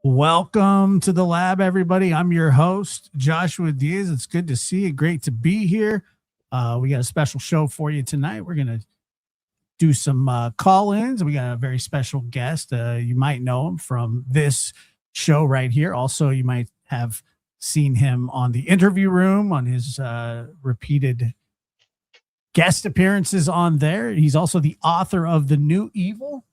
Welcome to the lab, everybody. I'm your host, Joshua Diaz. It's good to see you. Great to be here. We got a special show for you tonight. We're going to do some call ins. We got a very special guest. You might know him from this show right here. Also, you might have seen him on the interview room on his repeated guest appearances on there. He's also the author of The New Evil.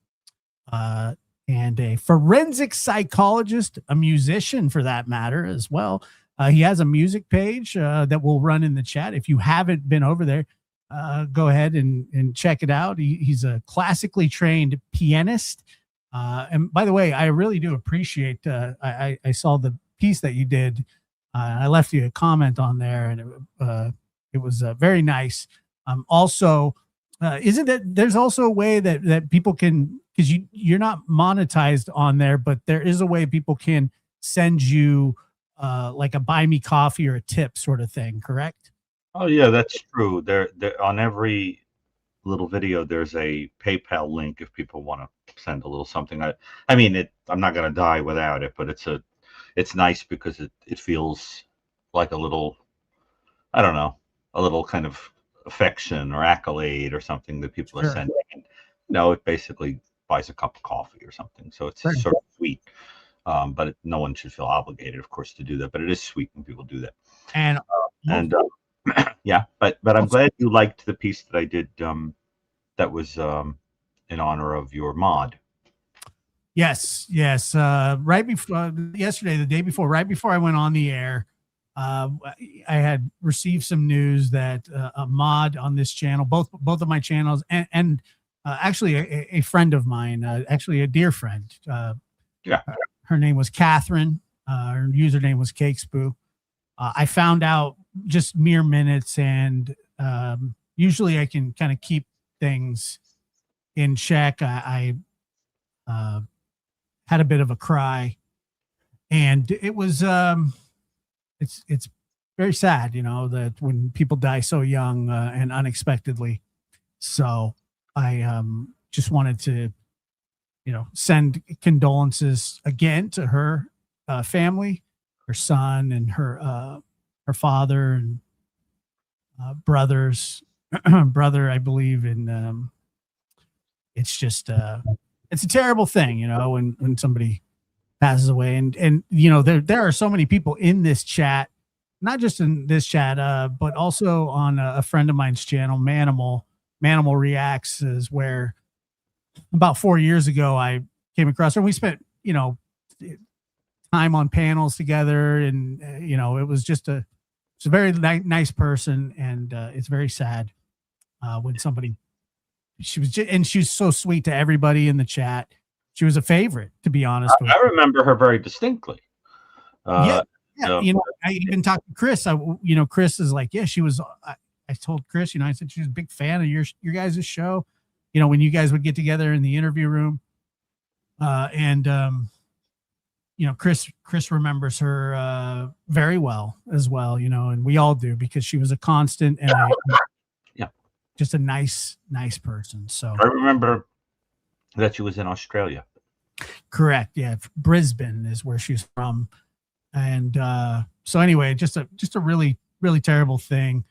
And a forensic psychologist, a musician for that matter as well. He has a music page that will run in the chat. If you haven't been over there, go ahead and check it out. He's a classically trained pianist. And by the way, I really do appreciate, I saw the piece that you did. I left you a comment on there, and it was very nice. Also, isn't that there's also a way that people can, because you're not monetized on there, but there is a way people can send you like a buy me coffee or a tip sort of thing, correct? Oh yeah, that's true. There on every little video, there's a PayPal link if people want to send a little something. I mean, I'm not gonna die without it, but it's nice because it feels like a little, I don't know, a little kind of affection or accolade or something that people are Sure. sending. And, no, it basically buys a cup of coffee or something. So it's Sure. sort of sweet. But no one should feel obligated, of course, to do that. But it is sweet when people do that. And And yeah, but I'm glad you liked the piece that I did. That was in honor of your mod. yes. Right before yesterday, the day before, right before I went on the air, uh, I had received some news that a mod on this channel, both of my channels, and actually a friend of mine, actually a dear friend. Yeah. Her name was Catherine. Her username was Cakespoo. I found out just mere minutes, and usually I can kind of keep things in check. I had a bit of a cry, and it was it's very sad, that when people die so young and unexpectedly. So I just wanted to send condolences again to her family, her son, and her father and brothers, brother, I believe. And it's just it's a terrible thing, when somebody passes away. And there are so many people in this chat, not just in this chat, but also on a friend of mine's channel, Manimal Reacts, is where about 4 years ago I came across her. And we spent time on panels together, and it was just it's a very nice person, and it's very sad when somebody, and she was so sweet to everybody in the chat. She was a favorite, to be honest with I remember her very distinctly. yeah. I even talked to Chris. Chris is like, yeah, she was. I told Chris, I said she was a big fan of your guys' show. When you guys would get together in the interview room, and Chris remembers her very well as well. And we all do, because she was a constant and yeah, just a nice person. So I remember that she was in Australia. Correct. Yeah, Brisbane is where she's from. And so anyway, just a really, really terrible thing.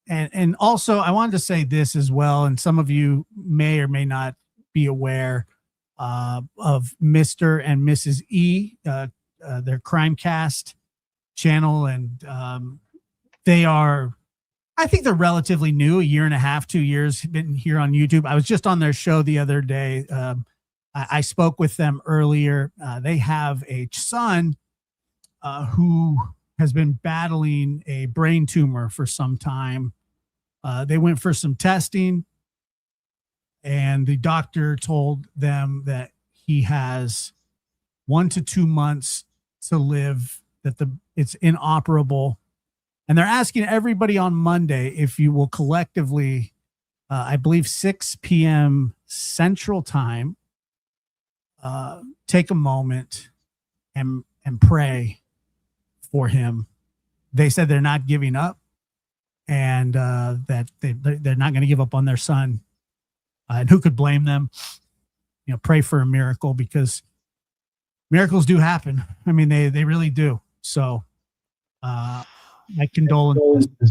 And also I wanted to say this as well, and some of you may or may not be aware of Mr. and Mrs. E, their Crimecast channel, and they are, I think they're relatively new, a year and a half, 2 years, been here on YouTube. I was just on their show the other day. I spoke with them earlier. They have a son who has been battling a brain tumor for some time. They went for some testing, and the doctor told them that he has 1 to 2 months to live, that it's inoperable. And they're asking everybody on Monday if you will collectively, I believe 6 p.m. Central Time, take a moment and pray for him. They said they're not giving up, and that they're not going to give up on their son. And who could blame them? Pray for a miracle, because miracles do happen. I mean, they really do. So, my condolences to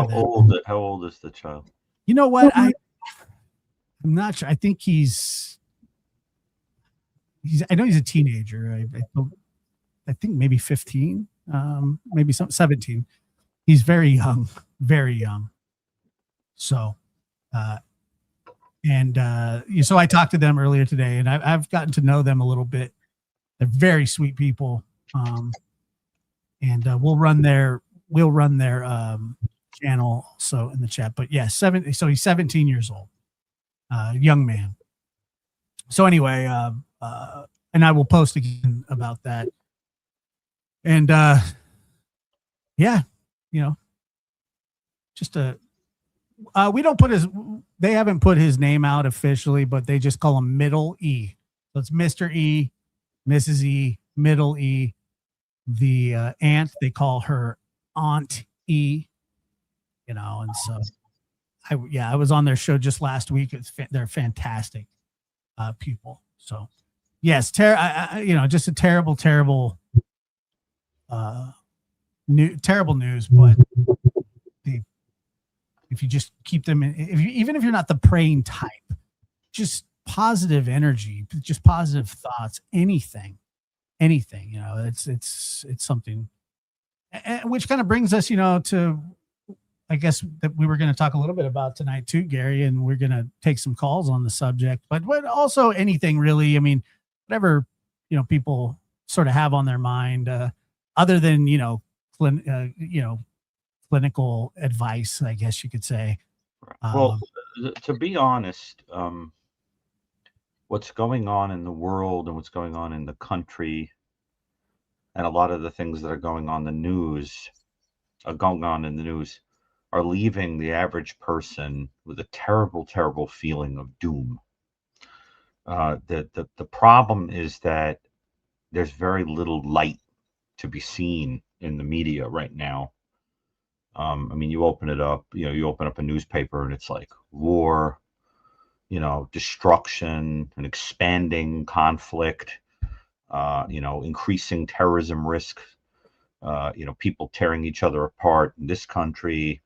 them. How old is the child? You know what? I'm not sure. I think he's I know he's a teenager. I think maybe 15, maybe 17. He's very young, very young. So, so I talked to them earlier today, and I've gotten to know them a little bit. They're very sweet people, and we'll run their channel also in the chat. But yeah, so he's 17 years old, young man. So anyway, and I will post again about that. And yeah, just we don't put they haven't put his name out officially, but they just call him Middle E. So it's Mr. E, Mrs. E, Middle E. The aunt, they call her Aunt E, and so I was on their show just last week. They're fantastic people. So yes, just a terrible terrible news, but if you just keep them in, even if you're not the praying type, just positive energy, just positive thoughts, anything, it's something, which kind of brings us, to, I guess, that we were going to talk a little bit about tonight too, Gary, and we're going to take some calls on the subject, but also anything really. I mean, whatever, people sort of have on their mind, other than, clinical advice, I guess you could say. Well, to be honest, what's going on in the world and what's going on in the country, and a lot of the things that are going on in the news, are leaving the average person with a terrible, terrible feeling of doom. The problem is that there's very little light to be seen in the media right now. I mean, you open it up, you open up a newspaper and it's like war, destruction, an expanding conflict, increasing terrorism risk, people tearing each other apart in this country,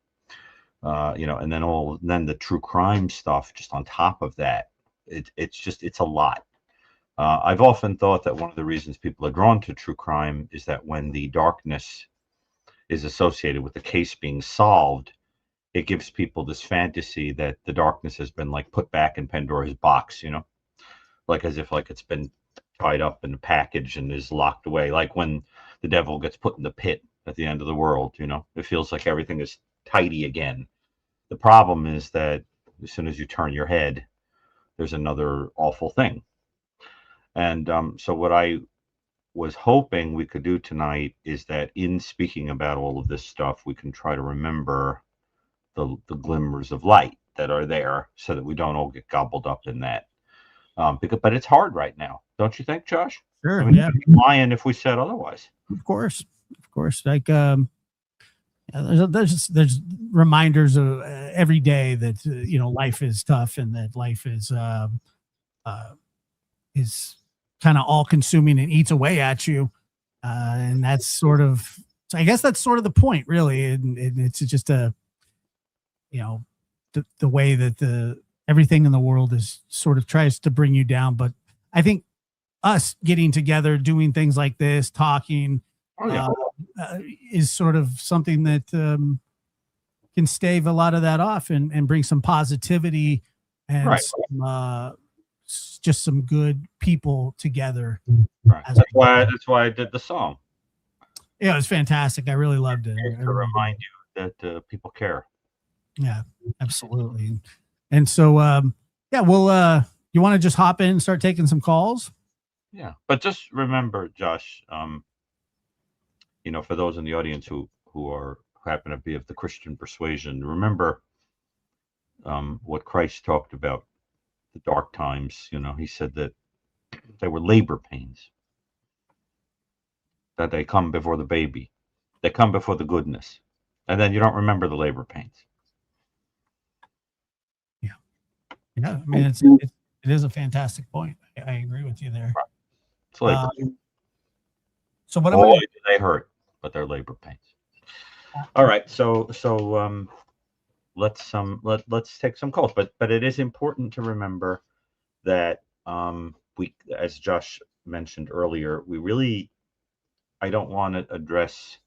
and then the true crime stuff just on top of that. It's a lot. I've often thought that one of the reasons people are drawn to true crime is that when the darkness is associated with the case being solved, it gives people this fantasy that the darkness has been like put back in Pandora's box, like as if like it's been tied up in a package and is locked away, like when the devil gets put in the pit at the end of the world. It feels like everything is tidy again. The problem is that as soon as you turn your head, there's another awful thing. And so what I was hoping we could do tonight is that in speaking about all of this stuff, we can try to remember the glimmers of light that are there so that we don't all get gobbled up in that. But it's hard right now, don't you think, Josh? Sure. I mean, yeah. lying if we said otherwise. Of course. Like, there's reminders of every day that life is tough and that life is kind of all consuming and eats away at you, and that's sort of, I guess that's sort of the point, really, and it's just the way that everything in the world is sort of tries to bring you down. But I think us getting together, doing things like this, talking, is sort of something that can stave a lot of that off and bring some positivity and just some good people together. Right. That's why I did the song. Yeah, it was fantastic. I really loved it. To remind you that people care. Yeah, absolutely. And so, well, you want to just hop in and start taking some calls? Yeah, but just remember, Josh, for those in the audience who happen to be of the Christian persuasion, remember what Christ talked about, the dark times. He said that they were labor pains, that they come before the baby, they come before the goodness, and then you don't remember the labor pains. Yeah, I mean, it is a fantastic point. I agree with you there. Right. It's labor pains. So what am Boy, I? do they hurt, but they're labor pains. All right, so let's take some calls, but it is important to remember that we, as Josh mentioned earlier, I don't want to address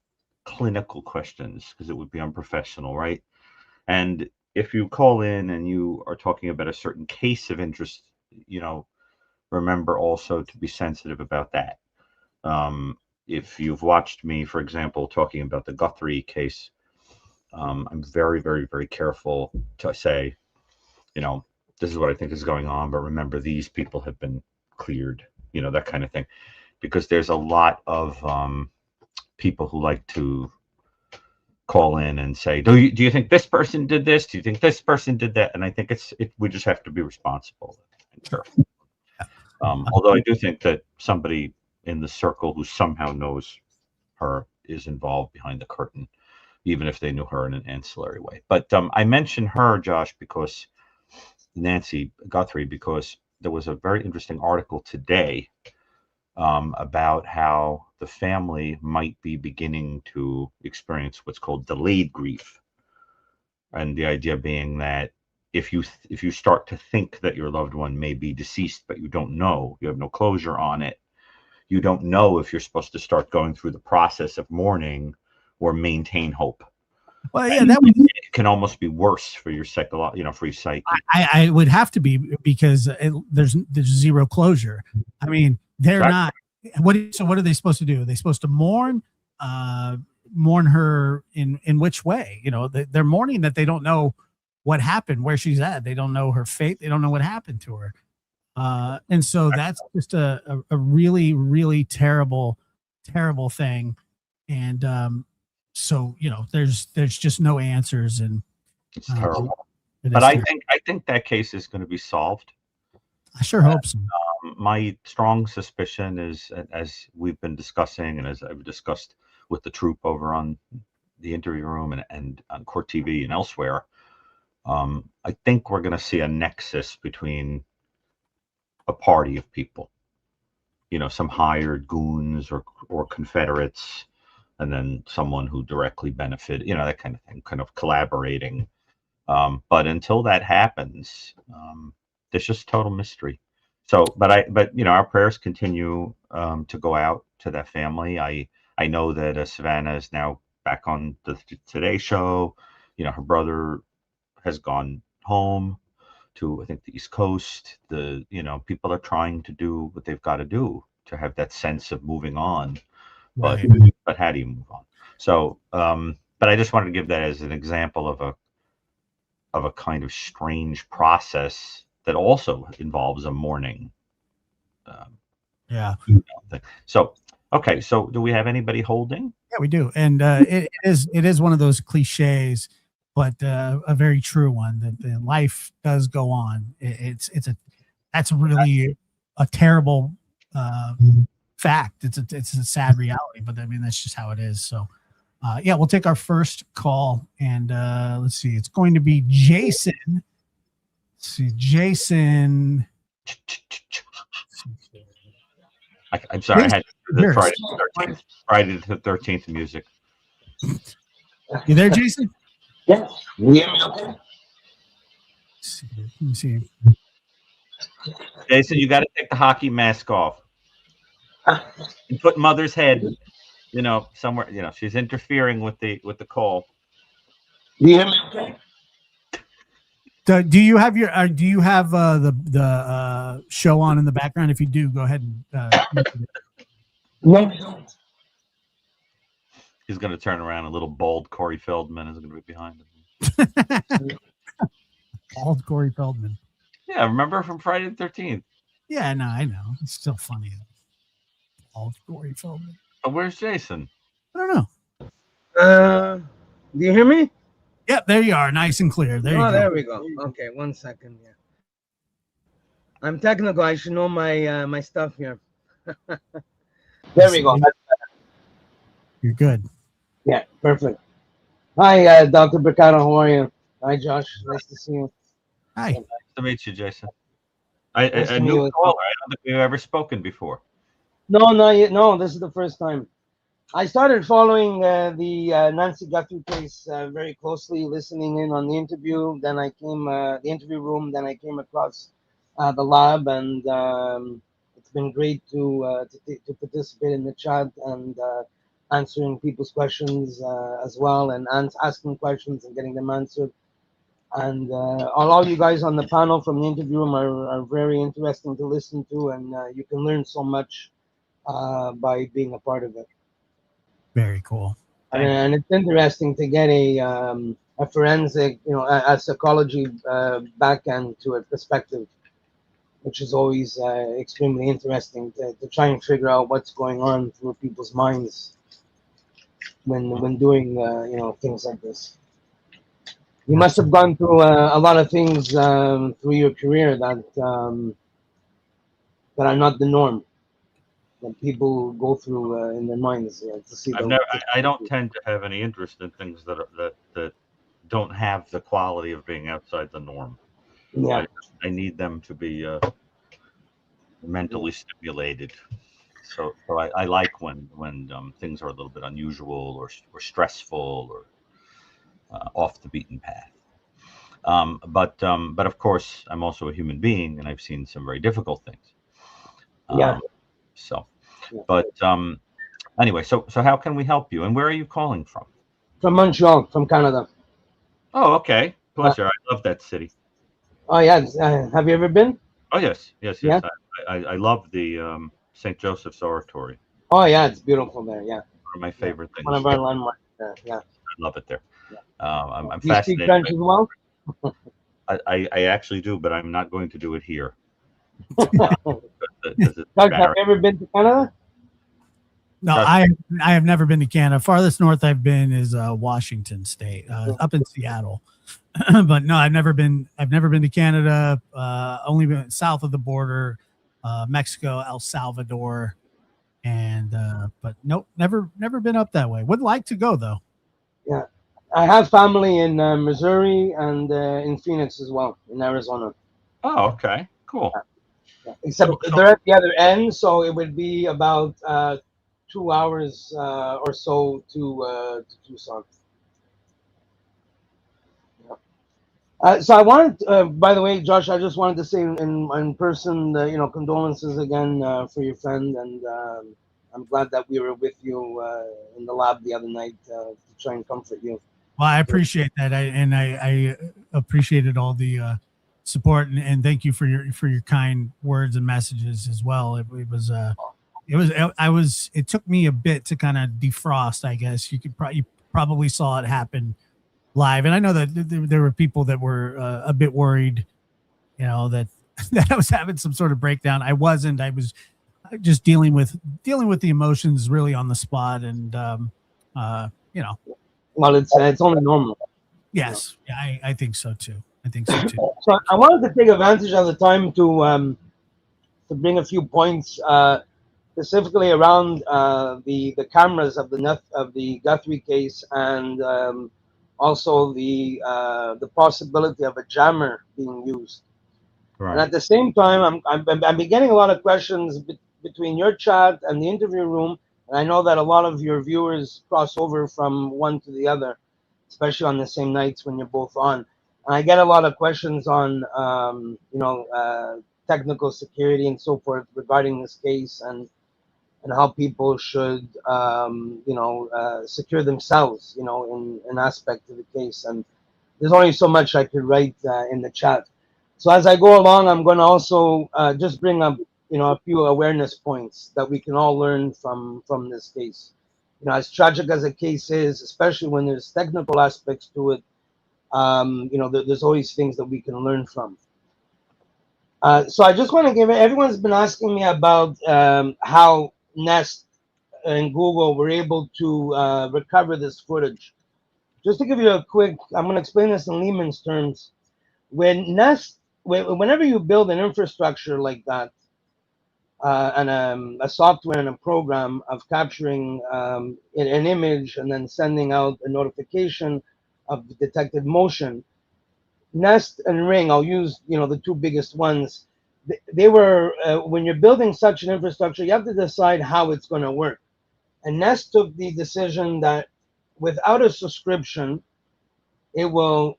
clinical questions because it would be unprofessional, right? And if you call in and you are talking about a certain case of interest, remember also to be sensitive about that. If you've watched me, for example, talking about the Guthrie case, I'm very, very, very careful to say, this is what I think is going on, but remember these people have been cleared, that kind of thing, because there's a lot of people who like to call in and say, do you think this person did this? Do you think this person did that? And I think we just have to be responsible and careful. Although I do think that somebody in the circle who somehow knows her is involved behind the curtain, even if they knew her in an ancillary way. But I mentioned her, Josh, because Nancy Guthrie, because there was a very interesting article today about how the family might be beginning to experience what's called delayed grief. And the idea being that if you start to think that your loved one may be deceased, but you don't know, you have no closure on it, you don't know if you're supposed to start going through the process of mourning or maintain hope. Well, yeah, it can almost be worse for your for your psyche. I would have to be, because there's zero closure. I mean, they're not. What are they supposed to do? Are they supposed to mourn her in which way? They're mourning that they don't know what happened, where she's at. They don't know her fate. They don't know what happened to her. And so that's just a really, really terrible thing. And so there's just no answers, and it's terrible. But I think that case is going to be solved. I sure hope so. My strong suspicion is, as we've been discussing, and as I've discussed with the troop over on the interview room and on Court TV and elsewhere, I think we're going to see a nexus between a party of people, some hired goons or Confederates, and then someone who directly benefited, that kind of thing, kind of collaborating. But until that happens, there's just total mystery. So, but our prayers continue to go out to that family. I know that Savannah is now back on the Today Show. Her brother has gone home to, I think, the East Coast. People are trying to do what they've got to do to have that sense of moving on. Right. But how do you move on? So, but I just wanted to give that as an example of a kind of strange process that also involves a mourning. Thing. So, okay. So, do we have anybody holding? Yeah, we do, and it is one of those cliches, but a very true one, that life does go on. That's really a terrible fact. It's a sad reality, but I mean, that's just how it is. So yeah, we'll take our first call, and let's see, it's going to be Jason. Let's see, Jason. I'm sorry, I had the Friday the 13th music. You there, Jason? Yeah. Okay. Let me see. Jason, you got to take the hockey mask off and put Mother's head, somewhere. She's interfering with the call. Do you hear me okay? Do you have the show on in the background? If you do, go ahead and No. He's going to turn around. A little bald Corey Feldman is going to be behind him. Bald Corey Feldman. Yeah, remember from Friday the 13th? Yeah, no, I know. It's still funny. Bald Corey Feldman. But where's Jason? I don't know. Do you hear me? Yep, there you are. Nice and clear. There you go. There we go. Okay, 1 second. Yeah. I'm technical. I should know my stuff here. There we go. You're good. Yeah, perfect. Hi, Dr. Brucato. How are you? Hi, Josh. Nice to see you. Hi. Nice to meet you, Jason. I knew a caller. I don't think we've ever spoken before. No, not yet. No, this is the first time. I started following the Nancy Guthrie case very closely, listening in on the interview. Then I came the interview room. Then I came across the lab, and it's been great to participate in the chat and answering people's questions as well, and asking questions and getting them answered. And all you guys on the panel from the interview room are very interesting to listen to, and you can learn so much by being a part of it. Very cool. And it's interesting to get a forensic, a psychology back end to a perspective, which is always extremely interesting to try and figure out what's going on through people's minds when doing things like this. You must have gone through a lot of things through your career that are not the norm that people go through in their minds to see. I don't tend to have any interest in things that don't have the quality of being outside the norm. Yeah. I need them to be mentally stimulated. So I like when things are a little bit unusual or stressful or off the beaten path. But of course, I'm also a human being, and I've seen some very difficult things. But anyway, so how can we help you? And where are you calling from? From Montreal, from Canada. Oh, okay. Pleasure. I love that city. Oh yeah. Have you ever been? Oh yes. Yeah? I love the St. Joseph's Oratory. Oh yeah, it's beautiful there. Yeah. One of my favorite things. One of our landmarks there. Yeah. I love it there. Yeah. I'm Do you fascinated. speak French as well? I actually do, but I'm not going to do it here. Doug, have you ever been to Canada? No, I have never been to Canada. Farthest north I've been is Washington State, up in Seattle. But no, I've never been to Canada. Only been south of the border, Mexico, El Salvador, and but nope, never been up that way. Would like to go though. Yeah, I have family in Missouri and in Phoenix as well, in Arizona. Oh, okay, cool. Yeah. Except they're at the other end, so it would be about 2 hours or so to Tucson. So I wanted, by the way, Josh, I just wanted to say in person, condolences again for your friend, and I'm glad that we were with you in the lab the other night to try and comfort you. Well, I appreciate that, I appreciated all the support, and thank you for your kind words and messages as well. It took me a bit to kind of defrost, I guess. You probably saw it happen live, and I know that there were people that were a bit worried, that I was having some sort of breakdown. I wasn't. I was just dealing with the emotions really on the spot, and Well, it's only normal. Yes, yeah, I think so too. So I wanted to take advantage of the time to bring a few points specifically around the cameras of the Guthrie case, and also the possibility of a jammer being used. Right. And at the same time, I'm getting a lot of questions between your chat and the interview room, and I know that a lot of your viewers cross over from one to the other, especially on the same nights when you're both on. And I get a lot of questions on technical security and so forth regarding this case, and how people should secure themselves, in an aspect of the case. And there's only so much I could write in the chat. So as I go along, I'm going to also just bring up a few awareness points that we can all learn from this case. As tragic as a case is, especially when there's technical aspects to it, there's always things that we can learn from. So I just want to everyone's been asking me about how Nest and Google were able to recover this footage. Just to give you a quick, I'm going to explain this in layman's terms. Whenever you build an infrastructure like that, and a software and a program of capturing an image and then sending out a notification of detected motion, Nest and Ring, I'll use the two biggest ones, they were when you're building such an infrastructure, you have to decide how it's going to work. And Nest took the decision that without a subscription, it will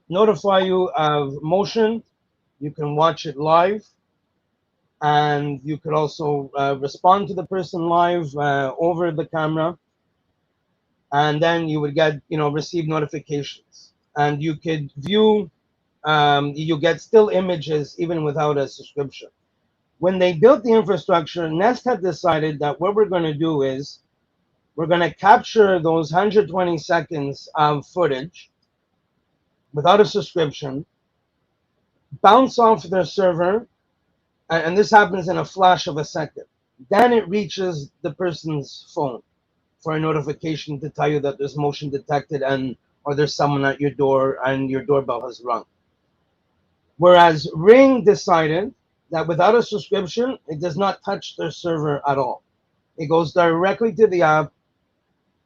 notify you of motion. You can watch it live, and you could also respond to the person live over the camera, and then you would get, receive notifications, and you could view. You get still images even without a subscription. When they built the infrastructure, Nest had decided that what we're going to do is we're going to capture those 120 seconds of footage without a subscription, bounce off their server, and this happens in a flash of a second. Then it reaches the person's phone for a notification to tell you that there's motion detected and or there's someone at your door and your doorbell has rung. Whereas Ring decided that without a subscription, it does not touch their server at all. It goes directly to the app.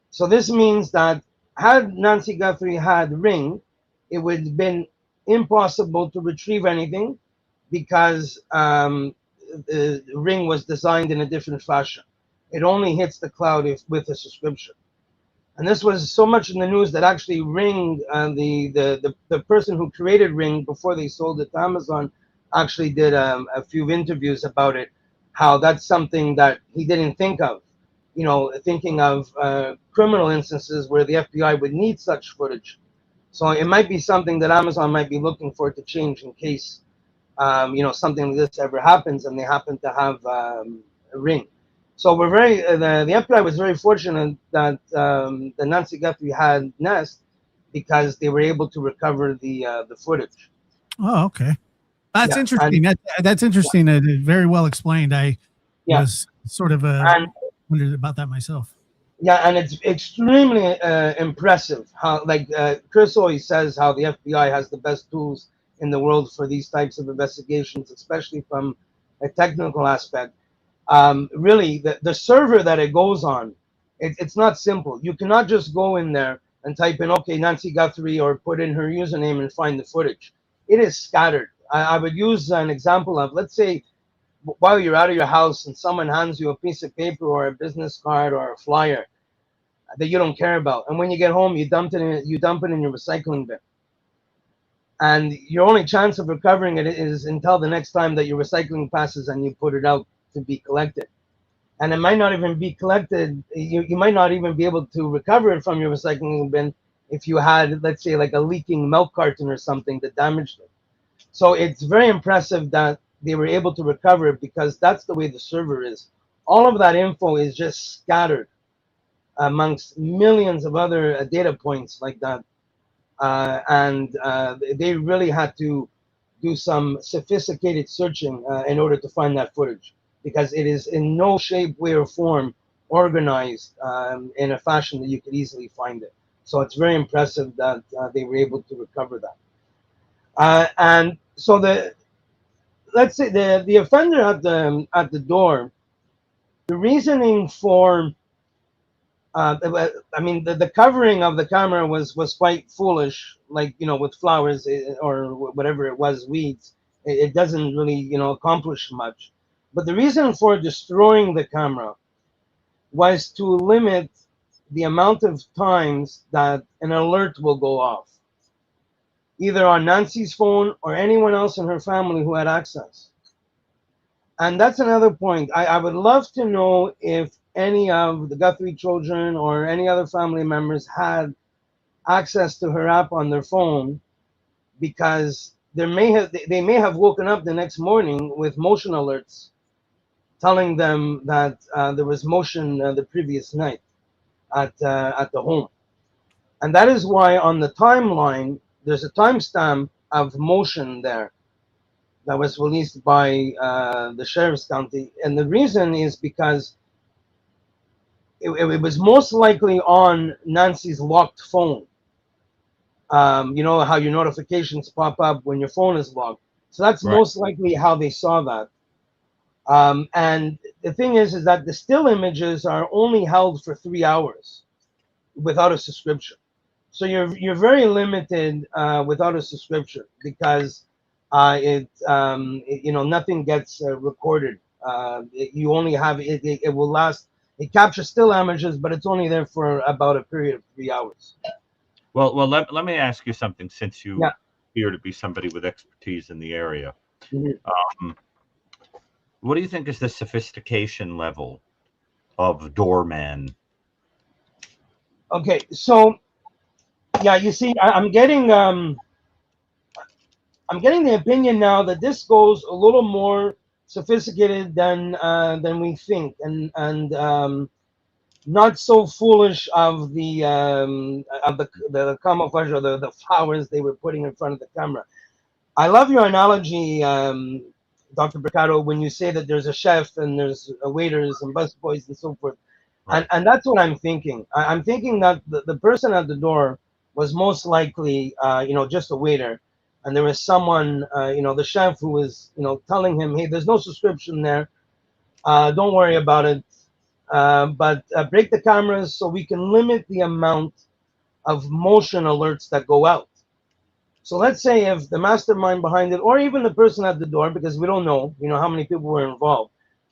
So this means that had Nancy Guthrie had Ring, it would have been impossible to retrieve anything because the Ring was designed in a different fashion. It only hits the cloud with a subscription. And this was so much in the news that actually Ring, the person who created Ring before they sold it to Amazon, actually did a few interviews about it, how that's something that he didn't think of. Thinking of criminal instances where the FBI would need such footage. So it might be something that Amazon might be looking for to change in case, something like this ever happens and they happen to have a Ring. So we're the FBI was very fortunate that the Nancy Guthrie had Nest because they were able to recover the footage. Oh, okay. That's Yeah, interesting. That's interesting. Very well explained. I was sort of wondered about that myself. Yeah, and it's extremely impressive how, like Chris always says, how the FBI has the best tools in the world for these types of investigations, especially from a technical aspect. Really, the server that it goes on, it's not simple. You cannot just go in there and type in, okay, Nancy Guthrie, or put in her username and find the footage. It is scattered. I would use an example of, let's say, while you're out of your house and someone hands you a piece of paper or a business card or a flyer that you don't care about, and when you get home, you dump it in your recycling bin. And your only chance of recovering it is until the next time that your recycling passes and you put it out to be collected. And it might not even be collected. You might not even be able to recover it from your recycling bin if you had, let's say, like a leaking milk carton or something that damaged it. So it's very impressive that they were able to recover it because that's the way the server is. All of that info is just scattered amongst millions of other data points like that. And they really had to do some sophisticated searching in order to find that footage because it is in no shape, way, or form organized in a fashion that you could easily find it. So it's very impressive that they were able to recover that. And so let's say the offender at the door, the reasoning for the covering of the camera was quite foolish, like, with flowers or whatever it was, weeds. It doesn't really, accomplish much. But the reason for destroying the camera was to limit the amount of times that an alert will go off, either on Nancy's phone or anyone else in her family who had access. And that's another point. I would love to know if any of the Guthrie children or any other family members had access to her app on their phone, because they may have woken up the next morning with motion alerts telling them that there was motion the previous night at the home. And that is why on the timeline there's a timestamp of motion there that was released by the sheriff's county. And the reason is because it was most likely on Nancy's locked phone. You know how your notifications pop up when your phone is locked. So that's Right. most likely how they saw that. And the thing is that the still images are only held for 3 hours without a subscription. So you're very limited without a subscription because nothing gets recorded. You only have it will last. It captures still images, but it's only there for about a period of 3 hours. Well, let me ask you something, since you Yeah. appear to be somebody with expertise in the area. Mhm. Um, what do you think is the sophistication level of doorman? Okay, so yeah, you see, I'm getting the opinion now that this goes a little more sophisticated than we think, and not so foolish of the camouflage, or the flowers they were putting in front of the camera. I love your analogy, Dr. Brucato, when you say that there's a chef and there's waiters and busboys and so forth. Right. And that's what I'm thinking. I'm thinking that the person at the door was most likely, just a waiter. And there was someone, the chef, who was, telling him, hey, there's no subscription there. Don't worry about it. But break the cameras so we can limit the amount of motion alerts that go out. So let's say if the mastermind behind it, or even the person at the door, because we don't know, how many people were involved,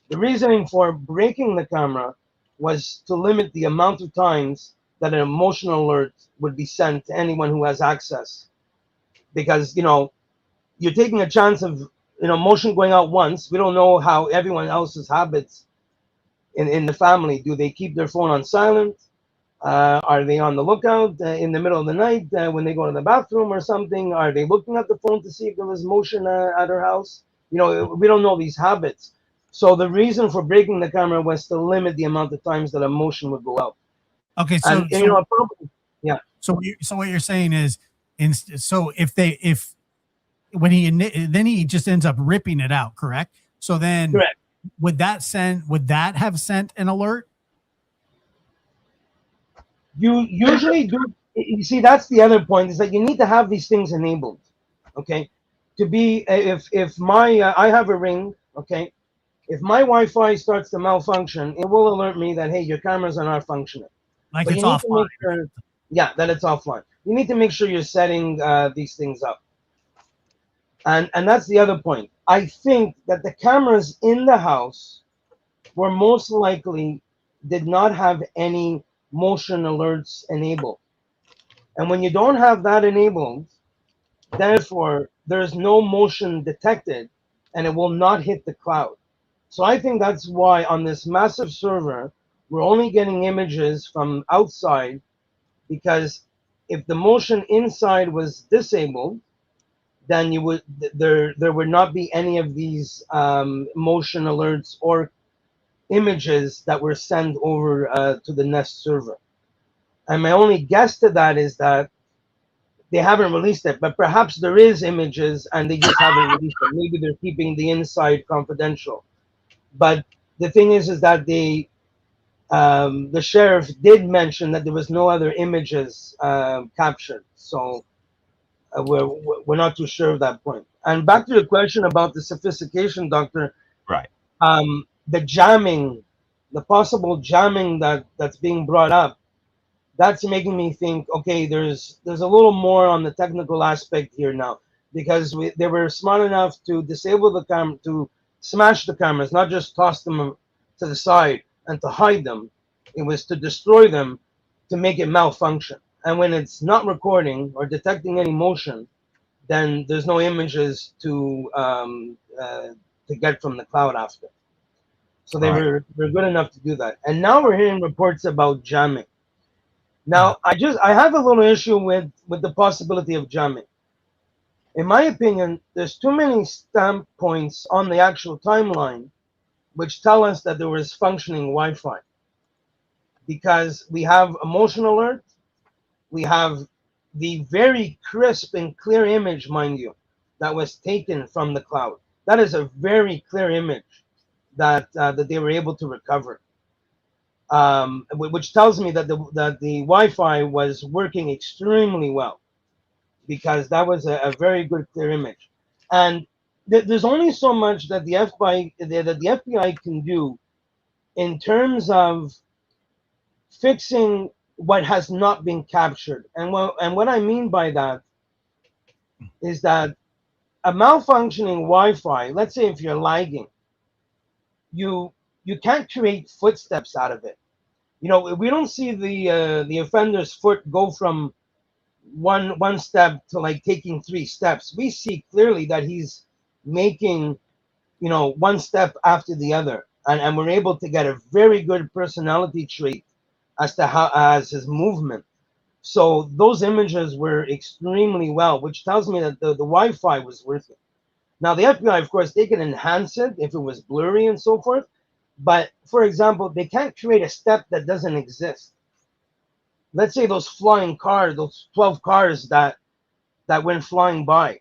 the reasoning for breaking the camera was to limit the amount of times that an emotional alert would be sent to anyone who has access. Because, you're taking a chance of, motion going out once. We don't know how everyone else's habits in the family. Do they keep their phone on silent? Are they on the lookout in the middle of the night when they go to the bathroom or something? Are they looking at the phone to see if there was motion at her house? We don't know these habits. So the reason for breaking the camera was to limit the amount of times that a motion would go out. Okay, And probably, yeah. So what you're saying is, so if when then he just ends up ripping it out, correct? So then, Correct. would that have sent an alert? You usually do. You see, that's the other point, is that you need to have these things enabled. Okay, to be if my I have a Ring. Okay, if my Wi-Fi starts to malfunction, it will alert me that, hey, your cameras are not functioning. Like But it's you need to offline. make sure, yeah, that it's offline. You need to make sure you're setting these things up. And that's the other point. I think that the cameras in the house were most likely did not have any motion alerts enabled. And when you don't have that enabled, therefore there's no motion detected, and it will not hit the cloud. So I think that's why on this massive server, we're only getting images from outside, because if the motion inside was disabled, then there would not be any of these motion alerts or images that were sent over to the Nest server. And my only guess to that is that they haven't released it, but perhaps there is images and they just haven't released them. Maybe they're keeping the inside confidential. But the thing is that the sheriff did mention that there was no other images captured. So we're not too sure of that point. And back to the question about the sophistication, Doctor. Right. The jamming, the possible jamming that's being brought up, that's making me think, okay, there's a little more on the technical aspect here now, because they were smart enough to disable the camera, to smash the cameras, not just toss them to the side and to hide them. It was to destroy them, to make it malfunction. And when it's not recording or detecting any motion, then there's no images to get from the cloud after. So Right. they're good enough to do that. And now we're hearing reports about jamming. Now, I have a little issue with the possibility of jamming. In my opinion, there's too many stamp points on the actual timeline which tell us that there was functioning Wi-Fi, because we have a motion alert, we have the very crisp and clear image, mind you, that was taken from the cloud. That is a very clear image that they were able to recover. Which tells me that the Wi-Fi was working extremely well, because that was a very good clear image. And there's only so much that the FBI can do in terms of fixing what has not been captured. And what I mean by that is that a malfunctioning Wi-Fi, let's say if you're lagging, you can't create footsteps out of it. We don't see the offender's foot go from one step to like taking 3 steps. We see clearly that he's making, one step after the other, and we're able to get a very good personality trait as to how as his movement. So those images were extremely well, which tells me that the Wi-Fi was worth it. Now the FBI, of course, they can enhance it if it was blurry and so forth. But for example, they can't create a step that doesn't exist. Let's say those flying cars, those 12 cars that went flying by,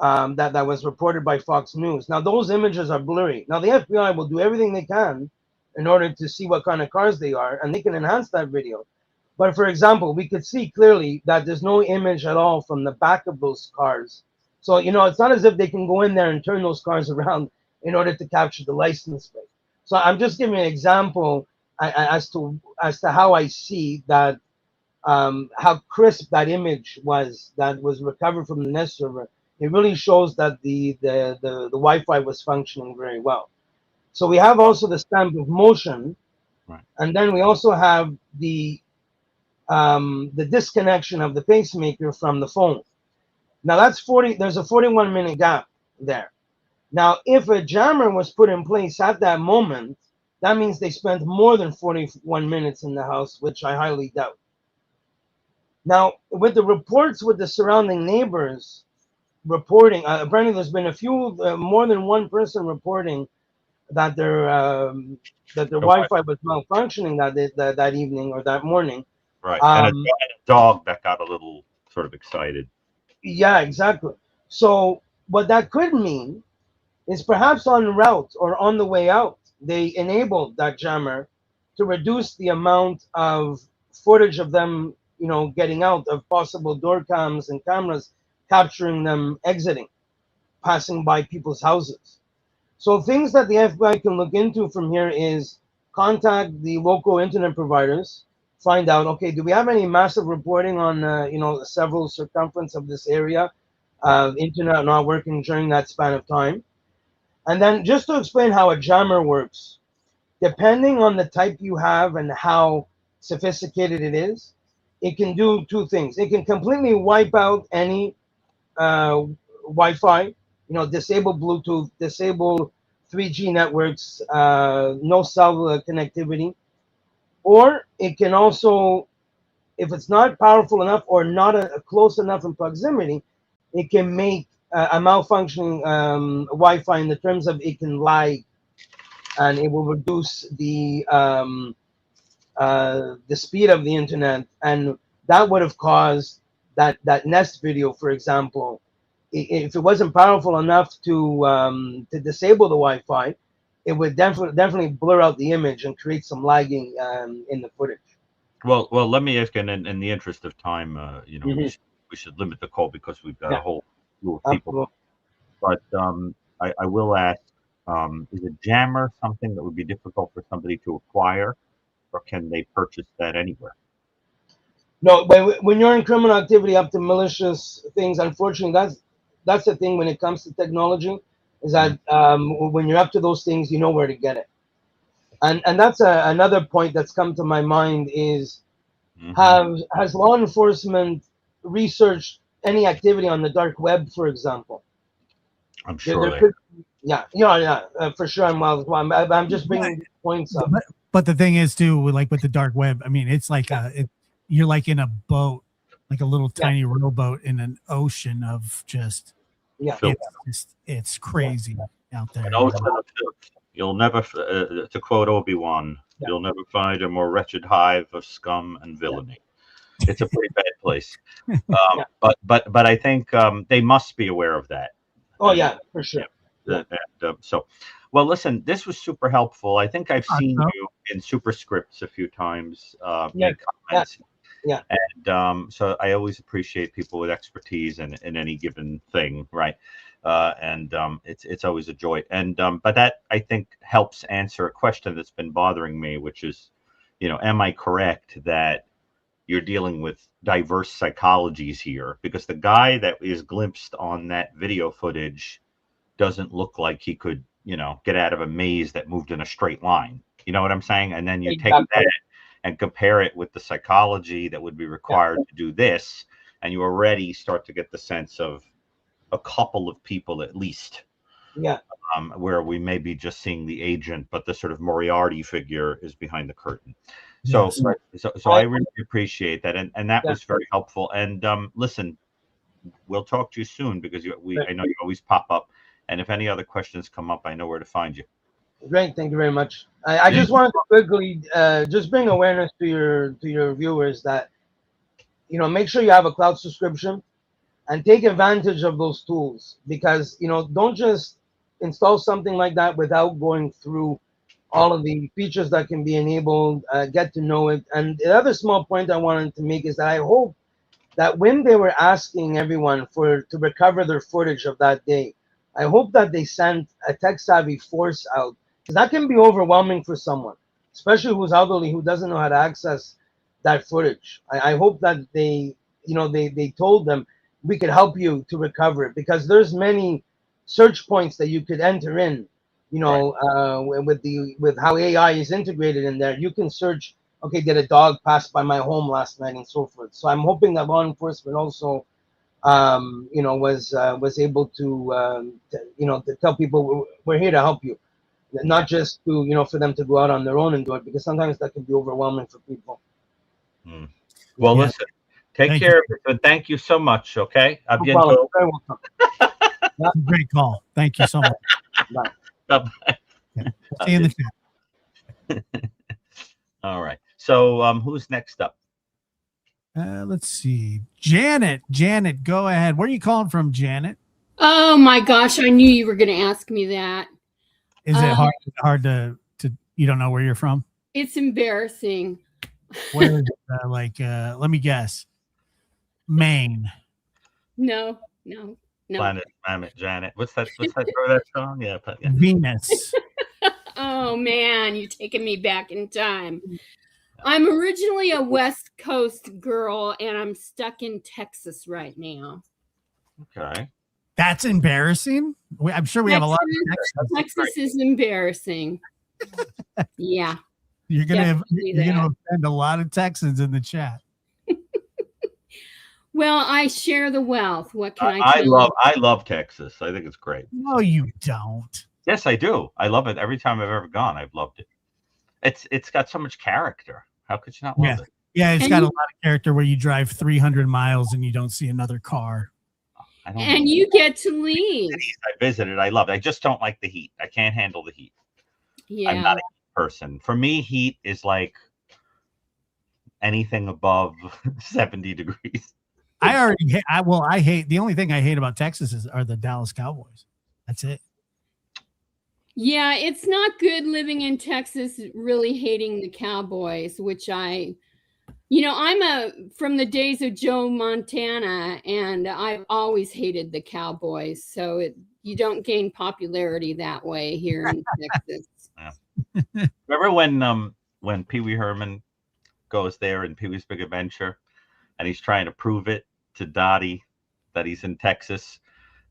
that was reported by Fox News. Now those images are blurry. Now the FBI will do everything they can in order to see what kind of cars they are, and they can enhance that video. But for example, we could see clearly that there's no image at all from the back of those cars. So it's not as if they can go in there and turn those cars around in order to capture the license plate. So I'm just giving an example as to how I see that, how crisp that image was that was recovered from the Nest server. It really shows that the Wi-Fi was functioning very well. So we have also the stamp of motion, Right. and then we also have the disconnection of the pacemaker from the phone. Now that's 40. There's a 41-minute gap there. Now, if a jammer was put in place at that moment, that means they spent more than 41 minutes in the house, which I highly doubt. Now, with the reports with the surrounding neighbors reporting, apparently there's been a few, more than one person reporting that their Wi-Fi was malfunctioning that evening or that morning. Right, and a dog that got a little sort of excited. Yeah, exactly. So what that could mean is perhaps en route or on the way out, they enabled that jammer to reduce the amount of footage of them, getting out, of possible door cams and cameras capturing them exiting, passing by people's houses. So things that the FBI can look into from here is contact the local internet providers, find out, okay, do we have any massive reporting on, several circumference of this area, internet not working during that span of time? And then just to explain how a jammer works, depending on the type you have and how sophisticated it is, it can do two things. It can completely wipe out any Wi-Fi, disable Bluetooth, disable 3G networks, no cell connectivity, or it can also, if it's not powerful enough or not close enough in proximity, it can make a malfunctioning Wi-Fi in the terms of it can lag, and it will reduce the speed of the internet, and that would have caused that Nest video, for example. If it wasn't powerful enough to disable the Wi-Fi, it would definitely blur out the image and create some lagging in the footage. Well, let me ask, and in the interest of time, Mhm. we should limit the call because we've got Yeah. a whole slew of people. Absolutely. But I will ask, is a jammer something that would be difficult for somebody to acquire, or can they purchase that anywhere? No, but when you're in criminal activity up to malicious things, unfortunately, that's the thing when it comes to technology, is that when you're up to those things, you know where to get it. And that's another point that's come to my mind is, has law enforcement researched any activity on the dark web, for example? I'm sure There could, yeah, for sure. I'm just bringing points up. But the thing is too, with the dark web, I mean, it's like you're like in a boat, like a little tiny rowboat in an ocean of just, it's crazy out there. An ocean of filth. You'll never, to quote Obi-Wan, you'll never find a more wretched hive of scum and villainy. It's a pretty bad place. But I think they must be aware of that. Oh, yeah, for sure. So, well, listen, this was super helpful. I think I've seen you in Superscripts a few times, make comments. Yeah. And so I always appreciate people with expertise in any given thing, right? And it's always a joy. And but that, I think, helps answer a question that's been bothering me, which is, am I correct that you're dealing with diverse psychologies here, because the guy that is glimpsed on that video footage doesn't look like he could, get out of a maze that moved in a straight line. You know what I'm saying? And then you take that and compare it with the psychology that would be required to do this, and you already start to get the sense of a couple of people at least. Yeah. Where we may be just seeing the agent, but the sort of Moriarty figure is behind the curtain. So, so I really appreciate that, and that was very helpful. And listen, we'll talk to you soon, because I know you always pop up, and if any other questions come up, I know where to find you. Great, thank you very much. I just wanted to quickly just bring awareness to your viewers that make sure you have a cloud subscription and take advantage of those tools, because don't just install something like that without going through all of the features that can be enabled, get to know it. And the other small point I wanted to make is that I hope that when they were asking everyone to recover their footage of that day, I hope that they sent a tech-savvy force out, because that can be overwhelming for someone, especially who's elderly, who doesn't know how to access that footage. I hope that they told them, we could help you to recover it, because there's many search points that you could enter in, with how AI is integrated in there. You can search, okay, did a dog pass by my home last night, and so forth. So I'm hoping that law enforcement also, was able to tell people, we're here to help you, not just to, for them to go out on their own and do it, because sometimes that can be overwhelming for people. Well, listen, take care of it, and thank you so much. Okay, Very welcome. Great call. Thank you so much. Bye. Bye-bye. See you in the chat. All right. So, who's next up? Let's see. Janet, go ahead. Where are you calling from, Janet? Oh my gosh, I knew you were going to ask me that. Is it hard to you don't know where you're from? It's embarrassing. Where is it? Let me guess. Maine. No. Planet Janet. What's that song? Yeah. Venus. Oh man, you're taking me back in time. I'm originally a West Coast girl, and I'm stuck in Texas right now. Okay. That's embarrassing. I'm sure we have a lot of Texas is embarrassing. Yeah. You're gonna offend a lot of Texans in the chat. Well, I share the wealth. What can I tell you? I love Texas. I think it's great. No, you don't. Yes, I do. I love it. Every time I've ever gone, I've loved it. It's got so much character. How could you not love it? Yeah, it's got a lot of character where you drive 300 miles and you don't see another car. And you get to leave. I visited. I love it. I just don't like the heat. I can't handle the heat. Yeah. I'm not a heat person. For me, heat is like anything above 70 degrees. I hate the only thing I hate about Texas are the Dallas Cowboys. That's it. Yeah, it's not good living in Texas, really hating the Cowboys, which I'm from the days of Joe Montana, and I've always hated the Cowboys. So you don't gain popularity that way here in Texas. Yeah. Remember when Pee Wee Herman goes there in Pee Wee's Big Adventure, and he's trying to prove it to Dottie that he's in Texas,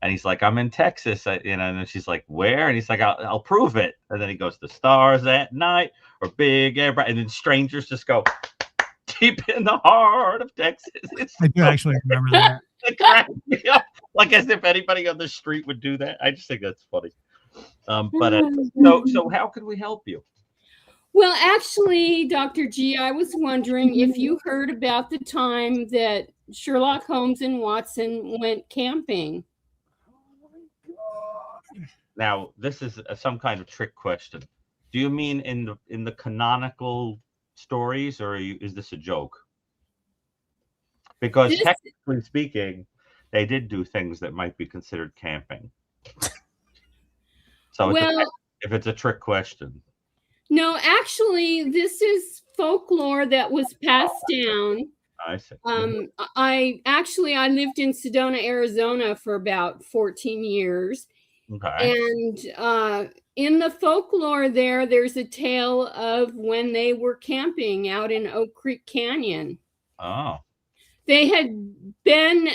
and he's like, "I'm in Texas," and then she's like, "Where?" And he's like, "I'll prove it." And then he goes, "The stars at night or big air," and then strangers just go, "Deep in the heart of Texas." I do actually remember that. It cracked me up, like as if anybody on the street would do that. I just think that's funny. So how can we help you? Well, actually, Dr. G, I was wondering if you heard about the time that Sherlock Holmes and Watson went camping. Now, this is some kind of trick question. Do you mean in the canonical stories, or is this a joke? Because technically speaking, they did do things that might be considered camping. So if it's a trick question. No, actually, this is folklore that was passed down. I see. I lived in Sedona, Arizona for about 14 years. Okay. And in the folklore there's a tale of when they were camping out in Oak Creek Canyon. Oh. They had been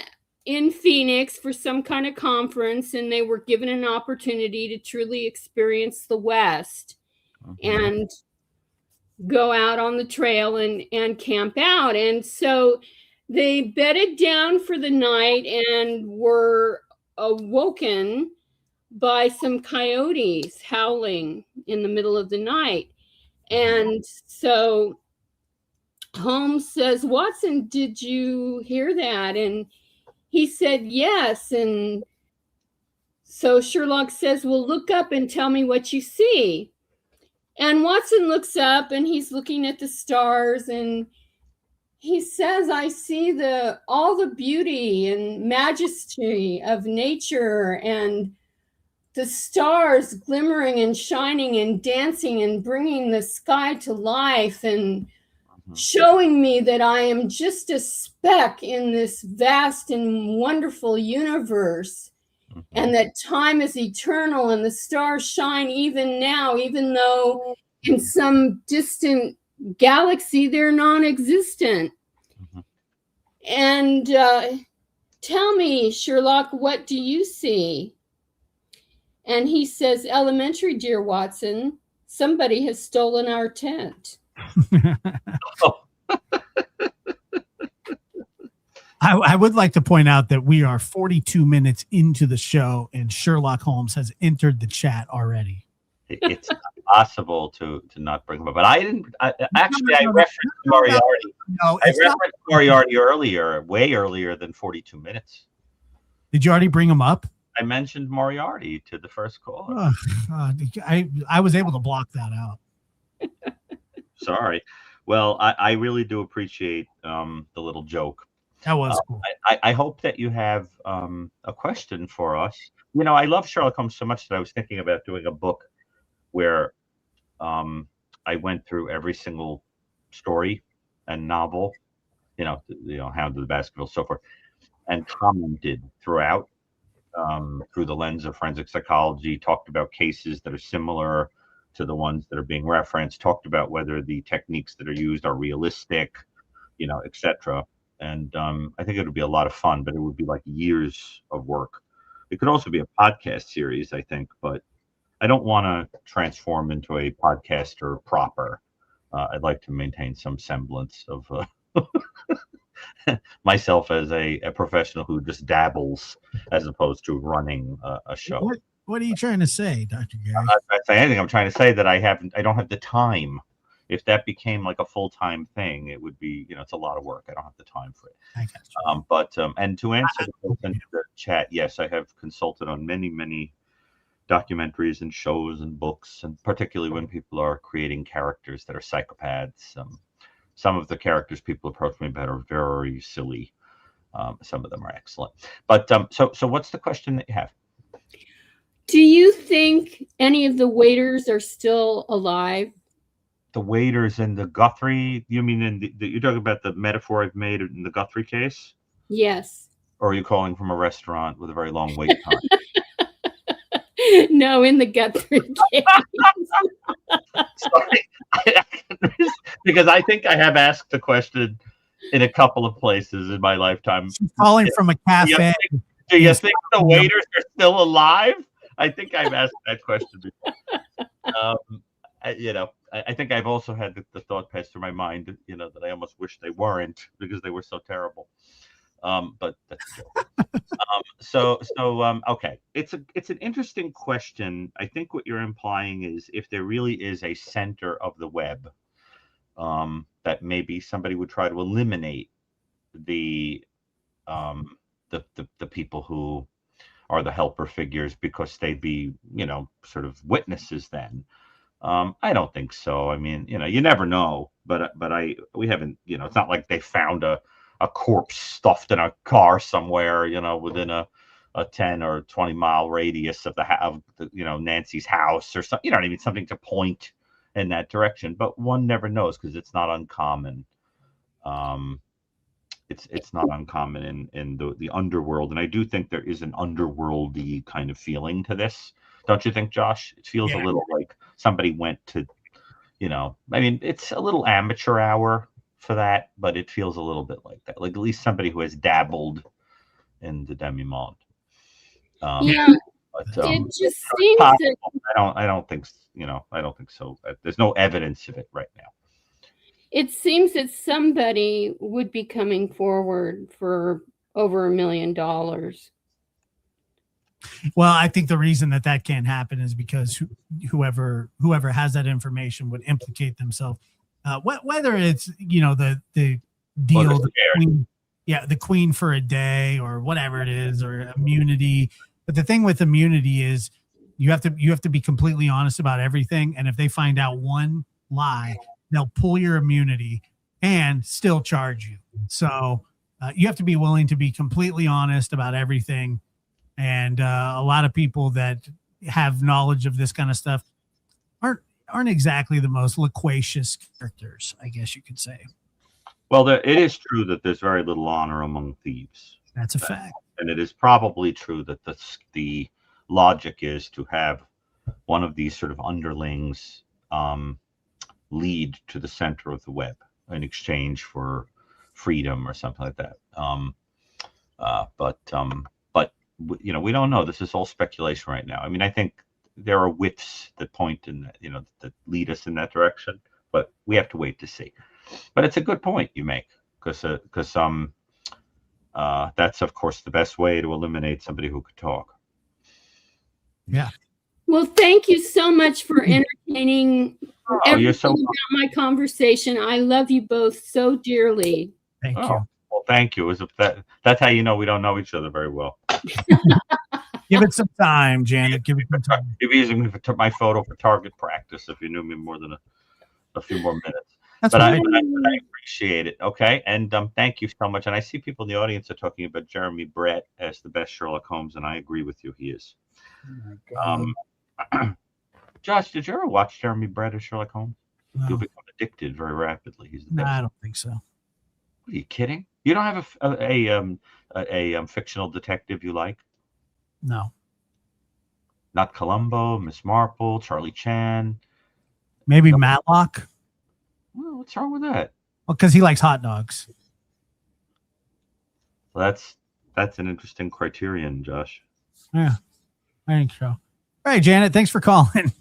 in Phoenix for some kind of conference, and they were given an opportunity to truly experience the West and go out on the trail and camp out. And so they bedded down for the night and were awoken by some coyotes howling in the middle of the night. And so Holmes says, Watson, did you hear that? And he said, yes. And so Sherlock says, well, look up and tell me what you see. And Watson looks up and he's looking at the stars, and he says, I see all the beauty and majesty of nature, and the stars glimmering and shining and dancing and bringing the sky to life and showing me that I am just a speck in this vast and wonderful universe, and that time is eternal and the stars shine even now, even though in some distant galaxy they're non-existent. And tell me, Sherlock, what do you see? And he says, elementary, dear Watson, somebody has stolen our tent. I would like to point out that we are 42 minutes into the show and Sherlock Holmes has entered the chat already. It's impossible to not bring him up. But I didn't. I referenced Moriarty. No, I referenced Moriarty earlier, way earlier than 42 minutes. Did you already bring him up? I mentioned Moriarty to the first call. Oh, I was able to block that out. Sorry. Well, I really do appreciate the little joke. That was cool. I hope that you have a question for us. You know, I love Sherlock Holmes so much that I was thinking about doing a book where I went through every single story and novel, Hound of the Baskervilles, so forth, and commented throughout through the lens of forensic psychology, talked about cases that are similar to the ones that are being referenced, talked about whether the techniques that are used are realistic, etc. And I think it would be a lot of fun, but it would be like years of work. It could also be a podcast series, I think, but I don't want to transform into a podcaster proper. I'd like to maintain some semblance of myself as a professional who just dabbles as opposed to running a show. What are you trying to say, Dr. Gary? I'm not trying to say anything. I'm trying to say that I don't have the time. If that became like a full-time thing, it would be, it's a lot of work. I don't have the time for it. I got you. And to answer the chat, yes, I have consulted on many documentaries and shows and books, and particularly when people are creating characters that are psychopaths. Some of the characters people approach me about are very silly. Some of them are excellent. But so what's the question that you have? Do you think any of the waiters are still alive? The waiters in the Guthrie, you mean you're talking about the metaphor I've made in the Guthrie case? Yes. Or are you calling from a restaurant with a very long wait time? No, in the Guthrie case. Sorry. Because I think I have asked the question in a couple of places in my lifetime. She's calling from a cafe. Do you think the waiters are still alive? I think I've asked that question before. I think I've also had the thought pass through my mind, that I almost wish they weren't because they were so terrible. But that's a joke. Okay. It's an interesting question. I think what you're implying is if there really is a center of the web, that maybe somebody would try to eliminate the people who are the helper figures because they'd be, sort of witnesses then. I don't think so. I mean, you never know, but we haven't, it's not like they found a corpse stuffed in a car somewhere, within a 10 or 20 mile radius of Nancy's house or something, I mean, something to point in that direction, but one never knows because it's not uncommon. It's not uncommon in the underworld. And I do think there is an underworldy kind of feeling to this. Don't you think, Josh? It feels a little like somebody went to, I mean, it's a little amateur hour for that, but it feels a little bit like that. Like at least somebody who has dabbled in the demi-monde. Yeah, But it just it's seems that possible. I don't think I don't think so. There's no evidence of it right now. it seems that somebody would be coming forward for over $1 million. Well, I think the reason that can't happen is because whoever has that information would implicate themselves. Whether it's the deal, the queen, the queen for a day or whatever it is, or immunity. But the thing with immunity is you have to be completely honest about everything. And if they find out one lie, they'll pull your immunity and still charge you. So you have to be willing to be completely honest about everything. And a lot of people that have knowledge of this kind of stuff aren't exactly the most loquacious characters, I guess you could say. Well, it is true that there's very little honor among thieves. That's a fact. And it is probably true that the logic is to have one of these sort of underlings lead to the center of the web in exchange for freedom or something like that. But we don't know. This is all speculation right now. I mean, I think there are whiffs that point in that, that lead us in that direction, but we have to wait to see. But it's a good point you make, because that's of course the best way to eliminate somebody who could talk. Yeah. Well, thank you so much for entertaining everything about my conversation. I love you both so dearly. Thank you. Well, thank you. That's how you know we don't know each other very well. Give it some time, Janet. Give it some time. You'd be using me for my photo for target practice if you knew me more than a few more minutes. That's but right. I appreciate it. Okay, and thank you so much. And I see people in the audience are talking about Jeremy Brett as the best Sherlock Holmes, and I agree with you. He is. Josh, did you ever watch Jeremy Brett as Sherlock Holmes? No. You'll become addicted very rapidly. He's the No, best. I don't think so. What are you kidding? You don't have a fictional detective you like? No. Not Columbo, Miss Marple, Charlie Chan. Maybe Matlock. Well, what's wrong with that? Well, because he likes hot dogs. Well, that's an interesting criterion, Josh. Yeah, I think so. All right, Janet, thanks for calling.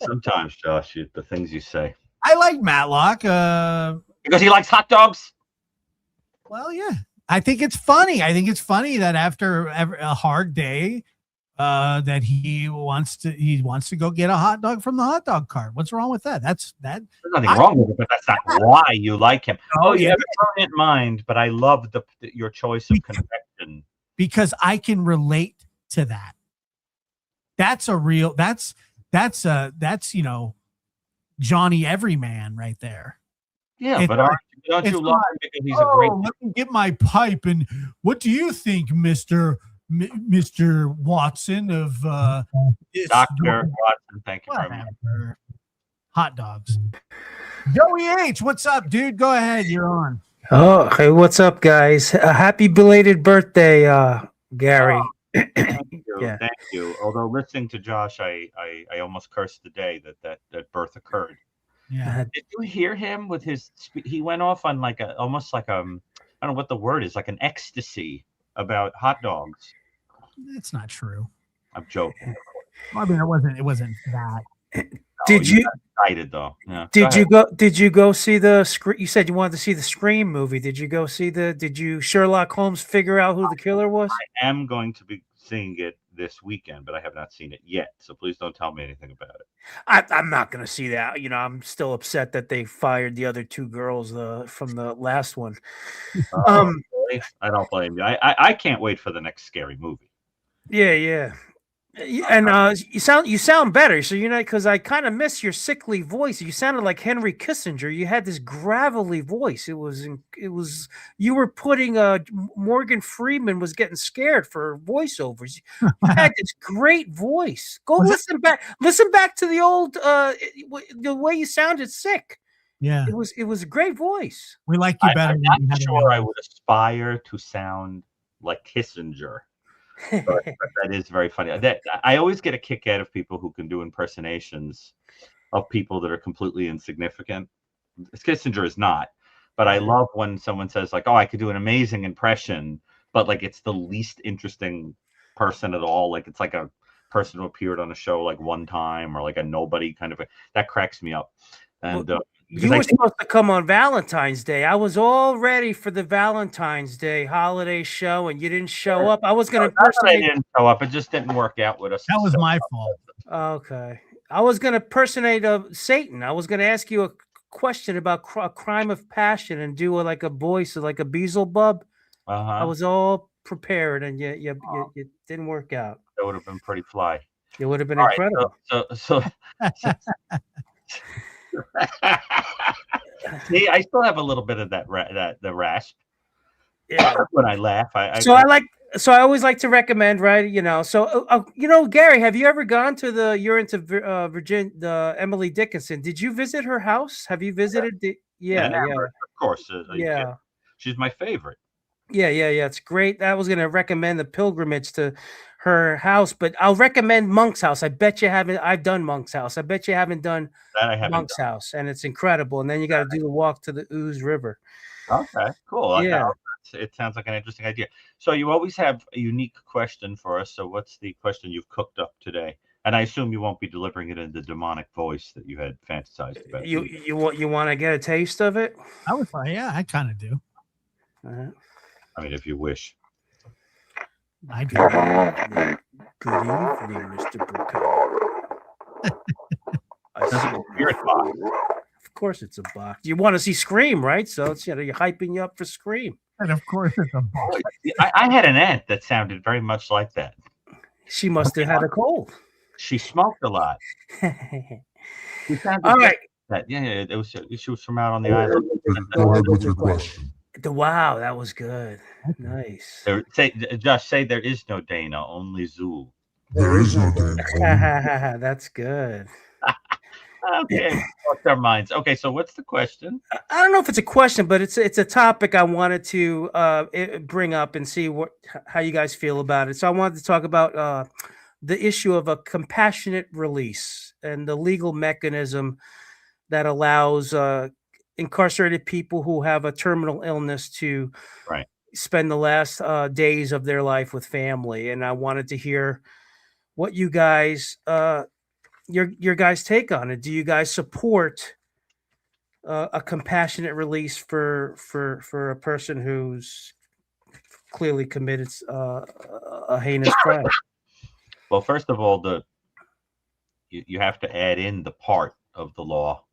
Sometimes, Josh, the things you say. I like Matlock. Because he likes hot dogs? Well, yeah. I think it's funny. I think it's funny that after a hard day, that he wants to go get a hot dog from the hot dog cart. What's wrong with that? There's nothing wrong with it, but that's not why you like him. Oh, you yeah. have a brilliant mind, but I love your choice of convection. Because I can relate to that. That's Johnny Everyman right there. Yeah, but don't you love him because he's a great... Let me get my pipe, and what do you think, Mr. Watson of Dr. Watson? Thank you very much. Hot dogs. Joey H, what's up, dude? Go ahead, you're on. Oh, hey, what's up, guys? Happy belated birthday, Gary. Thank you. Yeah. Thank you. Although listening to Josh, I almost cursed the day that birth occurred. Yeah. Did you hear him with his? He went off on almost like I don't know what the word is, like an ecstasy about hot dogs. It's not true. I'm joking. I mean, it wasn't that. Did you excited though? Yeah. Did you go see the Scream? You said you wanted to see the Scream movie. Did you go see Did you Sherlock Holmes figure out who the killer was? I am going to be seeing it this weekend, but I have not seen it yet. So please don't tell me anything about it. I'm not going to see that. I'm still upset that they fired the other two girls from the last one. Really? I don't blame you. I can't wait for the next scary movie. Yeah. And you sound better, so because I kind of miss your sickly voice. You sounded like Henry Kissinger. You had this gravelly voice. It was you were putting Morgan Freeman was getting scared for voiceovers. You had this great voice. Go listen back to the old the way you sounded sick. Yeah, it was a great voice. We like you better. I'm not sure I would aspire to sound like Kissinger. but that is very funny. That I always get a kick out of people who can do impersonations of people that are completely insignificant. Kissinger is not, but I love when someone says like, "Oh, I could do an amazing impression," but like it's the least interesting person at all. Like it's like a person who appeared on a show like one time, or like a nobody kind of. That cracks me up. And you were supposed to come on Valentine's Day. I was all ready for the Valentine's Day holiday show, and you didn't show up. I was going to impersonate. I didn't show up. It just didn't work out with us. That was my fault. Okay. I was going to impersonate Satan. I was going to ask you a question about a crime of passion and do like a voice like a Beelzebub. I was all prepared, and you didn't work out. That would have been pretty fly. It would have been all incredible. Right, so see, I still have a little bit of the rasp. Yeah. When I laugh, So I always like to recommend, right? Gary, have you ever gone to Virginia, the Emily Dickinson? Did you visit her house? Have you visited? Yeah. Of course. Yeah. She's my favorite. Yeah. It's great. I was going to recommend the pilgrimage to her house, but I'll recommend Monk's house. I bet you haven't. I've done Monk's house. I bet you haven't done Monk's house, and it's incredible. And then you got to do the walk to the Ouse River. Okay, cool. Yeah. It sounds like an interesting idea. So you always have a unique question for us. So what's the question you've cooked up today? And I assume you won't be delivering it in the demonic voice that you had fantasized about. You want to get a taste of it? I would, yeah, I kind of do. I mean, if you wish. I do. Good evening, Mr. Brucato. I see you're a box. Of course, it's a box. You want to see Scream, right? So it's you're hyping you up for Scream. And of course, it's a box. I had an aunt that sounded very much like that. She must have had a cold. She smoked a lot. All right. Yeah, she was from out on the island. Go ahead with your question. Wow, that was good. Nice. Josh, say there is no Dana, only Zool. There is no Dana. That's good. Okay, what's our minds? Okay, so what's the question? I don't know if it's a question, but it's a topic I wanted to bring up and see how you guys feel about it. So I wanted to talk about the issue of a compassionate release and the legal mechanism that allows incarcerated people who have a terminal illness to spend the last days of their life with family. And I wanted to hear what you guys your guys' take on it. Do you guys support a compassionate release for a person who's clearly committed a heinous crime? Well, first of all, you have to add in the part of the law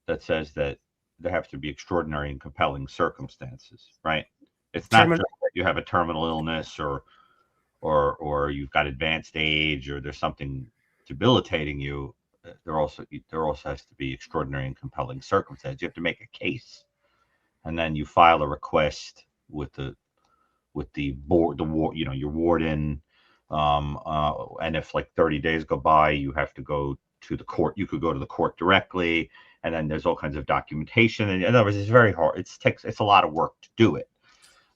that says that there have to be extraordinary and compelling circumstances, right? It's not just that you have a terminal illness or you've got advanced age or there's something debilitating you. There also has to be extraordinary and compelling circumstances. You have to make a case, and then you file a request with the your warden. And if like 30 days go by, you have to go to the court. You could go to the court directly, and then there's all kinds of documentation. And in other words, it's very hard. It's a lot of work to do it.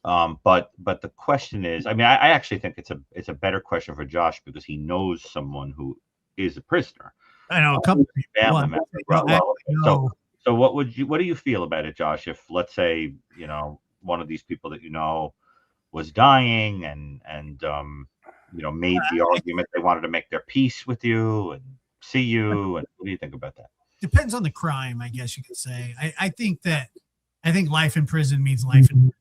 But the question is, I mean, I actually think it's a better question for Josh because he knows someone who is a prisoner. I know a couple people. So what do you feel about it, Josh? If let's say, one of these people that was dying and made the argument they wanted to make their peace with you and see you, and what do you think about that? Depends on the crime, I guess you could say. I think life in prison means life in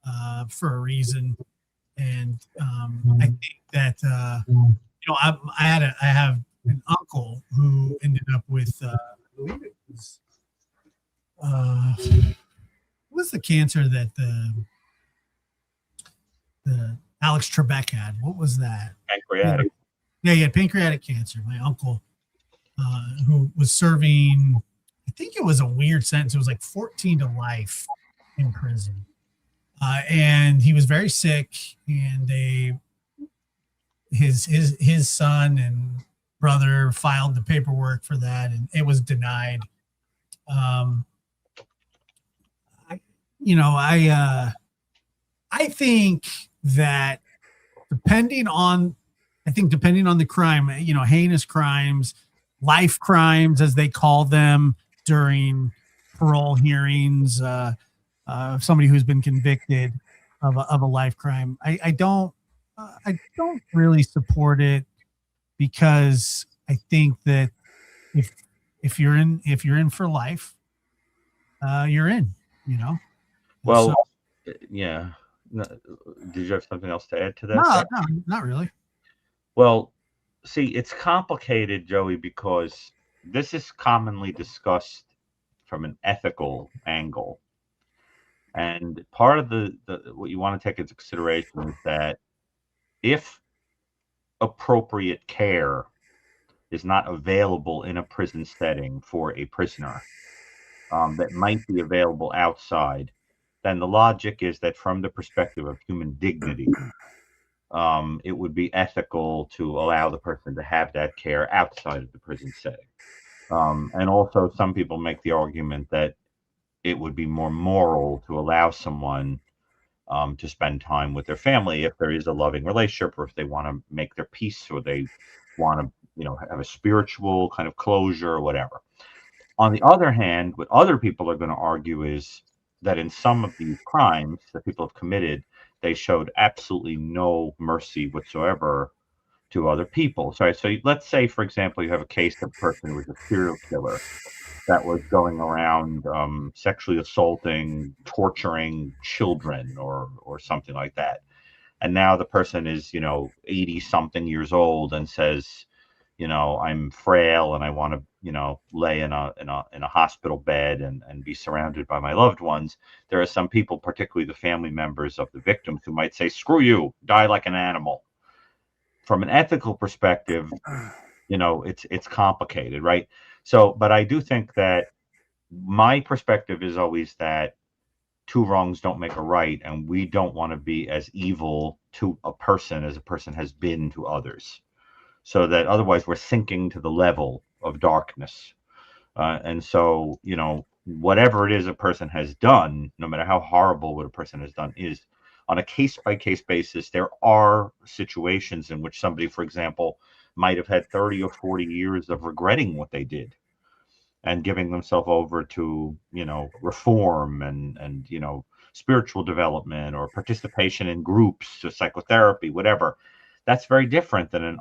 prison for a reason, and I think that I have an uncle who ended up with I believe it was what was the cancer that the Alex Trebek had? What was that? Pancreatic. Yeah, he had pancreatic cancer. My uncle, who was serving, I think it was a weird sentence. It was like 14 to life in prison. And he was very sick, and his son and brother filed the paperwork for that, and it was denied. I think that depending on the crime, you know, heinous crimes, life crimes, as they call them during parole hearings, somebody who's been convicted of a life crime. I don't really support it, because I think that if you're in for life, you're in, you know. And Well, so, yeah. No, did you have something else to add to that? no, not really. Well, see, it's complicated, Joey, because this is commonly discussed from an ethical angle. And part of the what you want to take into consideration is that if appropriate care is not available in a prison setting for a prisoner, that might be available outside, then the logic is that from the perspective of human dignity, it would be ethical to allow the person to have that care outside of the prison setting. And also, some people make the argument that it would be more moral to allow someone to spend time with their family if there is a loving relationship, or if they want to make their peace, or they want to, you know, have a spiritual kind of closure or whatever. On the other hand, what other people are going to argue is that in some of these crimes that people have committed, they showed absolutely no mercy whatsoever to other people. So let's say, for example, you have a case of a person who was a serial killer that was going around sexually assaulting, torturing children, or something like that. And now the person is, you know, 80 something years old and says, you know, I'm frail and I want to, you know, lay in a hospital bed and be surrounded by my loved ones. There are some people, particularly the family members of the victims, who might say, screw you, die like an animal. From an ethical perspective, you know, it's complicated, right? So, but I do think that my perspective is always that two wrongs don't make a right, and we don't want to be as evil to a person as a person has been to others, so that otherwise we're sinking to the level of darkness. And so, you know, whatever it is a person has done, no matter how horrible what a person has done is, on a case-by-case basis, there are situations in which somebody, for example, might have had 30 or 40 years of regretting what they did and giving themselves over to, you know, reform and you know, spiritual development or participation in groups or psychotherapy, whatever. That's very different than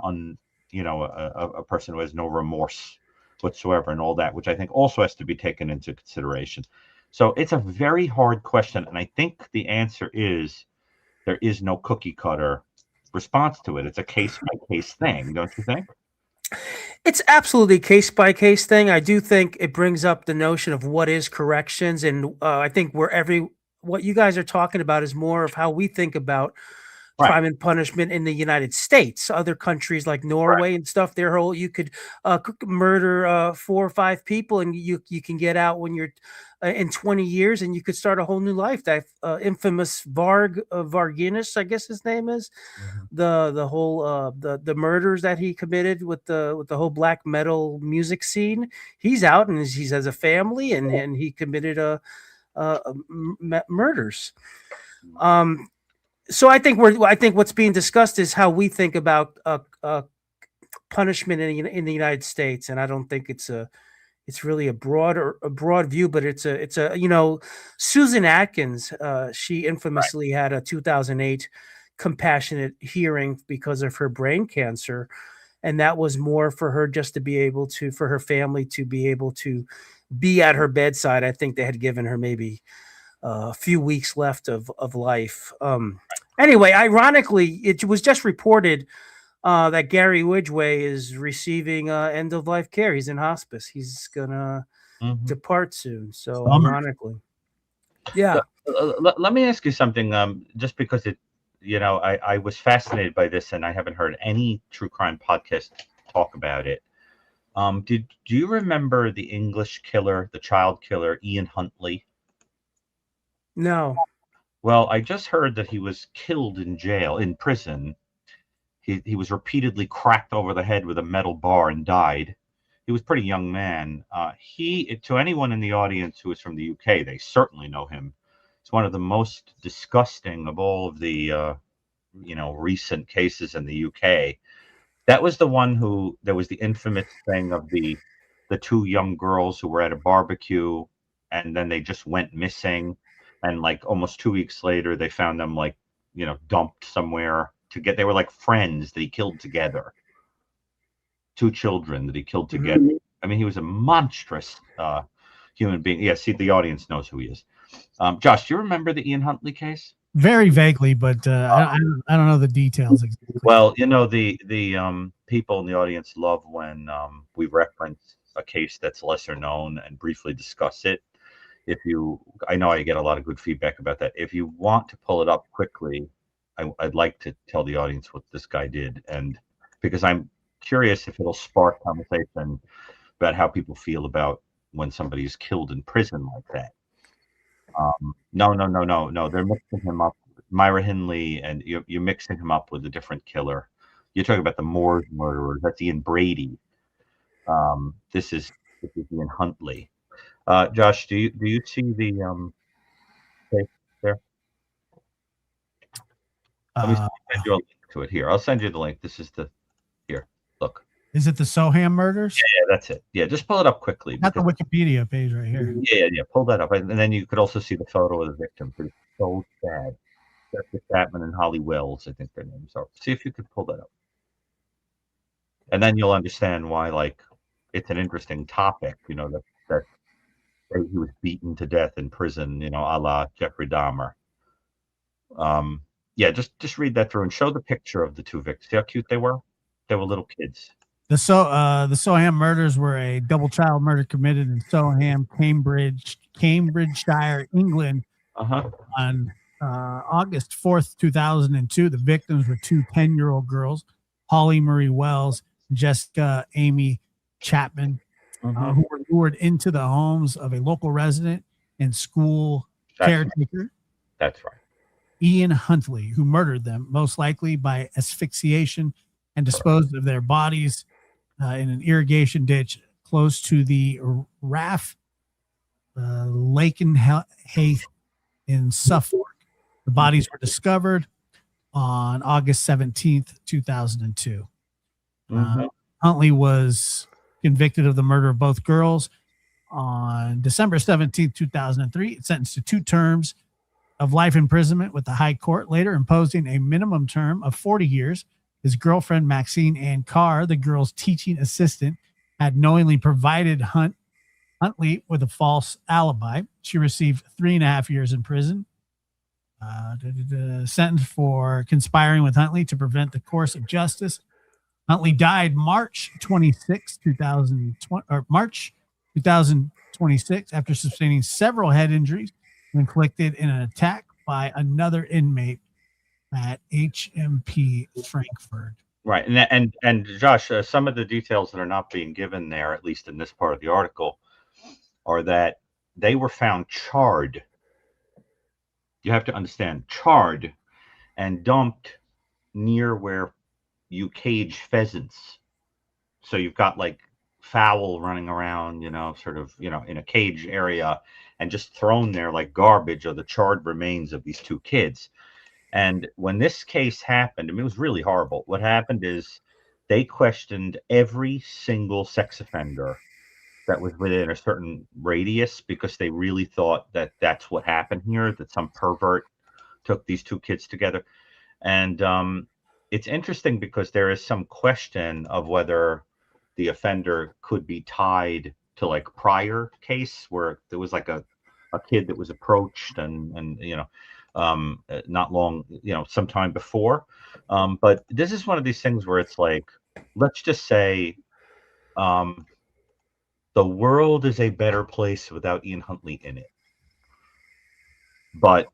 a person who has no remorse whatsoever and all that, which I think also has to be taken into consideration. So it's a very hard question, and I think the answer is there is no cookie cutter response to it. It's a case by case thing, don't you think? It's absolutely a case by case thing. I do think it brings up the notion of what is corrections, and I think what you guys are talking about is more of how we think about crime and punishment in the United States. Other countries like Norway and stuff, you could murder 4 or 5 people, and you can get out when you're in 20 years, and you could start a whole new life. That infamous Varginus, I guess his name is, the whole the murders that he committed with the whole black metal music scene. He's out and he has a family, and he committed murders. So I think what's being discussed is how we think about punishment in the United States, and I don't think it's really a broad view, but it's a you know, Susan Atkins, she infamously had a 2008 compassionate hearing because of her brain cancer, and that was more for her just to be able to, for her family to be able to be at her bedside. I think they had given her maybe a few weeks left of life. Anyway, ironically, it was just reported that Gary Widgway is receiving end of life care. He's in hospice. He's gonna depart soon. So ironically, yeah. Let me ask you something. Just because I was fascinated by this, and I haven't heard any true crime podcast talk about it. Do you remember the English killer, the child killer, Ian Huntley? No. Well, I just heard that he was killed in prison. He was repeatedly cracked over the head with a metal bar and died. He was a pretty young man. To anyone in the audience who is from the UK, they certainly know him. It's one of the most disgusting of all of the recent cases in the UK. That was the one who there was the infamous thing of the two young girls who were at a barbecue and then they just went missing, and like almost 2 weeks later they found them like dumped somewhere. They were like friends that he killed together. Two children that he killed together. I mean, he was a monstrous human being. Yeah, see, the audience knows who he is. Josh, do you remember the Ian Huntley case? Very vaguely, but I don't know the details exactly. Well, the people in the audience love when we reference a case that's lesser known and briefly discuss it. I know I get a lot of good feedback about that. If you want to pull it up quickly, I'd like to tell the audience what this guy did, and because I'm curious if it'll spark conversation about how people feel about when somebody is killed in prison like that. No. They're mixing him up. Myra Hindley, and you're mixing him up with a different killer. You're talking about the Moors murderer. That's Ian Brady. This is Ian Huntley. Josh, do you see the case there? Let me send you a link to it here. I'll send you the link. This is here. Look. Is it the Soham murders? Yeah, that's it. Yeah, just pull it up quickly. Got the Wikipedia page right here. Yeah. Pull that up, and then you could also see the photo of the victim. It's so sad. Jessica Chapman and Holly Wells, I think their names are. See if you could pull that up, and then you'll understand why. Like, it's an interesting topic. That he was beaten to death in prison. A la Jeffrey Dahmer. Yeah, just read that through and show the picture of the two victims. See how cute they were? They were little kids. The Soham murders were a double child murder committed in Soham, Cambridgeshire, England, on August 4th, 2002. The victims were two 10-year-old girls, Holly Marie Wells and Jessica Amy Chapman, who were lured into the homes of a local resident and school caretaker. That's right. Ian Huntley, who murdered them, most likely by asphyxiation, and disposed of their bodies in an irrigation ditch close to the Raff Lakenheath in Suffolk. The bodies were discovered on August 17th, 2002. Huntley was convicted of the murder of both girls on December 17th, 2003. Sentenced to 2 terms of life imprisonment, with the High Court later imposing a minimum term of 40 years. His girlfriend, Maxine Ann Carr, the girl's teaching assistant, had knowingly provided Huntley with a false alibi. She received 3.5 years in prison. Sentenced for conspiring with Huntley to prevent the course of justice. Huntley died March 2026 after sustaining several head injuries inflicted in an attack by another inmate at HMP Frankfurt. Right, and Josh, some of the details that are not being given there, at least in this part of the article, are that they were found charred. You have to understand, charred and dumped near where you cage pheasants. So you've got like fowl running around, sort of, in a cage area, and just thrown there like garbage are the charred remains of these two kids. And when this case happened, I mean, it was really horrible. What happened is they questioned every single sex offender that was within a certain radius, because they really thought that that's what happened here, that some pervert took these two kids together. And it's interesting because there is some question of whether the offender could be tied to like prior case where there was like a kid that was approached and not long, sometime before. But this is one of these things where it's like, let's just say the world is a better place without Ian Huntley in it. But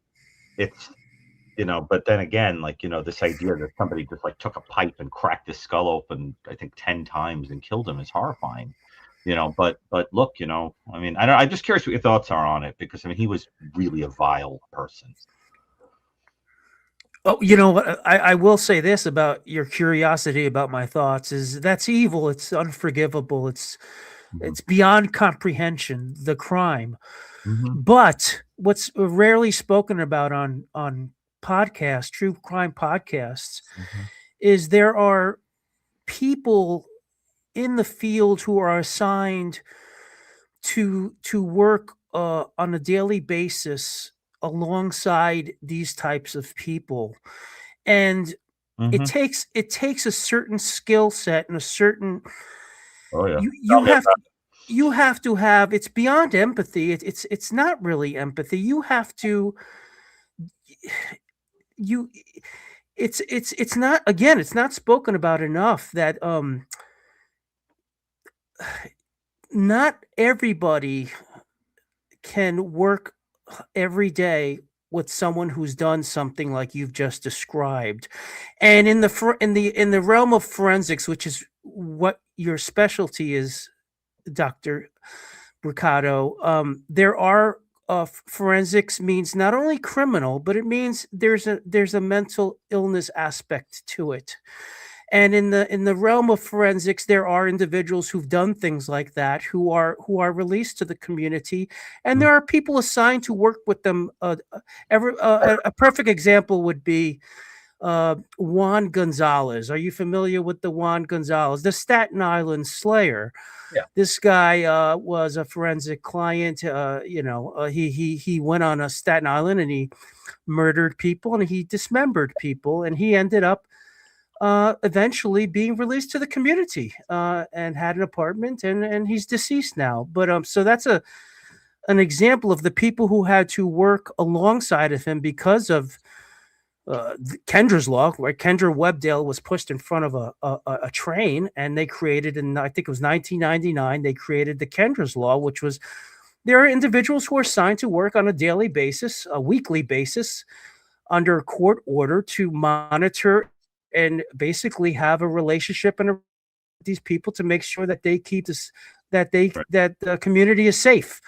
it's, but then again, like, this idea that somebody just like took a pipe and cracked his skull open, I think 10 times and killed him is horrifying. But look, I mean, I'm just curious what your thoughts are on it, because I mean, he was really a vile person. Oh, I will say this about your curiosity about my thoughts is that's evil. It's unforgivable. It's beyond comprehension, the crime. But what's rarely spoken about on podcasts, true crime podcasts, Mhm. is there are people in the field who are assigned to work on a daily basis alongside these types of people, and Mhm. it takes a certain skill set and a certain Oh yeah. you Tell me have about you have to have, it's beyond empathy, it's not really empathy, you have to you it's not, again, it's not spoken about enough that not everybody can work every day with someone who's done something like you've just described. And in the realm of forensics, which is what your specialty is, Dr. Brucato, there are forensics means not only criminal, but it means there's a mental illness aspect to it. And in the realm of forensics, there are individuals who've done things like that who are released to the community, and Mm. there are people assigned to work with them. A perfect example would be Juan Gonzalez. Are you familiar with the Juan Gonzalez, the Staten Island Slayer? Yeah. This guy was a forensic client. He went on a Staten Island and he murdered people and he dismembered people, and he ended up eventually being released to the community and had an apartment, and he's deceased now. But so that's an example of the people who had to work alongside of him because of Kendra's law, right? Kendra Webdale was pushed in front of a train, and they created, in I think it was 1999, they created the Kendra's law, which was there are individuals who are assigned to work on a daily basis, a weekly basis, under court order to monitor and basically have a relationship and these people to make sure that they keep this, that the community is safe,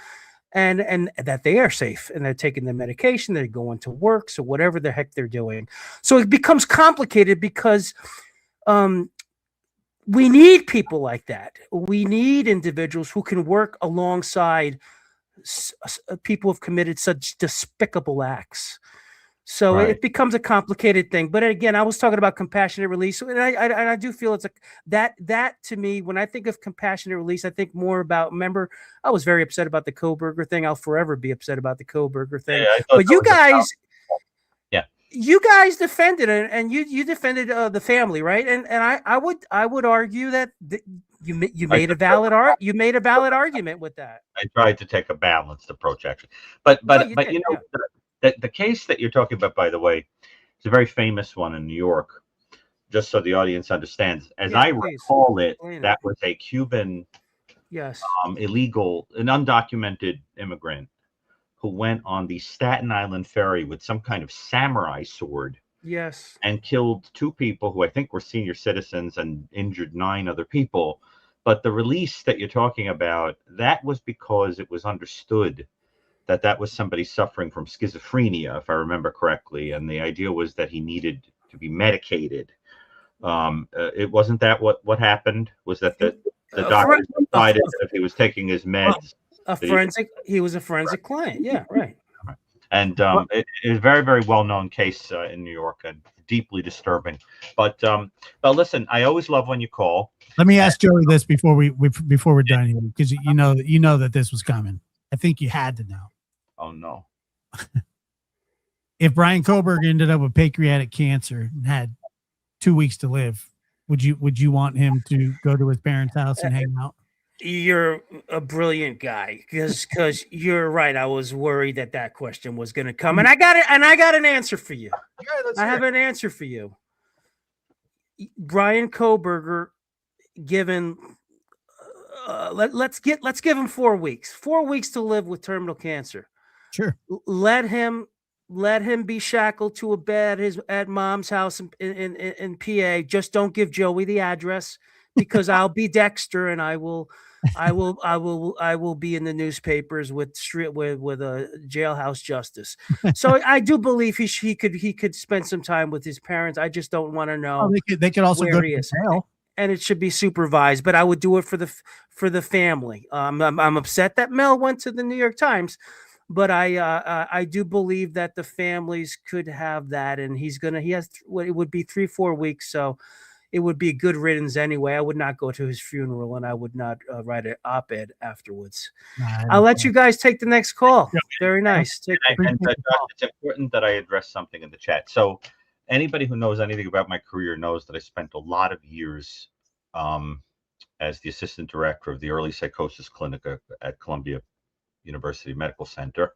and that they are safe, and they're taking the medication, they're going to work, so whatever the heck they're doing. So it becomes complicated because we need people like that. We need individuals who can work alongside people who've committed such despicable acts. So Right. it becomes a complicated thing. But again, I was talking about compassionate release, and I do feel it's that to me, when I think of compassionate release, I think more about. Remember, I was very upset about the Koberger thing. I'll forever be upset about the Koberger thing. Yeah, I thought But that you was guys, Yeah. you guys defended it, and you defended the family, right? And I would argue that you made a valid argument with that. I tried to take a balanced approach, actually. But No, but you but did, you know, yeah. the case that you're talking about, by the way, is a very famous one in New York. Just so the audience understands, as Yes, I please. recall it, Explain it. that was a Cuban Yes. illegal, an undocumented immigrant who went on the Staten Island ferry with some kind of samurai sword Yes. and killed 2 people who I think were senior citizens and injured 9 other people. But the release that you're talking about, that was because it was understood that that was somebody suffering from schizophrenia, if I remember correctly, and the idea was that he needed to be medicated. It wasn't that what happened was that the doctors decided that if he was taking his meds, He was a forensic client. Yeah, right. and it is a very, very well-known case in New York and deeply disturbing. But listen, I always love when you call. Let me ask Joey this before we're done here, because you know that this was coming. I think you had to know. Oh no! If Brian Koberg ended up with pancreatic cancer and had 2 weeks to live, would you want him to go to his parents' house and hang out? You're a brilliant guy, because you're right. I was worried that question was going to come, and I got it. And I got an answer for you. I have an answer for you. Brian Koberger, given let's give him 4 weeks. 4 weeks to live with terminal cancer. Sure. Let him be shackled to a bed at mom's house in PA. Just don't give Joey the address, because I'll be Dexter, and I will be in the newspapers with a jailhouse justice. So I do believe he could spend some time with his parents. I just don't want to know. They could also go to jail, and it should be supervised. But I would do it for the family. I'm upset that Mel went to the New York Times. but I do believe that the families could have that, and he has what it would be 3-4 weeks, so it would be good riddance anyway. I would not go to his funeral, and I would not write an op-ed afterwards. I'll let you guys take the next call. Very nice. Take care. And Josh, it's important that I address something in the chat. So anybody who knows anything about my career knows that I spent a lot of years as the assistant director of the early psychosis clinic at Columbia University Medical Center.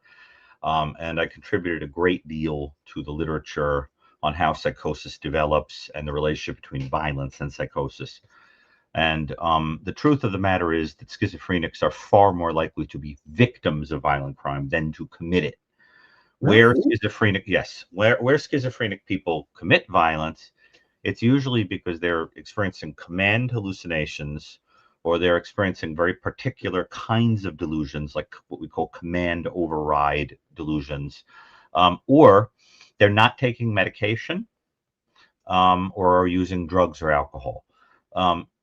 And I contributed a great deal to the literature on how psychosis develops and the relationship between violence and psychosis. And the truth of the matter is that schizophrenics are far more likely to be victims of violent crime than to commit it. Where schizophrenic people commit violence, it's usually because they're experiencing command hallucinations, or they're experiencing very particular kinds of delusions, like what we call command override delusions, or they're not taking medication, or are using drugs or alcohol.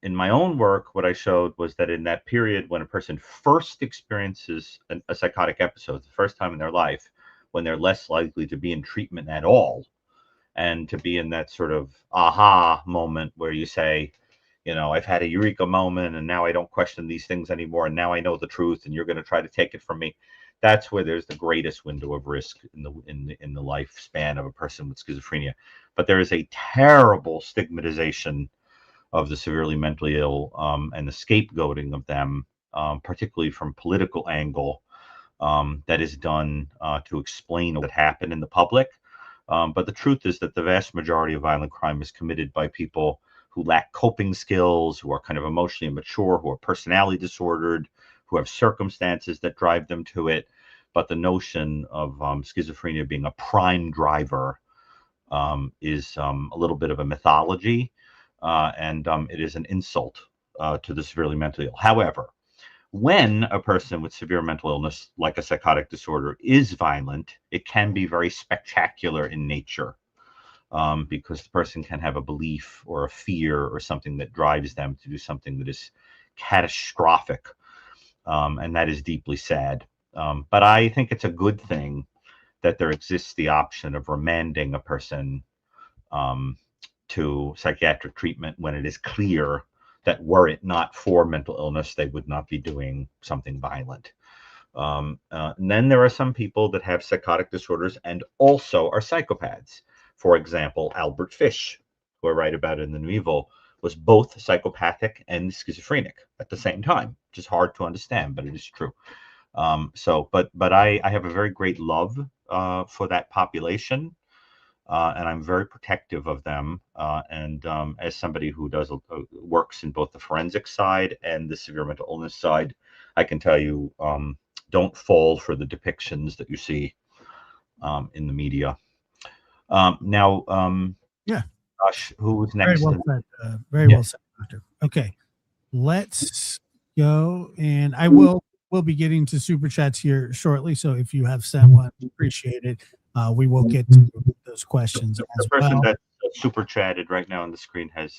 In my own work, what I showed was that in that period when a person first experiences a psychotic episode, the first time in their life, when they're less likely to be in treatment at all, and to be in that sort of aha moment where you say, you know, I've had a eureka moment, and now I don't question these things anymore, and now I know the truth, and you're going to try to take it from me. That's where there's the greatest window of risk in the lifespan of a person with schizophrenia. But there is a terrible stigmatization of the severely mentally ill, and the scapegoating of them, particularly from political angle, that is done to explain what happened in the public. But the truth is that the vast majority of violent crime is committed by people who lack coping skills, who are kind of emotionally immature, who are personality disordered, who have circumstances that drive them to it. But the notion of schizophrenia being a prime driver is a little bit of a mythology, and it is an insult to the severely mentally ill. However, when a person with severe mental illness, like a psychotic disorder, is violent, it can be very spectacular in nature, because the person can have a belief or a fear or something that drives them to do something that is catastrophic, and that is deeply sad. But I think it's a good thing that there exists the option of remanding a person to psychiatric treatment when it is clear that were it not for mental illness, they would not be doing something violent. And then there are some people that have psychotic disorders and also are psychopaths. For example, Albert Fish, who I write about in The New Evil, was both psychopathic and schizophrenic at the same time, which is hard to understand, but it is true. But I have a very great love for that population. And I'm very protective of them. And as somebody who does works in both the forensic side and the severe mental illness side, I can tell you, don't fall for the depictions that you see in the media. Now, yeah, Josh, who was next? Very well said. Very well said, Doctor. Okay, let's go, and we'll be getting to super chats here shortly. So if you have sent one, appreciate it. We will get to those questions. The person that's super chatted right now on the screen is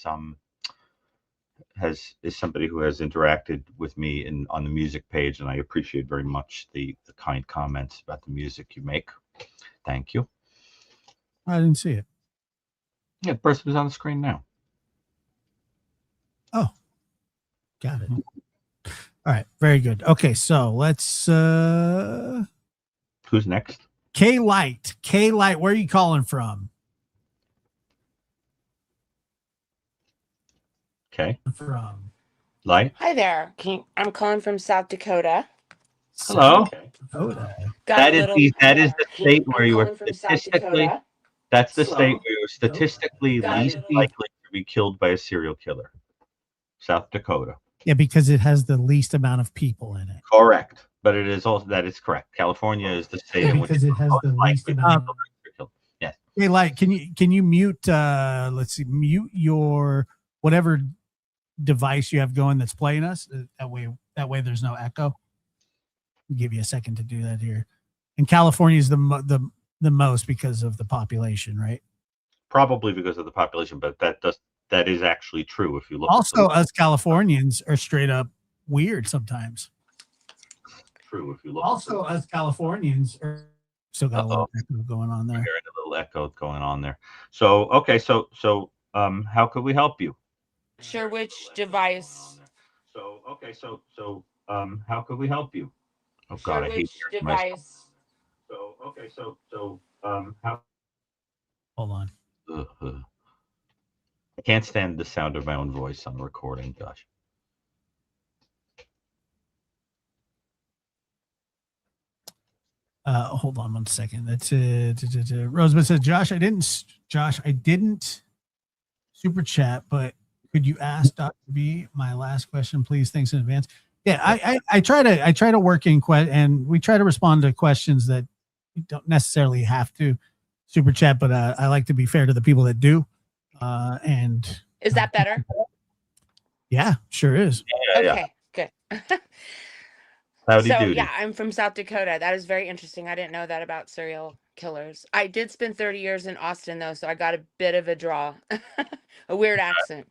somebody who has interacted with me on the music page, and I appreciate very much the kind comments about the music you make. Thank you. I didn't see it. Yeah, the person is on the screen now. Oh, got it. All right, very good. Okay, so let's. Who's next? K-Light. K-Light, where are you calling from? Okay. From Light. Hi there. I'm calling from South Dakota. Hello. Dakota. That is the state where you are statistically. That's the state where you're statistically least likely to be killed by a serial killer. South Dakota. Yeah, because it has the least amount of people in it. Correct. But it is also, that is correct. California is the state in which because it has the least amount. Yes. Hey, Light, can you mute? Let's see, mute your whatever device you have going that's playing us. That way there's no echo. I'll give you a second to do that here. And California is the most because of the population, right? Probably because of the population, but that is actually true if you look. Also, us Californians are straight up weird sometimes. true. If you look. Also, as Californians, still got a little echo going on there. Hearing a little echo going on there. So okay, so how could we help you? Sure, which device? So okay, so how could we help you? Oh Sure, God, I hate which hearing myself. device? So okay, so how? Hold on. I can't stand the sound of my own voice on the recording, Josh. Hold on one second. That's Rosebud says, Josh, I didn't super chat, but could you ask Dr. B my last question, please? Thanks in advance. Yeah, I try to work in and we try to respond to questions that you don't necessarily have to super chat, but I like to be fair to the people that do. And Is that better? yeah, sure is. Okay, good. Howdy So doody. yeah, I'm from South Dakota. That is very interesting. I didn't know that about serial killers. I did spend 30 years in Austin though, so I got a bit of a draw, a weird accent.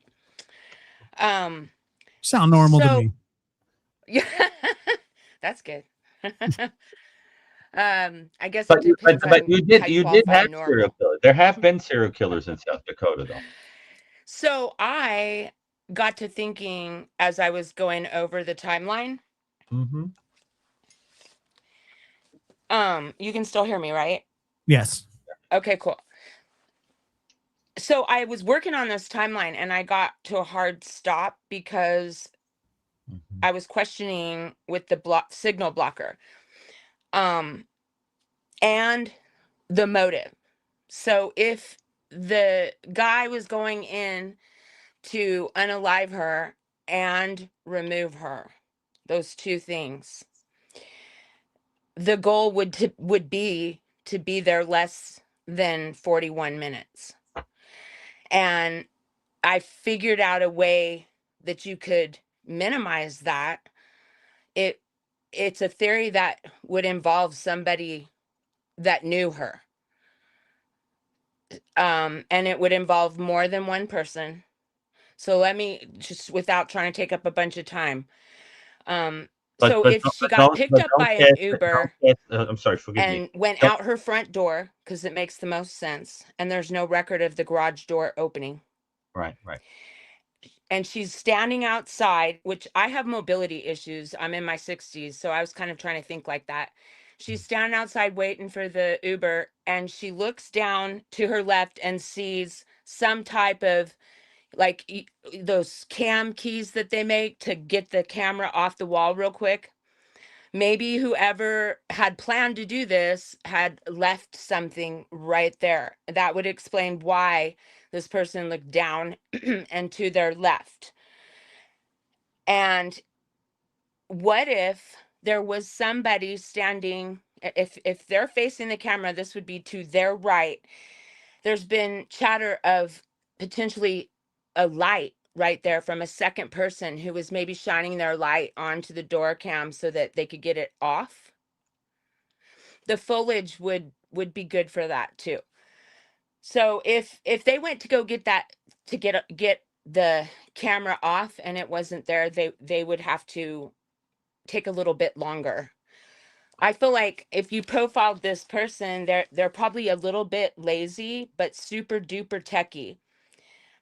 Sound normal to so- me. Yeah, that's good. I guess But it depends on you how did qualify have normal. serial killers. There have been serial killers in South Dakota, though. So I got to thinking as I was going over the timeline. Mm-hmm. You can still hear me, right? Yes. Okay, cool. So I was working on this timeline and I got to a hard stop because Mm-hmm. I was questioning with the signal blocker. And the motive. So if the guy was going in to unalive her and remove her, those two things, the goal would be to be there less than 41 minutes. And I figured out a way that you could minimize that. It's a theory that would involve somebody that knew her. And it would involve more than one person. So let me just, without trying to take up a bunch of time. So if she got picked up by an Uber, I'm sorry, forgive me. and went out her front door, because it makes the most sense, and there's no record of the garage door opening. Right. And she's standing outside, which I have mobility issues. I'm in my 60s, so I was kind of trying to think like that. She's standing outside waiting for the Uber, and she looks down to her left and sees some type of like those cam keys that they make to get the camera off the wall real quick. Maybe whoever had planned to do this had left something right there. That would explain why this person looked down and to their left. And what if there was somebody standing, if they're facing the camera, this would be to their right. There's been chatter of potentially a light right there from a second person who was maybe shining their light onto the door cam so that they could get it off. The foliage would be good for that too. So if they went to go get that, to get the camera off and it wasn't there, they would have to take a little bit longer. I feel like if you profiled this person, they're probably a little bit lazy, but super duper techie.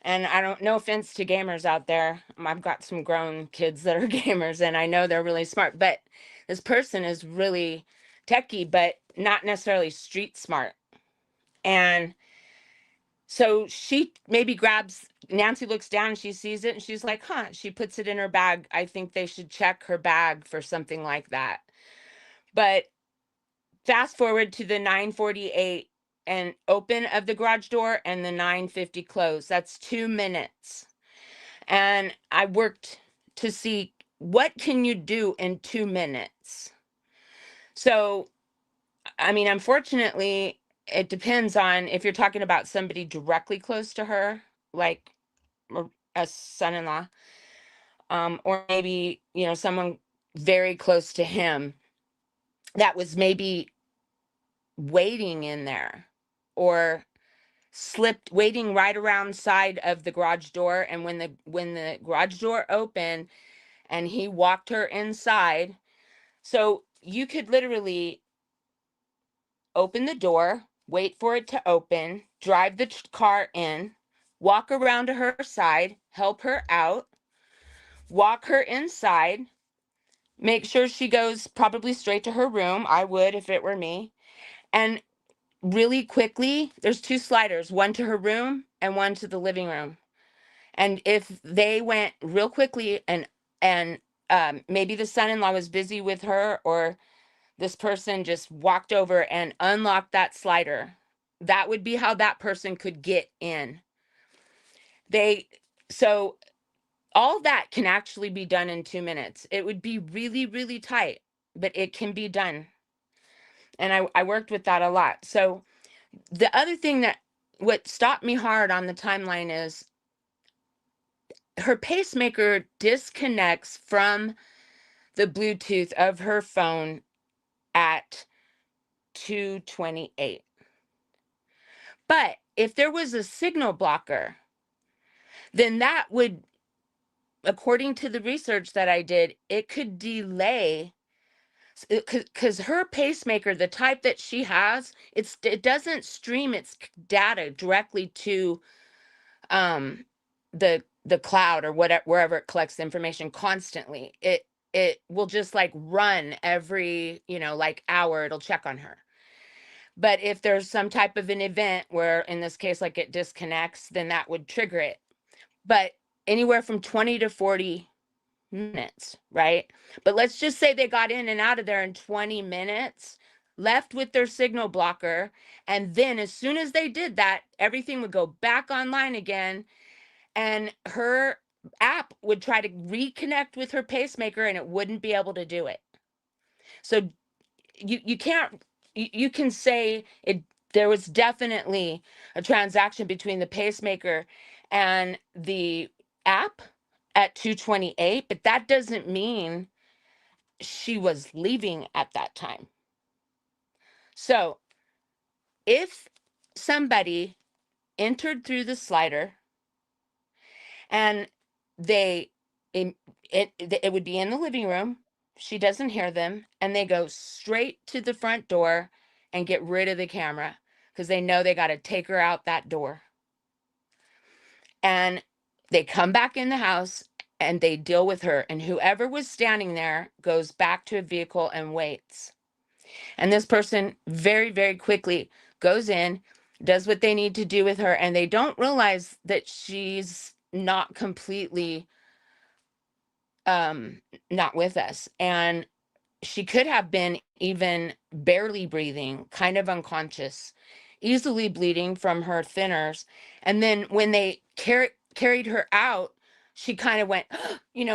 And I don't, no offense to gamers out there. I've got some grown kids that are gamers and I know they're really smart, but this person is really techie, but not necessarily street smart. And so she maybe grabs, Nancy looks down and she sees it and she's like, huh, she puts it in her bag. I think they should check her bag for something like that. But fast forward to the 9:48 and open of the garage door and the 9:50 close. That's 2 minutes. And I worked to see what can you do in 2 minutes. So, I mean, unfortunately, it depends on if you're talking about somebody directly close to her, like a son-in-law, or maybe, someone very close to him that was maybe waiting in there or slipped waiting right around side of the garage door, and when the garage door opened and he walked her inside. So you could literally open the door, wait for it to open, drive the car in, walk around to her side, help her out, walk her inside, make sure she goes probably straight to her room. I would if it were me. And really quickly, there's 2 sliders, one to her room and one to the living room. And if they went real quickly and maybe the son-in-law was busy with her, or this person just walked over and unlocked that slider, that would be how that person could get in. So all that can actually be done in 2 minutes. It would be really, really tight, but it can be done. And I worked with that a lot. So the other thing that what stopped me hard on the timeline is her pacemaker disconnects from the Bluetooth of her phone at 2:28. But if there was a signal blocker, then that would, according to the research that I did, it could delay, because her pacemaker, the type that she has, it doesn't stream its data directly to the cloud or whatever, wherever it collects the information constantly. It will just like run every, like hour, it'll check on her. But if there's some type of an event where, in this case, like it disconnects, then that would trigger it. But anywhere from 20 to 40 minutes, right? But let's just say they got in and out of there in 20 minutes, left with their signal blocker, and then as soon as they did that, everything would go back online again, and her app would try to reconnect with her pacemaker, and it wouldn't be able to do it. So you can't, you can say it, there was definitely a transaction between the pacemaker and the app at 2:28, but that doesn't mean she was leaving at that time. So if somebody entered through the slider and they it would be in the living room, she doesn't hear them, and they go straight to the front door and get rid of the camera because they know they got to take her out that door. And they come back in the house and they deal with her, and whoever was standing there goes back to a vehicle and waits. And this person very, very quickly goes in, does what they need to do with her, and they don't realize that she's not completely not with us. And she could have been even barely breathing, kind of unconscious, easily bleeding from her thinners. And then when they carried her out, she kind of went,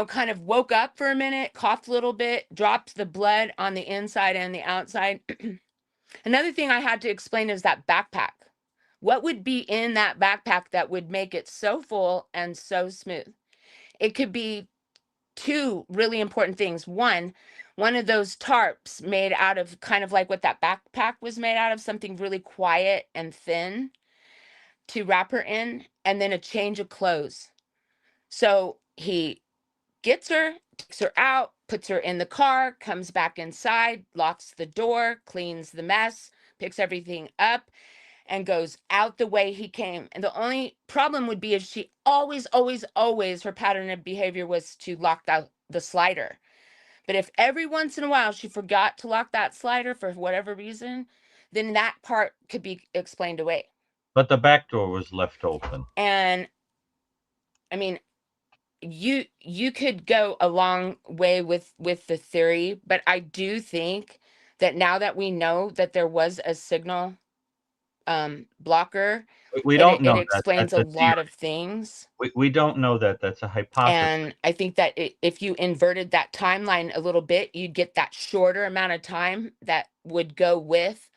kind of woke up for a minute, coughed a little bit, dropped the blood on the inside and the outside. Another thing I had to explain is that backpack. What would be in that backpack that would make it so full and so smooth? It could be 2 really important things. One of those tarps made out of kind of like what that backpack was made out of, something really quiet and thin to wrap her in, and then a change of clothes. So he gets her, takes her out, puts her in the car, comes back inside, locks the door, cleans the mess, picks everything up, and goes out the way he came. And the only problem would be if she always, her pattern of behavior was to lock the slider. But if every once in a while she forgot to lock that slider for whatever reason, then that part could be explained away. But the back door was left open. And I mean, you could go a long way with the theory, but I do think that now that we know that there was a signal blocker, We don't know it that. explains That's a lot of things. We don't know that. That's a hypothesis. And I think that if you inverted that timeline a little bit, you'd get that shorter amount of time that would go with.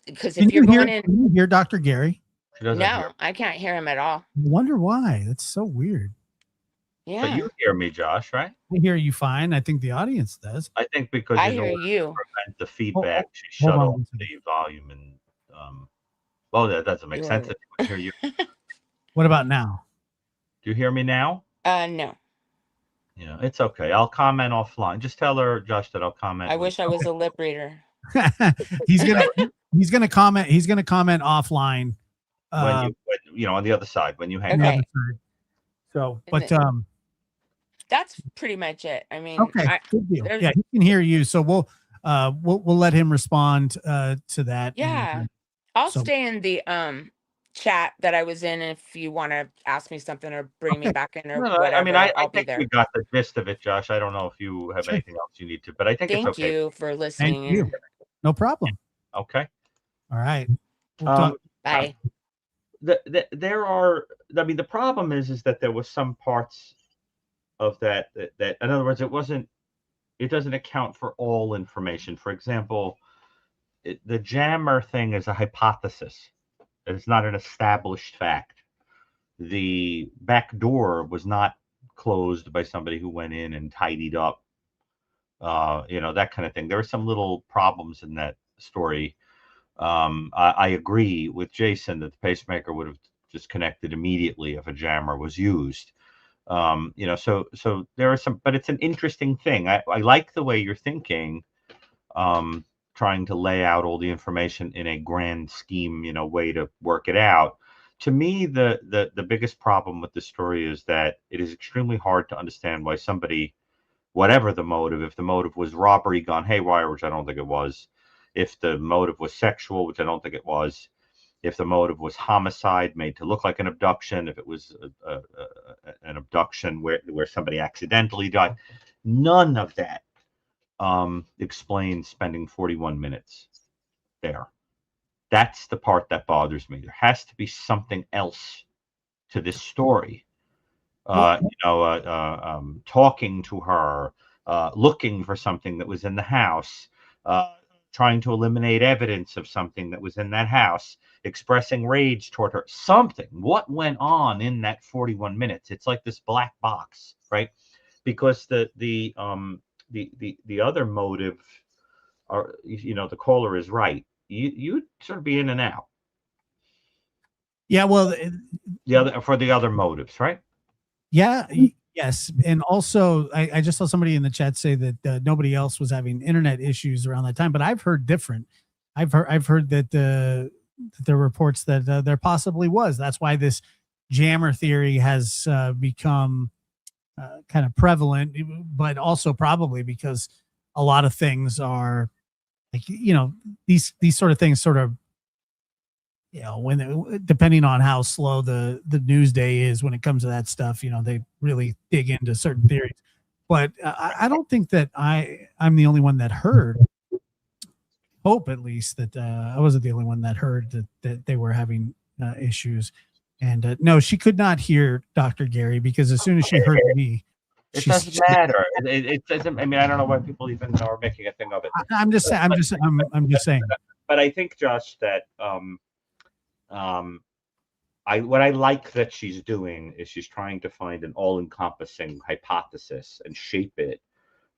Because if you're going in, can you hear Dr. Gary? She doesn't no, hear. I can't hear him at all. I wonder why. That's so weird. Yeah, But you hear me, Josh, right? I hear you fine. I think the audience does. I think because I in hear order to you. prevent the feedback, she hold shut on off one second. the volume and well, that doesn't make sense. If I hear you. What about now? Do you hear me now? No. Yeah, it's okay. I'll comment offline. Just tell her, Josh, that I'll comment. I wish I was a lip reader. he's gonna comment. He's gonna comment offline. When on the other side when you hang on the up. other Okay. side. So, And but that's pretty much it. I mean, okay, good deal. there's- Yeah, he can hear you. So we'll let him respond to that. yeah, And, I'll so stay in the chat that I was in if you want to ask me something or bring me okay. back in or No, I mean, whatever. I I'll be think we there. got the gist of it, Josh. I don't know if you have Sure. anything else you need to, but I think it's Thank okay. you for Thank listening. you. And No problem. Okay. All right. We'll talk. bye. There are. I mean, the problem is that there was some parts of that, in other words, it doesn't account for all information. For example, the jammer thing is a hypothesis. It's not an established fact. The back door was not closed by somebody who went in and tidied up, that kind of thing. There are some little problems in that story. I agree with Jason that the pacemaker would have disconnected immediately if a jammer was used. So there are some, but it's an interesting thing. I like the way you're thinking, trying to lay out all the information in a grand scheme, way to work it out. To me, the biggest problem with this story is that it is extremely hard to understand why somebody, whatever the motive, if the motive was robbery gone haywire, which I don't think it was, if the motive was sexual, which I don't think it was, if the motive was homicide made to look like an abduction, if it was an abduction where somebody accidentally died, none of that explains spending 41 minutes there. That's the part that bothers me. There has to be something else to this story. Talking to her, looking for something that was in the house, trying to eliminate evidence of something that was in that house, expressing rage toward her. Something. What went on in that 41 minutes? It's like this black box, right? Because the other motive, or the caller is right. You sort of be in and out. Yeah. Well, For the other motives, right? yeah. Yes. And also, I just saw somebody in the chat say that nobody else was having internet issues around that time, but I've heard different. I've heard that there are reports that there possibly was. That's why this jammer theory has become kind of prevalent, but also probably because a lot of things are like, these sort of things sort of, when depending on how slow the news day is when it comes to that stuff, they really dig into certain theories. But I don't think that I'm the only one that heard. Hope at least that I wasn't the only one that heard that they were having issues. And no, she could not hear Dr. Gary because as soon as she heard me, it doesn't matter. It doesn't. I mean, I don't know why people even are making a thing of it. I'm just saying. But I think, Josh, that what I like that she's doing is she's trying to find an all-encompassing hypothesis and shape it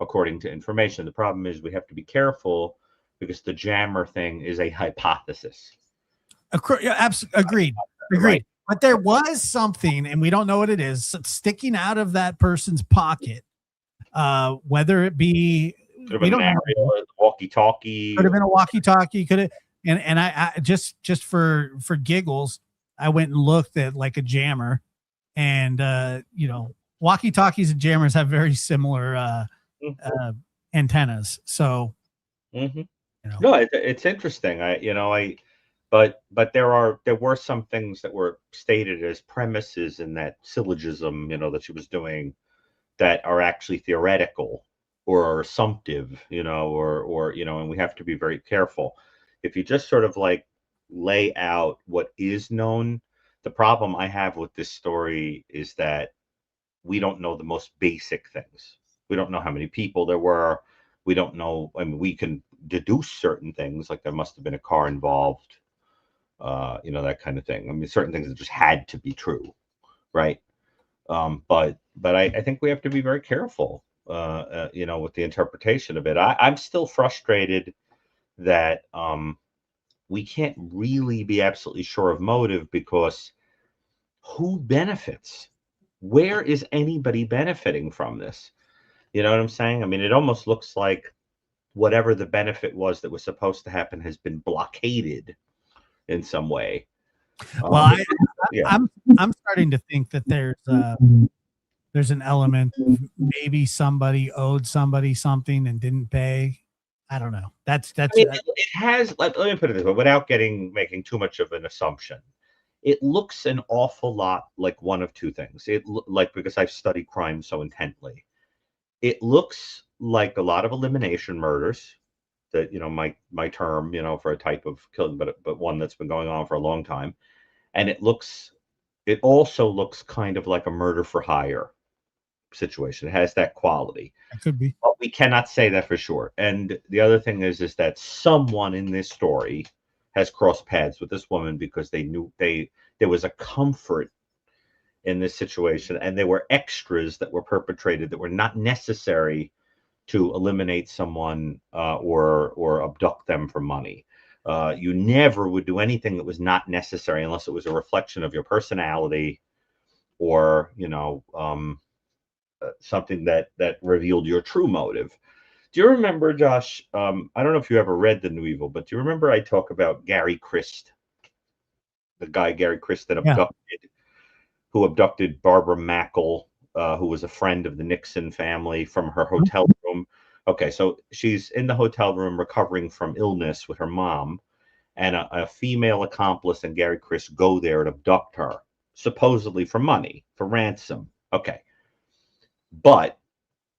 according to information. The problem is we have to be careful because the jammer thing is a hypothesis. Agreed. Right. But there was something, and we don't know what it is, sticking out of that person's pocket. Whether it be could have been a walkie-talkie. Could have been a walkie-talkie. Could have, and I just for giggles, I went and looked at like a jammer, and walkie-talkies and jammers have very similar antennas. So, no, it's interesting. But there were some things that were stated as premises in that syllogism, that she was doing, that are actually theoretical or assumptive, and we have to be very careful. If you just sort of like lay out what is known, the problem I have with this story is that we don't know the most basic things. We don't know how many people there were. We don't know. I mean, we can deduce certain things, like there must have been a car involved, that kind of thing. I mean, certain things that just had to be true, right? But I think we have to be very careful, with the interpretation of it. I'm still frustrated that we can't really be absolutely sure of motive, because who benefits? where is anybody benefiting from this? You know what I'm saying? I mean, it almost looks like whatever the benefit was that was supposed to happen has been blockaded in some way. Well, Yeah. I'm starting to think that there's an element of maybe somebody owed somebody something and didn't pay. I don't know. That's I mean, it has. Let me put it this way, without making too much of an assumption. It looks an awful lot like one of two things. Like, because I've studied crime so intently, it looks like a lot of elimination murders. That, my term, for a type of killing, but one that's been going on for a long time, and it also looks kind of like a murder for hire situation. It has that quality. It could be. But we cannot say that for sure. And the other thing is that someone in this story has crossed paths with this woman because they knew there was a comfort in this situation, and there were extras that were perpetrated that were not necessary to eliminate someone or abduct them for money. You never would do anything that was not necessary unless it was a reflection of your personality or something that revealed your true motive. Do you remember, Josh? I don't know if you ever read The New Evil, but do you remember I talk about Gary Christ, the guy Gary Christ that abducted Barbara Mackle, who was a friend of the Nixon family, from her hotel room. Okay, so she's in the hotel room recovering from illness with her mom, and a female accomplice and Gary Christ go there and abduct her, supposedly for money, for ransom. Okay. But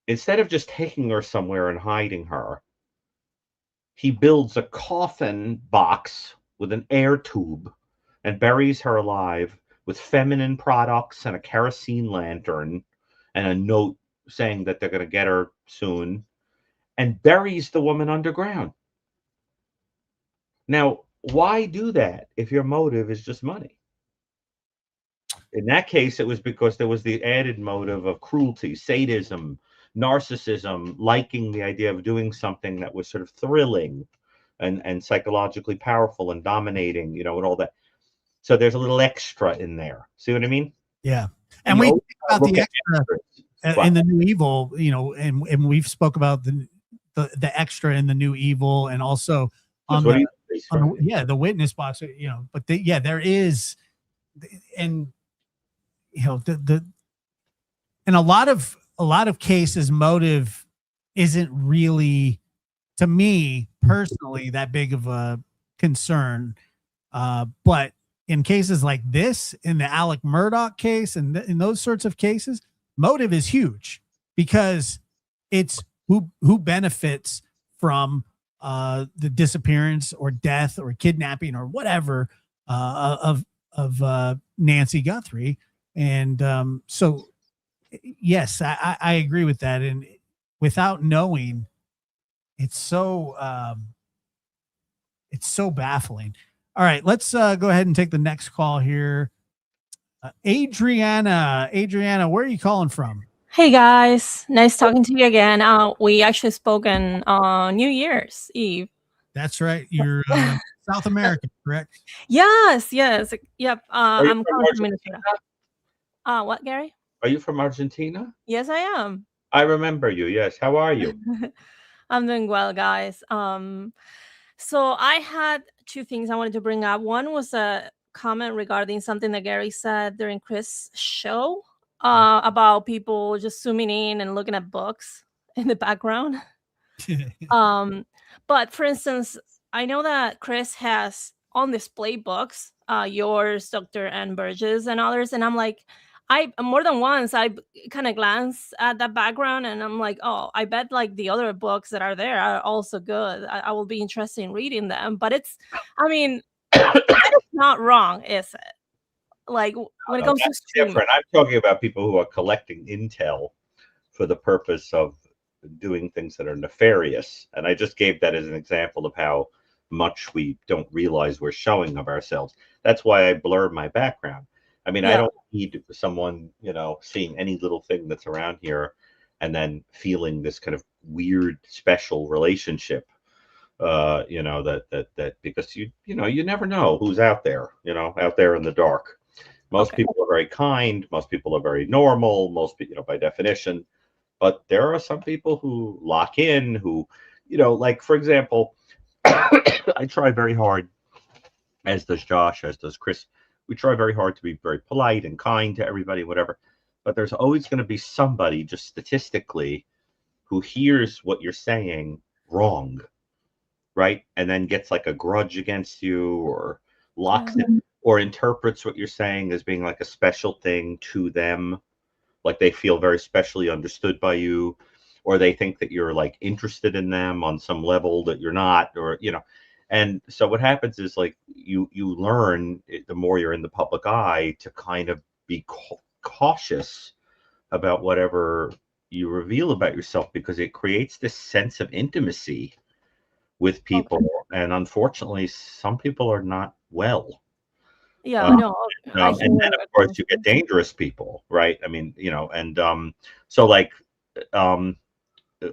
instead of just taking her somewhere and hiding her, he builds a coffin box with an air tube and buries her alive with feminine products and a kerosene lantern and a note saying that they're going to get her soon, and buries the woman underground. Now, why do that if your motive is just money? In that case, it was because there was the added motive of cruelty, sadism, narcissism, liking the idea of doing something that was sort of thrilling and psychologically powerful and dominating, and all that. So there's a little extra in there. See what I mean? Yeah. And we think about the extra in The New Evil, and we've spoke about the extra in The New Evil, and also on the witness box, but there is, and in a lot of cases, motive isn't really, to me personally, that big of a concern. But in cases like this, in the Alec Murdaugh case, and in those sorts of cases, motive is huge, because it's who benefits from the disappearance or death or kidnapping or whatever of Nancy Guthrie. And so, yes, I agree with that. And without knowing, it's so baffling. All right, let's go ahead and take the next call here. Adriana, where are you calling from? Hey guys, nice talking to you again. We actually spoken on New Year's Eve. That's right. You're South American, correct? Yes. Yep. I'm calling from Minnesota. What, Gary? Are you from Argentina? Yes, I am. I remember you. Yes. How are you? I'm doing well, guys. So I had two things I wanted to bring up. One was a comment regarding something that Gary said during Chris' show about people just zooming in and looking at books in the background. But for instance, I know that Chris has on display books, yours, Dr. Ann Burgess, and others, and I'm like, more than once I kind of glance at that background and I'm like, oh, I bet like the other books that are there are also good. I will be interested in reading them. But it's not wrong, is it? Like when it comes to different. I'm talking about people who are collecting intel for the purpose of doing things that are nefarious. And I just gave that as an example of how much we don't realize we're showing of ourselves. That's why I blurred my background. I mean, I don't need someone, seeing any little thing that's around here and then feeling this kind of weird special relationship, that because you never know who's out there, out there in the dark. Most Okay. people are very kind. Most people are very normal. Most people, by definition. But there are some people who lock in, who, like, for example, I try very hard, as does Josh, as does Chris. We try very hard to be very polite and kind to everybody, whatever. But there's always going to be somebody, just statistically, who hears what you're saying wrong, right? And then gets like a grudge against you, or locks it, or interprets what you're saying as being like a special thing to them. Like they feel very specially understood by you, or they think that you're like interested in them on some level that you're not, or and so what happens is, like, you learn, the more you're in the public eye, to kind of be cautious about whatever you reveal about yourself, because it creates this sense of intimacy with people. Okay. And unfortunately, some people are not well. Yeah, Um, no, I and hear then, where of you're course, coming you get from. dangerous people, right? I mean, and so, like, um,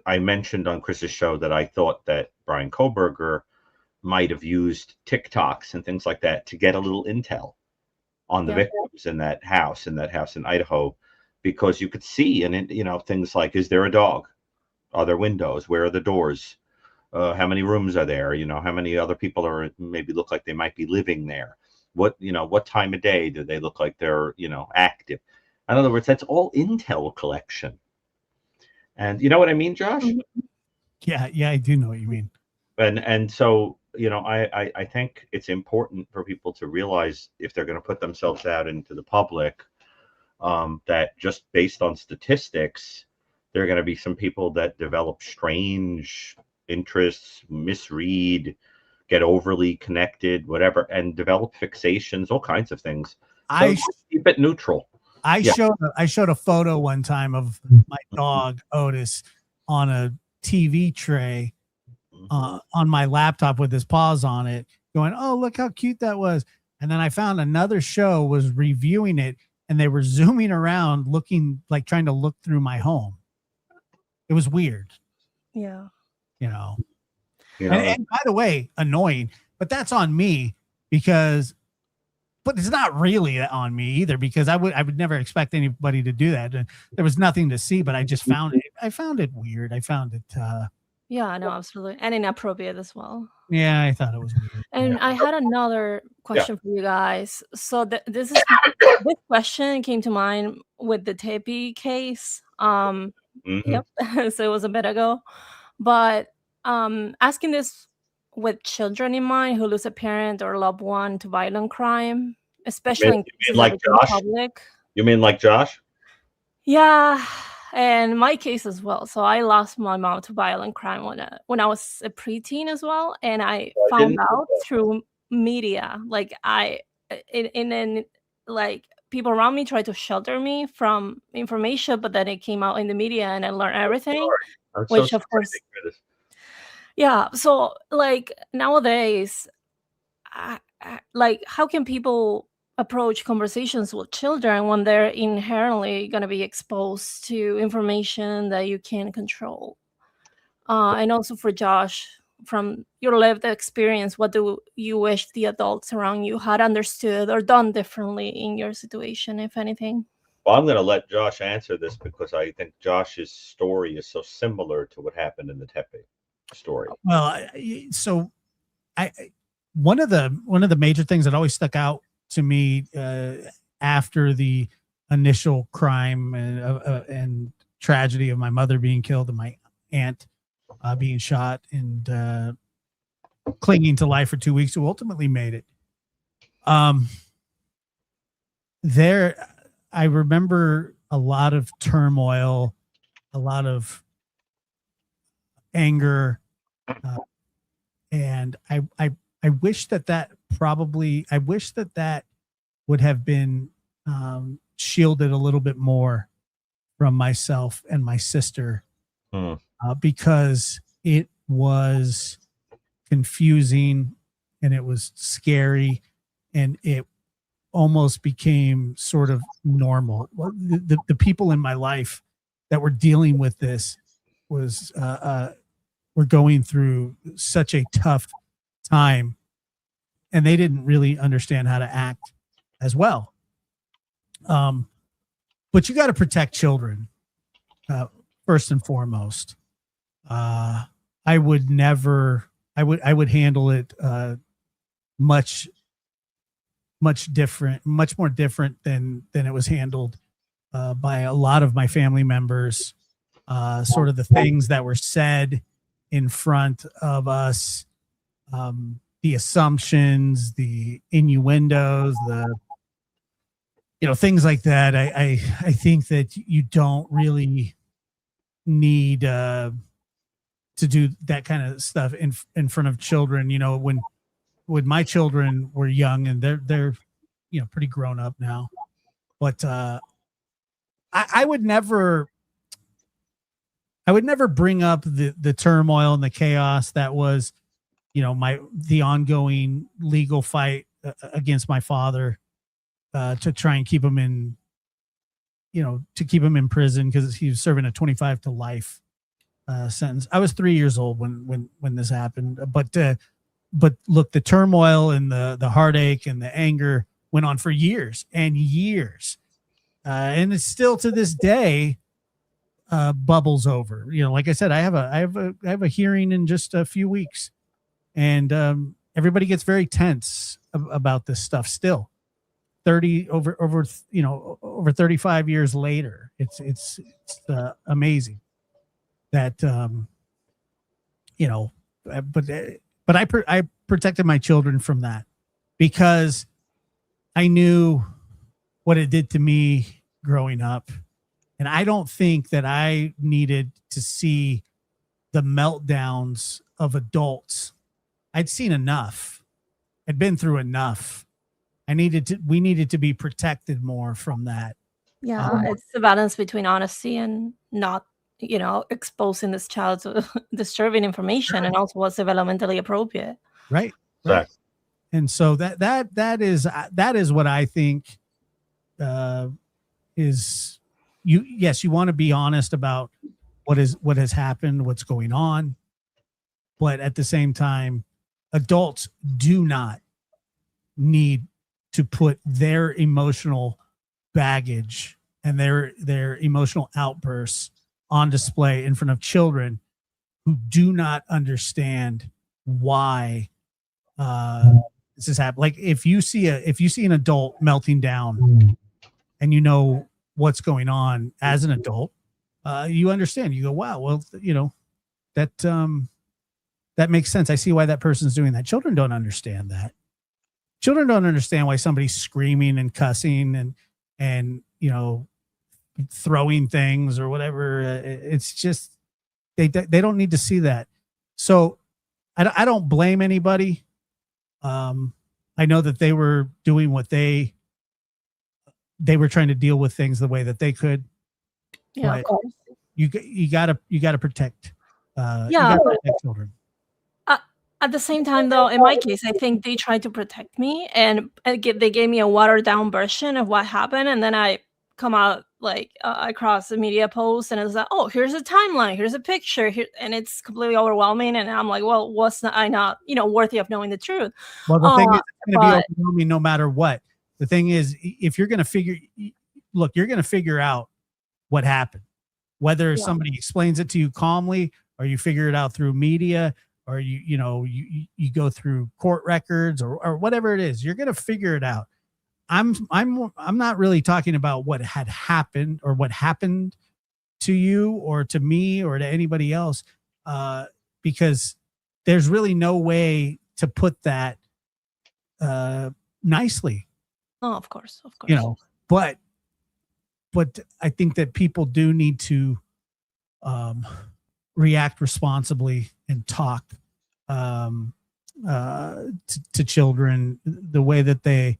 I mentioned on Chris's show that I thought that Brian Koberger might have used TikToks and things like that to get a little intel on the Yeah. victims in that house in Idaho, because you could see, and things like, is there a dog? Are there windows? Where are the doors? How many rooms are there? How many other people are, maybe look like they might be living there? What time of day do they look like they're, active? In other words, that's all intel collection. And you know what I mean, Josh? Mhm. Yeah, I do know what you mean. And so, I think it's important for people to realize, if they're going to put themselves out into the public, that just based on statistics, there are going to be some people that develop strange interests, misread, get overly connected, whatever, and develop fixations, all kinds of things. So keep it neutral. I Yeah. showed a photo one time of my dog Otis on a TV tray on my laptop with his paws on it, going, "Oh, look how cute that was." And then I found another show was reviewing it, and they were zooming around, looking, like, trying to look through my home. It was weird, Yeah. And by the way, annoying, but that's on me, but it's not really on me either, because I would never expect anybody to do that. And there was nothing to see, but I just found it weird. I found it, Yeah, no, absolutely. And inappropriate as well. yeah, I thought it was weird. And I had another question for you guys. So this question came to mind with the Tepi case. Yep. So it was a bit ago. But asking this with children in mind who lose a parent or loved one to violent crime, especially in cases that become public. You mean like Josh? Yeah, and my case as well. So I lost my mom to violent crime when I was a preteen as well, and I found out through media. Like like people around me tried to shelter me from information, but then it came out in the media, and I learned everything. Which, of course, yeah. So like nowadays, like, how can people approach conversations with children when they're inherently going to be exposed to information that you can't control? And also for Josh, from your lived experience, what do you wish the adults around you had understood or done differently in your situation, if anything? Well, I'm going to let Josh answer this, because I think Josh's story is so similar to what happened in the Tepe story. Well, so one of the major things that always stuck out to me after the initial crime and tragedy of my mother being killed and my aunt being shot and clinging to life for 2 weeks, who ultimately made it. I remember a lot of turmoil, a lot of anger, and I wish that would have been shielded a little bit more from myself and my sister, because it was confusing and it was scary, and it almost became sort of normal. The people in my life that were dealing with this were going through such a tough time, and they didn't really understand how to act as well. But you got to protect children first and foremost. I would never. I would handle it much different, much more different than it was handled by a lot of my family members. Sort of the things that were said in front of us, the assumptions, the innuendos, the things like that. I think that you don't really need to do that kind of stuff in front of children. When my children were young, and they're pretty grown up now, but I would never bring up the turmoil and the chaos that was the ongoing legal fight against my father to try and keep him in prison, because he was serving a 25 to life sentence. I was 3 years old when this happened, but look, the turmoil and the heartache and the anger went on for years and years, and it's still to this day bubbles over. Like I said, I have a hearing in just a few weeks, and everybody gets very tense about this stuff still. 35 years later, it's amazing that but I protected my children from that, because I knew what it did to me growing up, and I don't think that I needed to see the meltdowns of adults. I'd seen enough. I'd been through enough. We needed to be protected more from that. Yeah, it's the balance between honesty and not, exposing this child to disturbing information, and also what's developmentally appropriate. Right. Exactly. And so that is what I think is you want to be honest about what has happened, what's going on, but at the same time, adults do not need to put their emotional baggage and their emotional outbursts on display in front of children who do not understand why this is happening. Like, if you see an adult melting down and you know what's going on as an adult, you understand. You go, wow, well, that makes sense. I see why that person's doing that. Children don't understand that. Children don't understand why somebody's screaming and cussing and throwing things or whatever. It's just they don't need to see that. So I don't blame anybody. I know that they were doing what they were trying to deal with things the way that they could. Yeah, of course. You gotta protect. Yeah, you gotta protect children. At the same time, though, in my case, I think they tried to protect me, and they gave me a watered down version of what happened, and then I come out across the media post, and it's like, oh, here's a timeline, here's a picture, and it's completely overwhelming, and I'm like, well, I not worthy of knowing the truth? Well, the thing is, it's going to be overwhelming no matter what. The thing is, if you're going to figure out what happened, whether somebody explains it to you calmly, or you figure it out through media, or you go through court records or whatever it is, you're going to figure it out. I'm not really talking about what had happened or what happened to you or to me or to anybody else, because there's really no way to put that nicely. Oh, of course. But I think that people do need to react responsibly and talk to children the way that the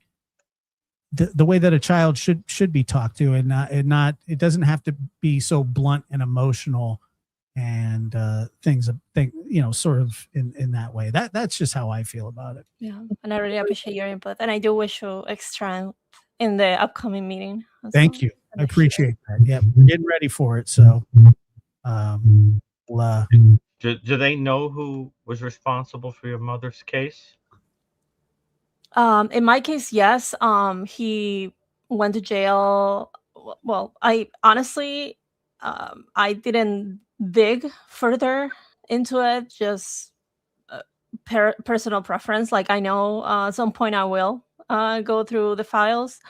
way that a child should be talked to, and not it doesn't have to be so blunt and emotional and sort of in that way. That's just how I feel about it. Yeah, and I really appreciate your input, and I do wish you strength in the upcoming meeting. Thank you. I appreciate that. Yeah, we're getting ready for it. So, do they know who was responsible for your mother's case? In my case, yes. He went to jail. Well, I honestly, I didn't dig further into it. Just personal preference. Like I know at some point I will go through the files,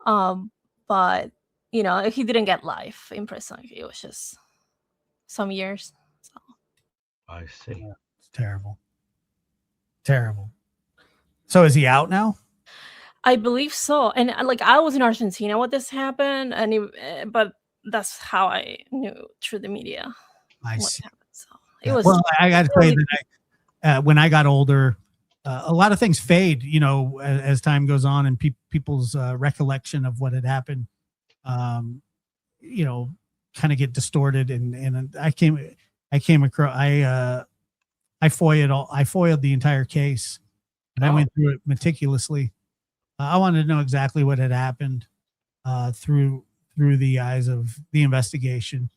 but he didn't get life in prison. It was just some years. So. I see. It's terrible. Terrible. So is he out now? I believe so. And like I was in Argentina when this happened, and but that's how I knew through the media. I what see. happened. So it was. Well, I got to tell you really that when I got older, a lot of things fade, as time goes on, and people's recollection of what had happened, kind of get distorted. And I came across, I foiled the entire case, and I went through it meticulously. I wanted to know exactly what had happened through the eyes of the investigation.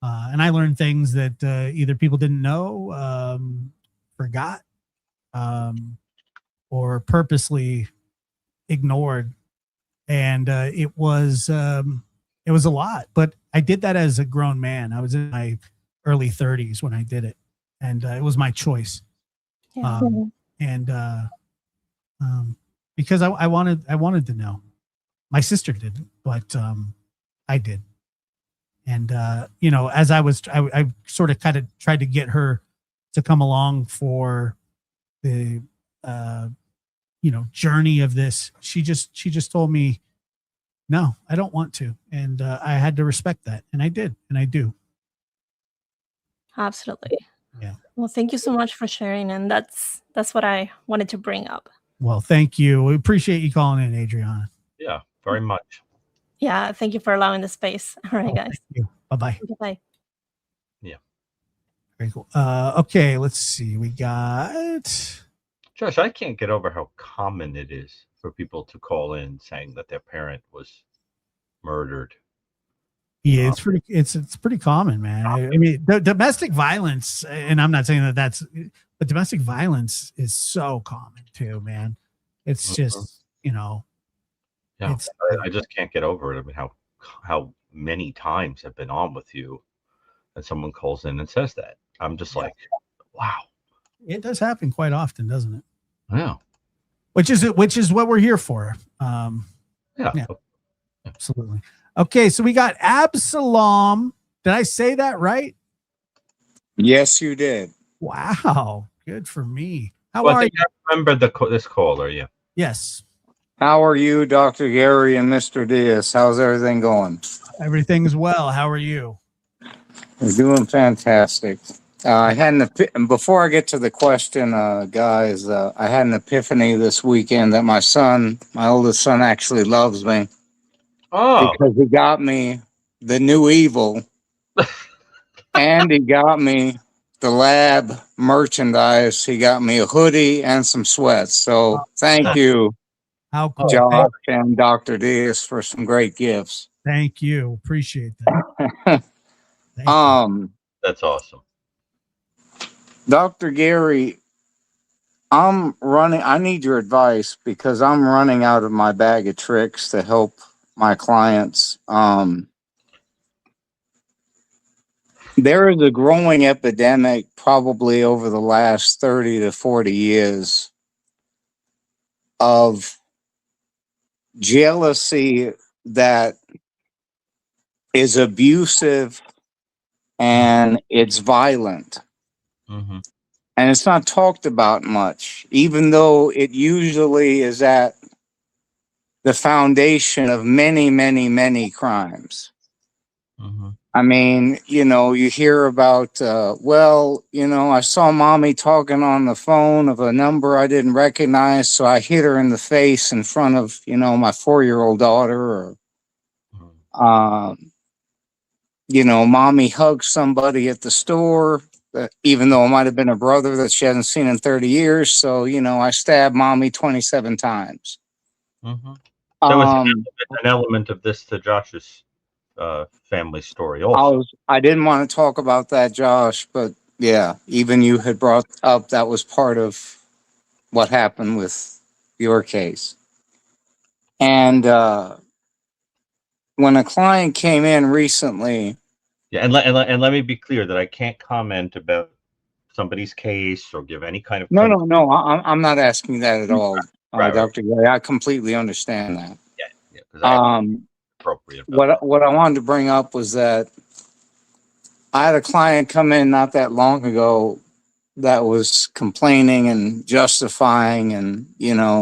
And I learned things that either people didn't know, forgot, or purposely ignored. And it was a lot. But I did that as a grown man. I was in my early 30s when I did it, and it was my choice. Yeah. Because I wanted to know. My sister didn't, but I did. And as I sort of kind of tried to get her to come along for the journey of this. She just told me, no, I don't want to, and I had to respect that, and I did, and I do. Absolutely. Yeah. Well, thank you so much for sharing, and that's what I wanted to bring up. Well, thank you. We appreciate you calling in, Adriana. Yeah, very much. Yeah, thank you for allowing the space. All right, guys. Thank you. Bye-bye. Bye. Yeah. Very cool. Okay, let's see. We got Josh, I can't get over how common it is for people to call in saying that their parent was murdered. Yeah, it's pretty common, man. I mean, the domestic violence, and I'm not saying that's, but domestic violence is so common too, man. It's just, Yeah, I just can't get over it. I mean, how many times I've been on with you, and someone calls in and says that. I'm just like, wow. It does happen quite often, doesn't it? Yeah. Which is what we're here for. Yeah. Absolutely. Okay, so we got Absalom. Did I say that right? Yes, you did. Wow, good for me. How Well, I are think you? I remember this caller. Yeah. Yes, How are you, Dr. Gary and Mr. Diaz? How's everything going? everything's well. How are you? We're doing fantastic. I had before I get to the question, guys, I had an epiphany this weekend that my oldest son, actually loves me Oh. because he got me the new evil, and he got me the lab merchandise. He got me a hoodie and some sweats. So thank you, How cool. Josh and Dr. Diaz, for some great gifts. Thank you. Appreciate that. Thank you. That's awesome. Dr. Gary, I need your advice because I'm running out of my bag of tricks to help my clients. There is a growing epidemic probably over the last 30 to 40 years of jealousy that is abusive and it's violent. Mm-hmm. And it's not talked about much, even though it usually is at the foundation of many, many, many crimes. Mm-hmm. I mean, you hear about, I saw mommy talking on the phone of a number I didn't recognize, so I hit her in the face in front of, my 4-year-old daughter, or, mommy hugged somebody at the store, even though it might have been a brother that she hasn't seen in 30 years. So, I stabbed mommy 27 times. Mm-hmm. There was an element of this to Josh's family story also. I didn't want to talk about that, Josh, but yeah, even you had brought up that was part of what happened with your case. And when a client came in recently, Yeah, and let me be clear that I can't comment about somebody's case or give any kind of no, no, clinical. no, I'm not asking that at all, Right, right. Dr. Gray. I completely understand that. Yeah, because I appropriate about that. What I wanted to bring up was that I had a client come in not that long ago that was complaining and justifying, and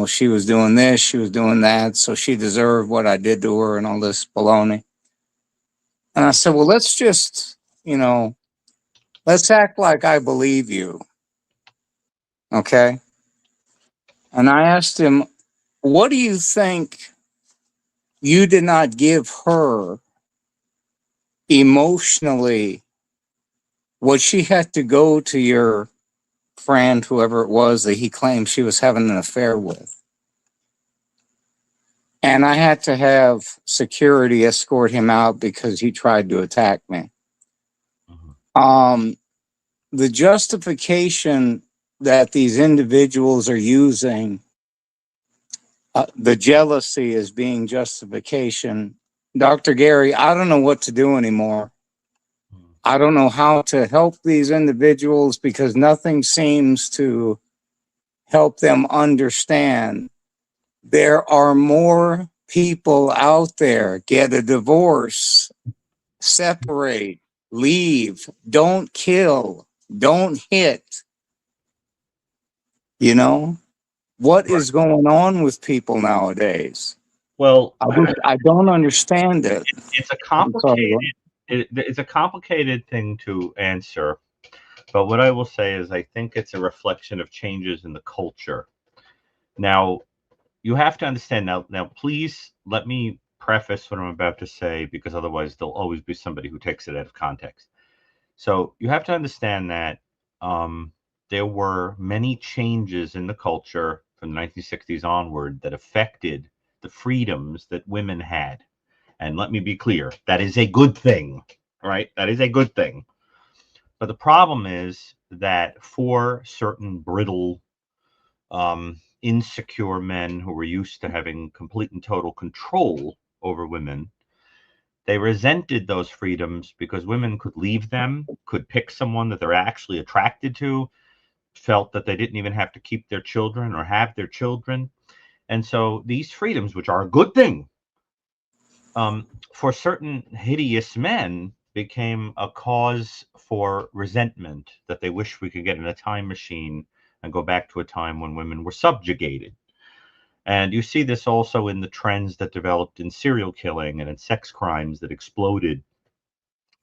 she was doing this, she was doing that, so she deserved what I did to her and all this baloney. And I said, well, let's just, let's act like I believe you. Okay. And I asked him, what do you think you did not give her emotionally? What she had to go to your friend, whoever it was that he claimed she was having an affair with. And I had to have security escort him out because he tried to attack me. The justification that these individuals are using, the jealousy as being justification. Dr. Gary, I don't know what to do anymore. I don't know how to help these individuals because nothing seems to help them understand. There are more people out there. Get a divorce, separate, leave, don't kill, don't hit. What is going on with people nowadays? Well, I don't understand it. It's a complicated. It's a complicated thing to answer, but what I will say is I think it's a reflection of changes in the culture. Now, you have to understand. Now, please let me preface what I'm about to say because otherwise there'll always be somebody who takes it out of context. So you have to understand that there were many changes in the culture from the 1960s onward that affected the freedoms that women had. And let me be clear, that is a good thing, right? That is a good thing. But the problem is that for certain brittle, insecure men who were used to having complete and total control over women, they resented those freedoms because women could leave them, could pick someone that they're actually attracted to, felt that they didn't even have to keep their children or have their children. And so these freedoms, which are a good thing, for certain hideous men, became a cause for resentment that they wish we could get in a time machine and go back to a time when women were subjugated. And you see this also in the trends that developed in serial killing and in sex crimes that exploded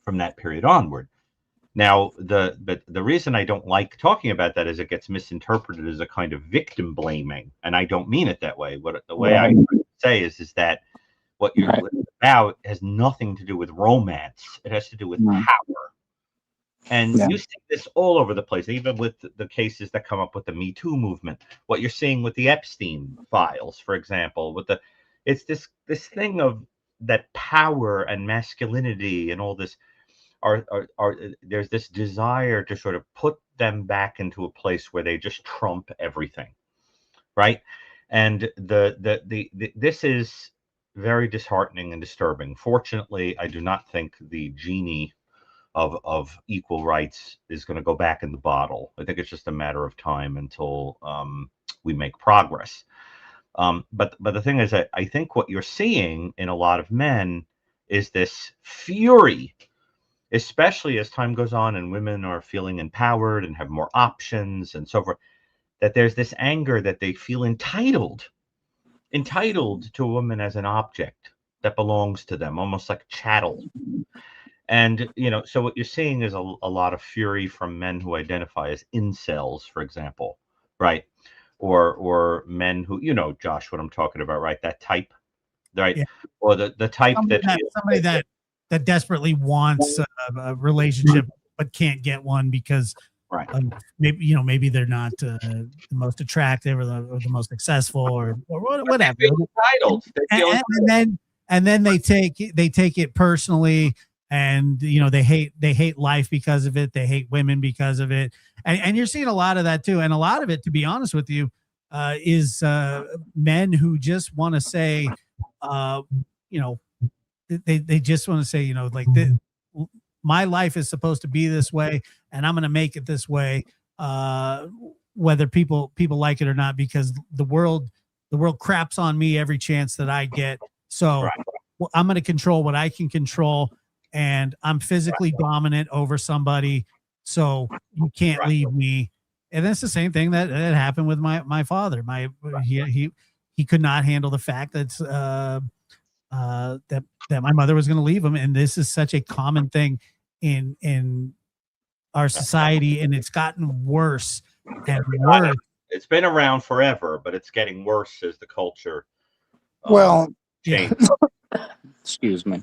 from that period onward. Now, the reason I don't like talking about that is it gets misinterpreted as a kind of victim blaming, and I don't mean it that way. The way I say is that what you're about has nothing to do with romance. It has to do with power. And you see this all over the place, even with the cases that come up with the Me Too movement. What you're seeing with the Epstein files, for example, it's this thing of that power and masculinity and all this are there's this desire to sort of put them back into a place where they just trump everything, right? And this is very disheartening and disturbing. Fortunately, I do not think the genie of equal rights is going to go back in the bottle. I think it's just a matter of time until we make progress. But the thing is that I think what you're seeing in a lot of men is this fury, especially as time goes on and women are feeling empowered and have more options and so forth, that there's this anger that they feel entitled to a woman as an object that belongs to them, almost like chattel. And, so what you're seeing is a lot of fury from men who identify as incels, for example, right? Or men who, Josh, what I'm talking about, right? That type, right? Yeah. Or the type somebody that desperately wants a relationship but can't get one because maybe they're not the most attractive or the most successful or whatever. And then they take it personally, and they hate life because of it. They hate women because of it, and you're seeing a lot of that too. And a lot of it, to be honest with you, is men who just want to say, they just want to say, like my life is supposed to be this way, and I'm going to make it this way, whether people like it or not, because the world craps on me every chance that I get. So I'm going to control what I can control, and I'm physically dominant over somebody, so you can't leave me. And that's the same thing that happened with my father. He could not handle the fact that that my mother was going to leave him, and this is such a common thing in our society, and it's gotten worse and worse. It's been around forever, but it's getting worse as the culture changes. Excuse me.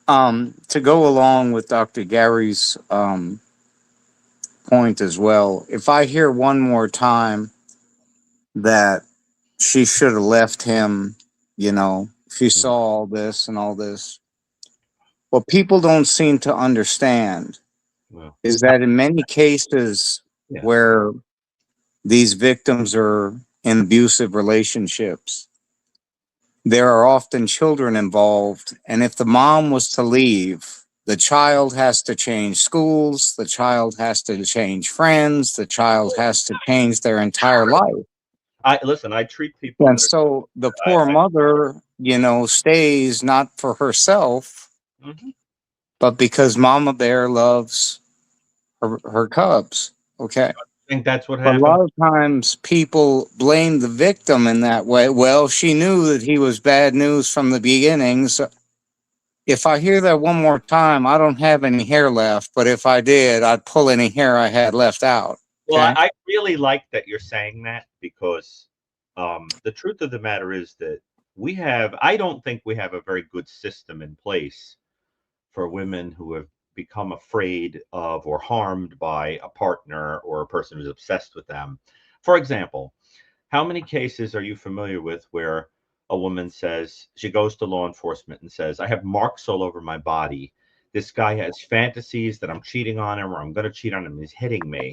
To go along with Dr. Gary's point as well, if I hear one more time that she should have left him, she saw all this and all this, what people don't seem to understand is that in many cases where these victims are in abusive relationships, there are often children involved. And if the mom was to leave, the child has to change schools, the child has to change friends, the child has to change their entire life. I treat people. And so the poor mother, stays not for herself, but because Mama Bear loves her cubs. Okay. I think that's what A happened. lot of times people blame the victim in that way. Well, she knew that he was bad news from the beginning. So if I hear that one more time, I don't have any hair left. But if I did, I'd pull any hair I had left out. Okay? Well, I really like that you're saying that, because the truth of the matter is that I don't think we have a very good system in place for women who have become afraid of or harmed by a partner or a person who's obsessed with them. For example, how many cases are you familiar with where a woman says, she goes to law enforcement and says, I have marks all over my body. This guy has fantasies that I'm cheating on him, or I'm going to cheat on him. He's hitting me.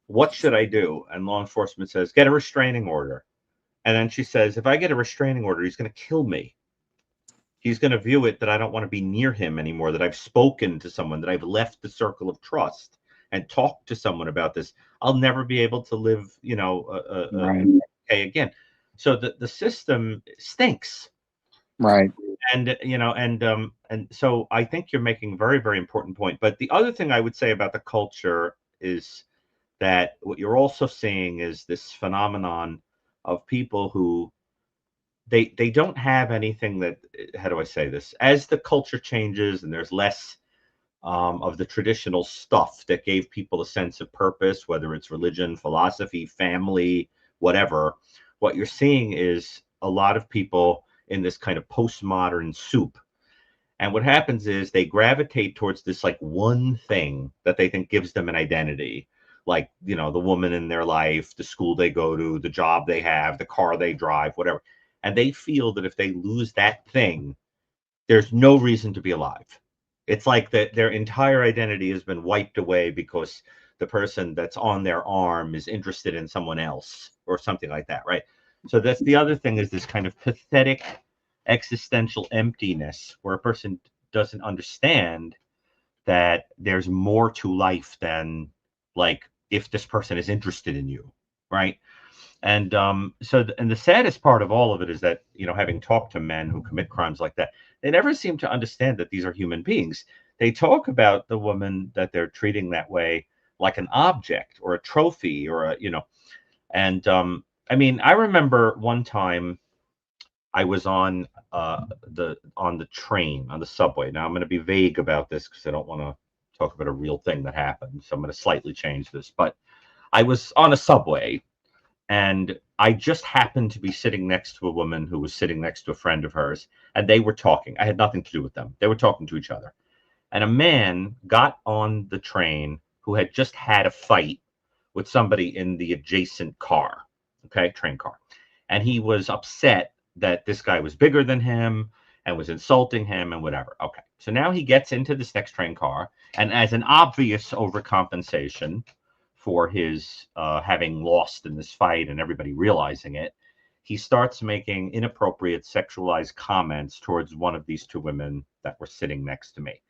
What should I do? And law enforcement says, get a restraining order. And then she says, if I get a restraining order, he's going to kill me. He's going to view it that I don't want to be near him anymore, that I've spoken to someone, that I've left the circle of trust and talked to someone about this. I'll never be able to live, okay again. So the system stinks. Right. And, and so I think you're making a very, very important point. But the other thing I would say about the culture is that what you're also seeing is this phenomenon of people who they don't have anything that, how do I say this? As the culture changes and there's less of the traditional stuff that gave people a sense of purpose, whether it's religion, philosophy, family, whatever, what you're seeing is a lot of people in this kind of postmodern soup. And what happens is they gravitate towards this like one thing that they think gives them an identity. Like, the woman in their life, the school they go to, the job they have, the car they drive, whatever. And they feel that if they lose that thing, there's no reason to be alive. It's like that their entire identity has been wiped away because the person that's on their arm is interested in someone else or something like that, right? So that's the other thing, is this kind of pathetic existential emptiness where a person doesn't understand that there's more to life than like if this person is interested in you, right? And and the saddest part of all of it is that, having talked to men who commit crimes like that, they never seem to understand that these are human beings. They talk about the woman that they're treating that way like an object or a trophy or and I mean, I remember one time I was on the train, on the subway. Now I'm going to be vague about this because I don't want to talk about a real thing that happened. So I'm going to slightly change this. But I was on a subway, and I just happened to be sitting next to a woman who was sitting next to a friend of hers, and they were talking. I had nothing to do with them. They were talking to each other. And a man got on the train who had just had a fight with somebody in the adjacent car, train car. And he was upset that this guy was bigger than him and was insulting him and whatever. Okay, so now he gets into this next train car, and as an obvious overcompensation for his having lost in this fight and everybody realizing it, he starts making inappropriate sexualized comments towards one of these two women that were sitting next to me.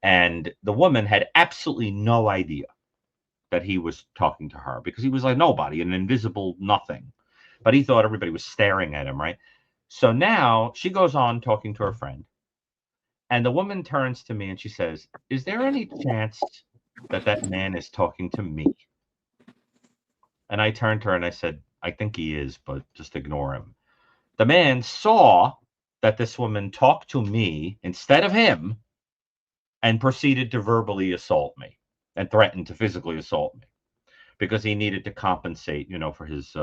And the woman had absolutely no idea that he was talking to her because he was like nobody, an invisible nothing. But he thought everybody was staring at him, right? So now she goes on talking to her friend. And the woman turns to me and she says, "Is there any chance that that man is talking to me?" And I turned to her and I said, "I think he is, but just ignore him." The man saw that this woman talked to me instead of him and proceeded to verbally assault me and threatened to physically assault me because he needed to compensate, for his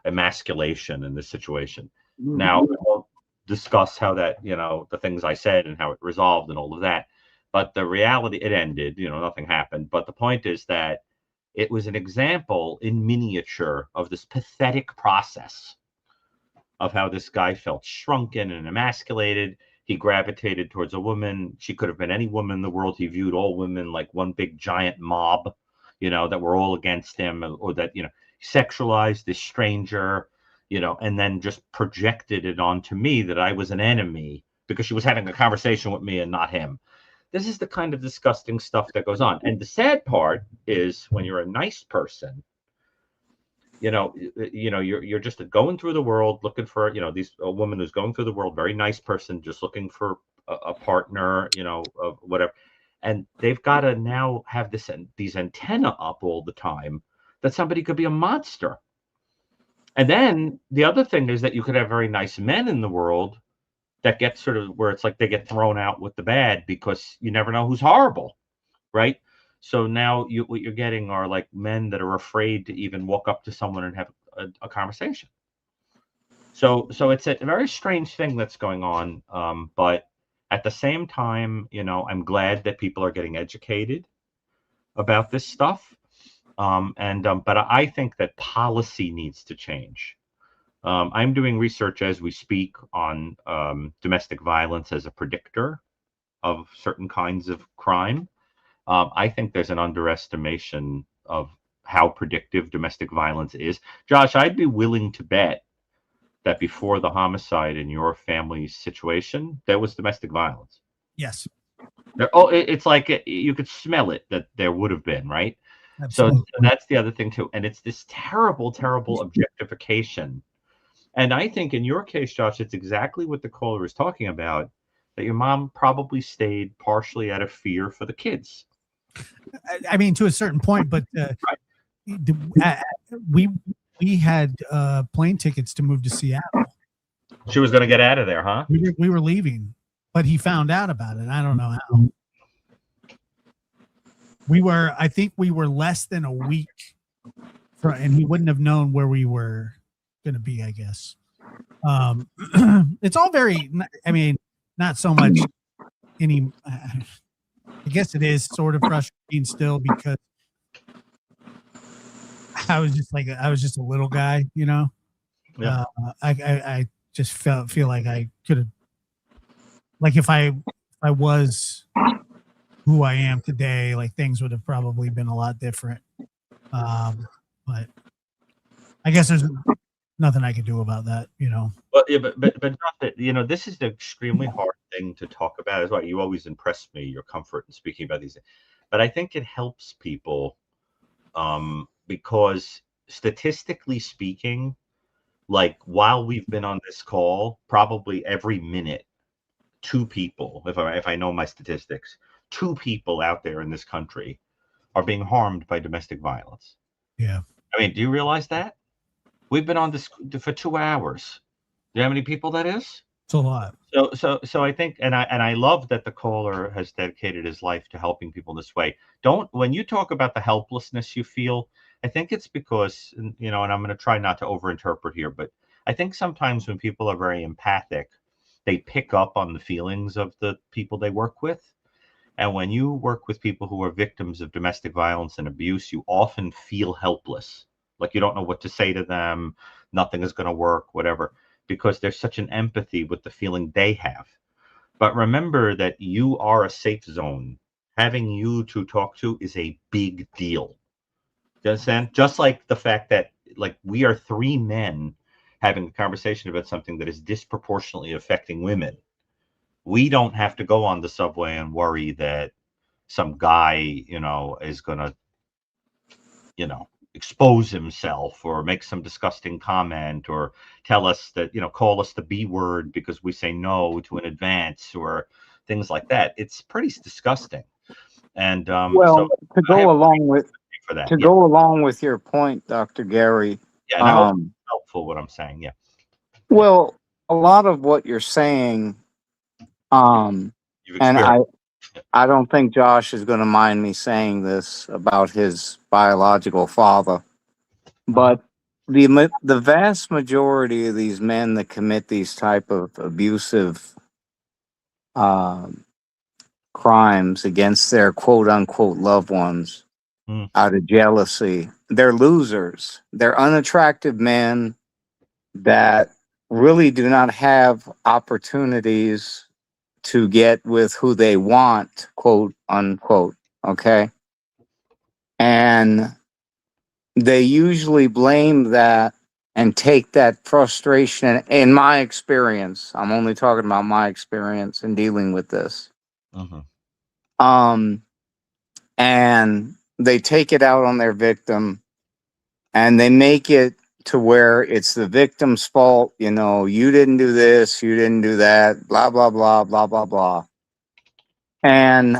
emasculation in this situation. Now, we'll discuss how that, the things I said and how it resolved and all of that. But the reality, it ended, nothing happened. But the point is that it was an example in miniature of this pathetic process of how this guy felt shrunken and emasculated. He gravitated towards a woman. She could have been any woman in the world. He viewed all women like one big giant mob, that were all against him, or that, sexualized this stranger, and then just projected it onto me that I was an enemy because she was having a conversation with me and not him. This is the kind of disgusting stuff that goes on. And the sad part is when you're a nice person, you're just going through the world looking for, a woman who's going through the world, very nice person, just looking for a partner, of whatever. And they've got to now have these antenna up all the time that somebody could be a monster. And then the other thing is that you could have very nice men in the world that get sort of where it's like they get thrown out with the bad because you never know who's horrible, right? So now what you're getting are like men that are afraid to even walk up to someone and have a conversation. So it's a very strange thing that's going on. But at the same time, I'm glad that people are getting educated about this stuff. But I think that policy needs to change. I'm doing research as we speak on domestic violence as a predictor of certain kinds of crime. I think there's an underestimation of how predictive domestic violence is. Josh, I'd be willing to bet that before the homicide in your family's situation, there was domestic violence. Yes. It's like you could smell it that there would have been, right? Absolutely. So that's the other thing too. And it's this terrible, terrible objectification. And I think in your case, Josh, it's exactly what the caller is talking about, that your mom probably stayed partially out of fear for the kids. I mean, to a certain point, but we had plane tickets to move to Seattle. She was going to get out of there, huh? We were leaving, but he found out about it. I don't know how. I think we were less than a week, and he wouldn't have known where we were going to be, I guess. It's all very, I mean, not so much any, I guess it is sort of frustrating still because I was just a little guy, Yeah. I just feel like I could have, like if I was who I am today, like things would have probably been a lot different. But I guess there's nothing I could do about that, Well, yeah, but this is the extremely hard thing to talk about. Is why you always impress me, your comfort in speaking about these things. But I think it helps people because statistically speaking, like while we've been on this call, probably every minute, 2 people, if I know my statistics, 2 people out there in this country are being harmed by domestic violence. Yeah. I mean, do you realize that? We've been on this for 2 hours. Do you know how many people that is? It's a lot. So I think, and I love that the caller has dedicated his life to helping people this way. When you talk about the helplessness you feel, I think it's because, and I'm going to try not to overinterpret here, but I think sometimes when people are very empathic, they pick up on the feelings of the people they work with. And when you work with people who are victims of domestic violence and abuse, you often feel helpless. Like you don't know what to say to them. Nothing is going to work, whatever, because there's such an empathy with the feeling they have. But remember that you are a safe zone. Having you to talk to is a big deal. Do you understand? Just like the fact that like we are 3 men having a conversation about something that is disproportionately affecting women. We don't have to go on the subway and worry that some guy, is going to, expose himself or make some disgusting comment or tell us that, call us the B word because we say no to an advance or things like that. It's pretty disgusting. And Well, so to I have go along with for that. to go along with your point, Dr. Gary. Yeah, and I hope it's helpful what I'm saying. Yeah. Well, a lot of what you're saying, You've and experienced. I don't think Josh is going to mind me saying this about his biological father, but the vast majority of these men that commit these type of abusive crimes against their quote unquote loved ones out of jealousy, they're losers. They're unattractive men that really do not have opportunities to get with who they want, quote unquote. Okay. And they usually blame that and take that frustration. In my experience, I'm only talking about my experience in dealing with this. And they take it out on their victim and they make it to where it's the victim's fault. You didn't do this, you didn't do that, blah, blah, blah, blah, blah, blah. And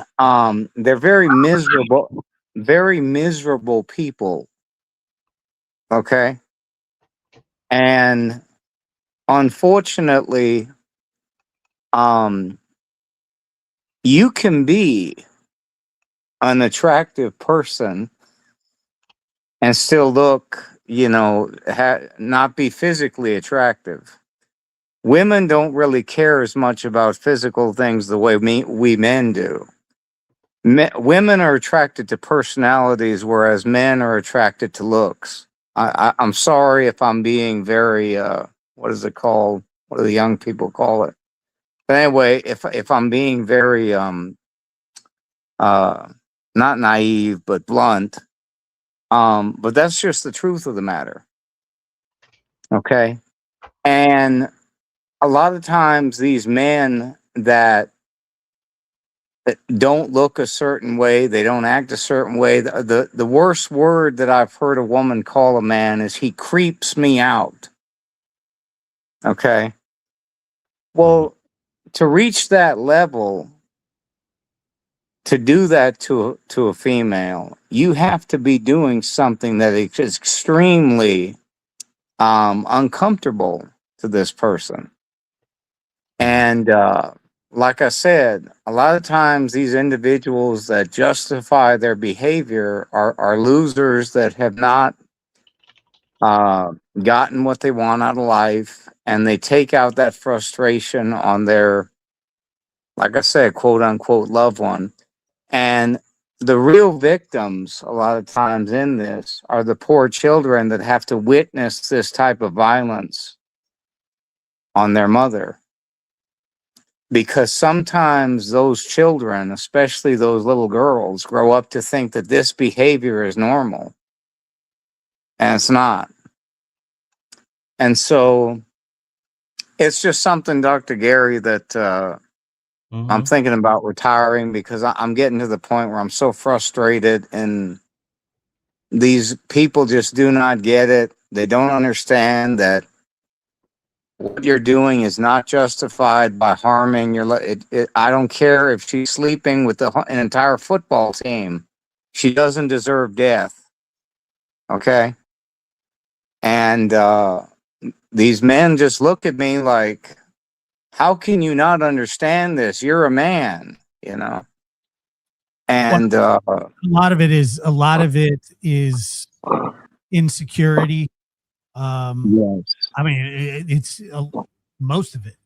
they're very miserable people. Okay. And unfortunately, you can be an attractive person and still look, not be physically attractive. Women don't really care as much about physical things the way we men do. Women are attracted to personalities, whereas men are attracted to looks. I'm sorry if I'm being very, what is it called? What do the young people call it? But anyway, if I'm being very, not naive, but blunt, but that's just the truth of the matter. Okay. And a lot of times these men that don't look a certain way, they don't act a certain way. The worst word that I've heard a woman call a man is he creeps me out. Okay. Well, to reach that level, to do that to a female, you have to be doing something that is extremely uncomfortable to this person. And like I said, a lot of times these individuals that justify their behavior are losers that have not gotten what they want out of life, and they take out that frustration on their, like I said, quote unquote loved one. And the real victims, a lot of times in this, are the poor children that have to witness this type of violence on their mother. Because sometimes those children, especially those little girls, grow up to think that this behavior is normal. And it's not. And so it's just something, Dr. Gary, that I'm thinking about retiring, because I'm getting to the point where I'm so frustrated, and these people just do not get it. They don't understand that what you're doing is not justified by harming your. I don't care if she's sleeping with an entire football team. She doesn't deserve death. Okay. And these men just look at me like, how can you not understand this? You're a man, And a lot of it is insecurity. Yes. I mean, it's most of it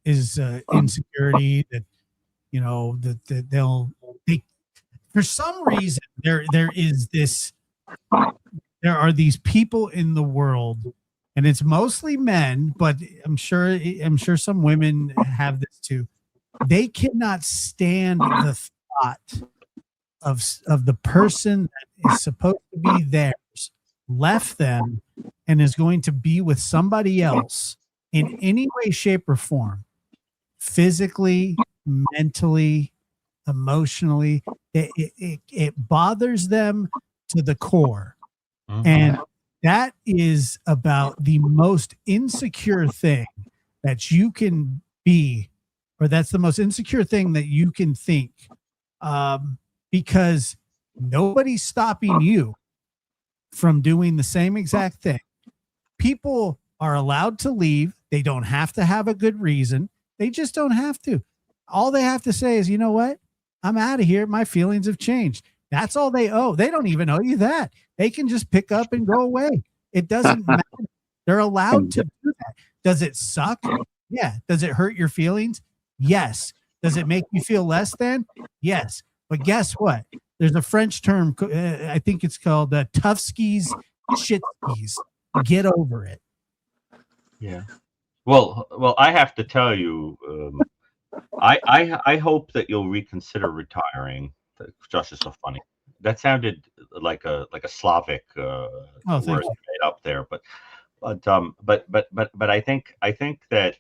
is insecurity that that they'll for some reason there are these people in the world, and it's mostly men, but I'm sure some women have this too. They cannot stand the thought of the person that is supposed to be theirs left them and is going to be with somebody else in any way, shape, or form, physically, mentally, emotionally, it bothers them to the core. And that is about the most insecure thing that you can be, or that's the most insecure thing that you can think, because nobody's stopping you from doing the same exact thing. People are allowed to leave. They don't have to have a good reason. They just don't have to. All they have to say is, you know what? I'm out of here. My feelings have changed. That's all they owe. They don't even owe you that. They can just pick up and go away. It doesn't matter. They're allowed to do that. Does it suck? Yeah. Does it hurt your feelings? Yes. Does it make you feel less than? Yes. But guess what? There's a French term. I think it's called tough skis, shit skis. Get over it. Yeah. Well, I have to tell you, I hope that you'll reconsider retiring. Josh is so funny. That sounded like a Slavic word made up there, but I think that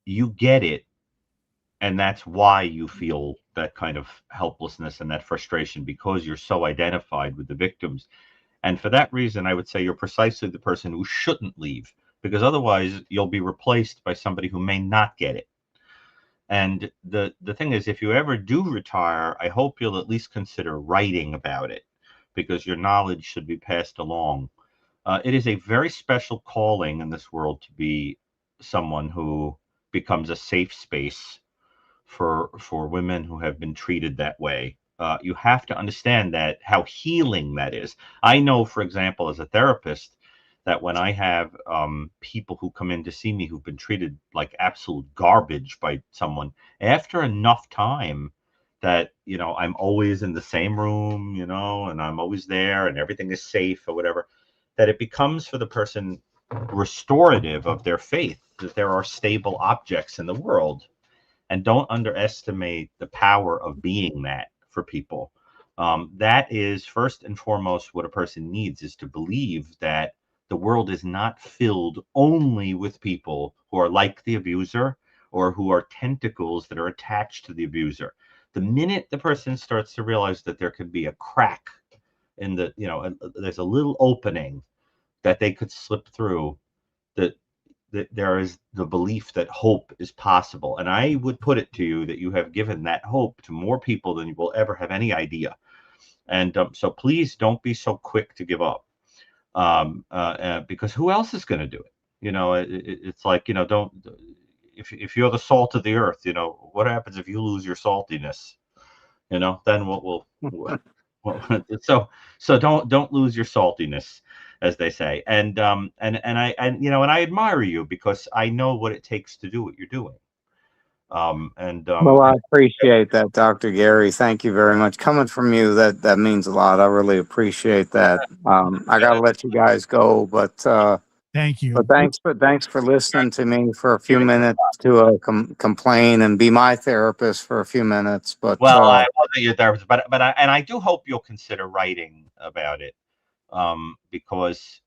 you get it, and that's why you feel that kind of helplessness and that frustration, because you're so identified with the victims. And for that reason, I would say you're precisely the person who shouldn't leave, because otherwise you'll be replaced by somebody who may not get it. And the thing is, if you ever do retire, I hope you'll at least consider writing about it, because your knowledge should be passed along. It is a very special calling in this world to be someone who becomes a safe space for women who have been treated that way. You have to understand that, how healing that is. I know, for example, as a therapist, that when I have people who come in to see me who've been treated like absolute garbage by someone, after enough time that, I'm always in the same room, and I'm always there and everything is safe or whatever, that it becomes for the person restorative of their faith, that there are stable objects in the world. And don't underestimate the power of being that for people. That is first and foremost what a person needs, is to believe that the world is not filled only with people who are like the abuser or who are tentacles that are attached to the abuser. The minute the person starts to realize that there could be a crack in the, there's a little opening that they could slip through, that there is the belief that hope is possible. And I would put it to you that you have given that hope to more people than you will ever have any idea. And so please don't be so quick to give up, because who else is going to do it? It's like, don't, if you're the salt of the earth, what happens if you lose your saltiness? Then we'll so don't lose your saltiness, as they say. And I admire you, because I know what it takes to do what you're doing. Well, I appreciate that, Dr. Gary. Thank you very much. Coming from you, that means a lot. I really appreciate that. I got to let you guys go, but thank you. But thanks for listening to me for a few minutes to complain and be my therapist for a few minutes. But I wasn't your therapist, but I do hope you'll consider writing about it, because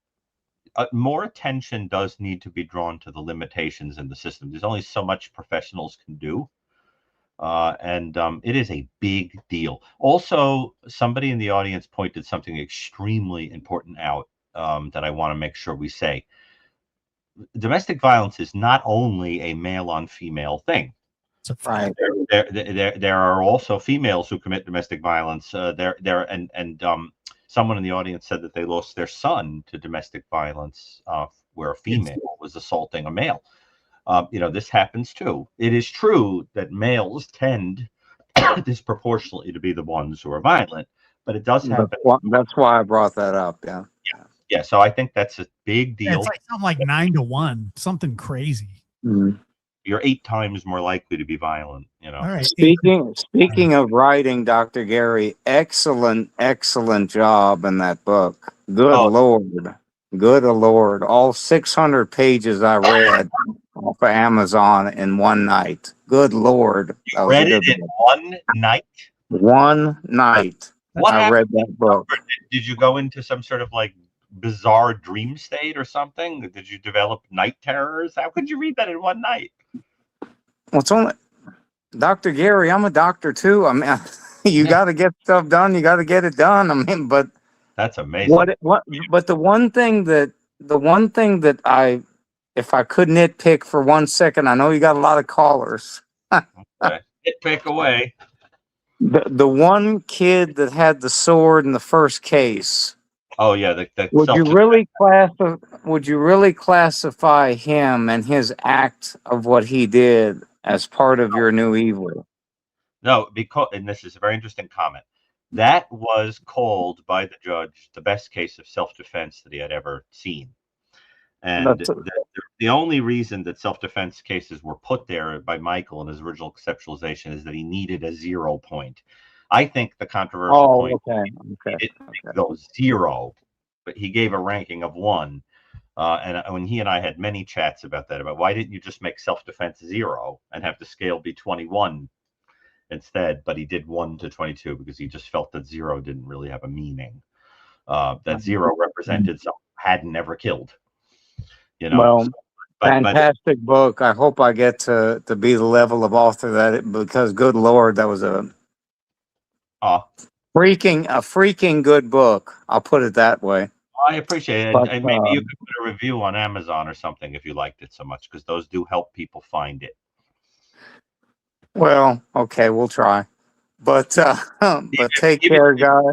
more attention does need to be drawn to the limitations in the system. There's only so much professionals can do, and it is a big deal. Also, somebody in the audience pointed something extremely important out, that I want to make sure we say. Domestic violence is not only a male on female thing. Right. There are also females who commit domestic violence. Someone in the audience said that they lost their son to domestic violence, where a female was assaulting a male. This happens too. It is true that males tend disproportionately to be the ones who are violent, but it does happen. That's why I brought that up. Yeah. Yeah. So I think that's a big deal. It's like something like 9 to 1, something crazy. Mm-hmm. You're 8 times more likely to be violent. All right. Speaking of writing, Dr. Gary, excellent job in that book. Good Lord. All 600 pages I read off of Amazon in one night. Good Lord. You read it in one night? One night. I read that book. Did you go into some sort of like bizarre dream state or something? Did you develop night terrors? How could you read that in one night? Well, it's only Dr. Gary. I'm a doctor too. I mean, you got to get stuff done. You got to get it done. I mean, but that's amazing. But the one thing that if I could nitpick for 1 second, I know you got a lot of callers. Okay. Nitpick away. The one kid that had the sword in the first case. Oh yeah, the Would you really classify him and his act of what he did as part of your new evil? No, because, and this is a very interesting comment. That was called by the judge the best case of self-defense that he had ever seen. And the only reason that self-defense cases were put there by Michael in his original conceptualization is that he needed a 0 point. I think the controversial point, he didn't go 0, but he gave a ranking of 1. And when he and I had many chats about that, about why didn't you just make self-defense 0 and have the scale be 21 instead? But he did 1 to 22 because he just felt that 0 didn't really have a meaning. That 0 represented someone who hadn't ever killed. You know, well, fantastic book. I hope I get to be the level of author because good Lord, that was a freaking good book. I'll put it that way. I appreciate it. And maybe you could put a review on Amazon or something if you liked it so much, because those do help people find it. Well, okay, we'll try. But take care, guys.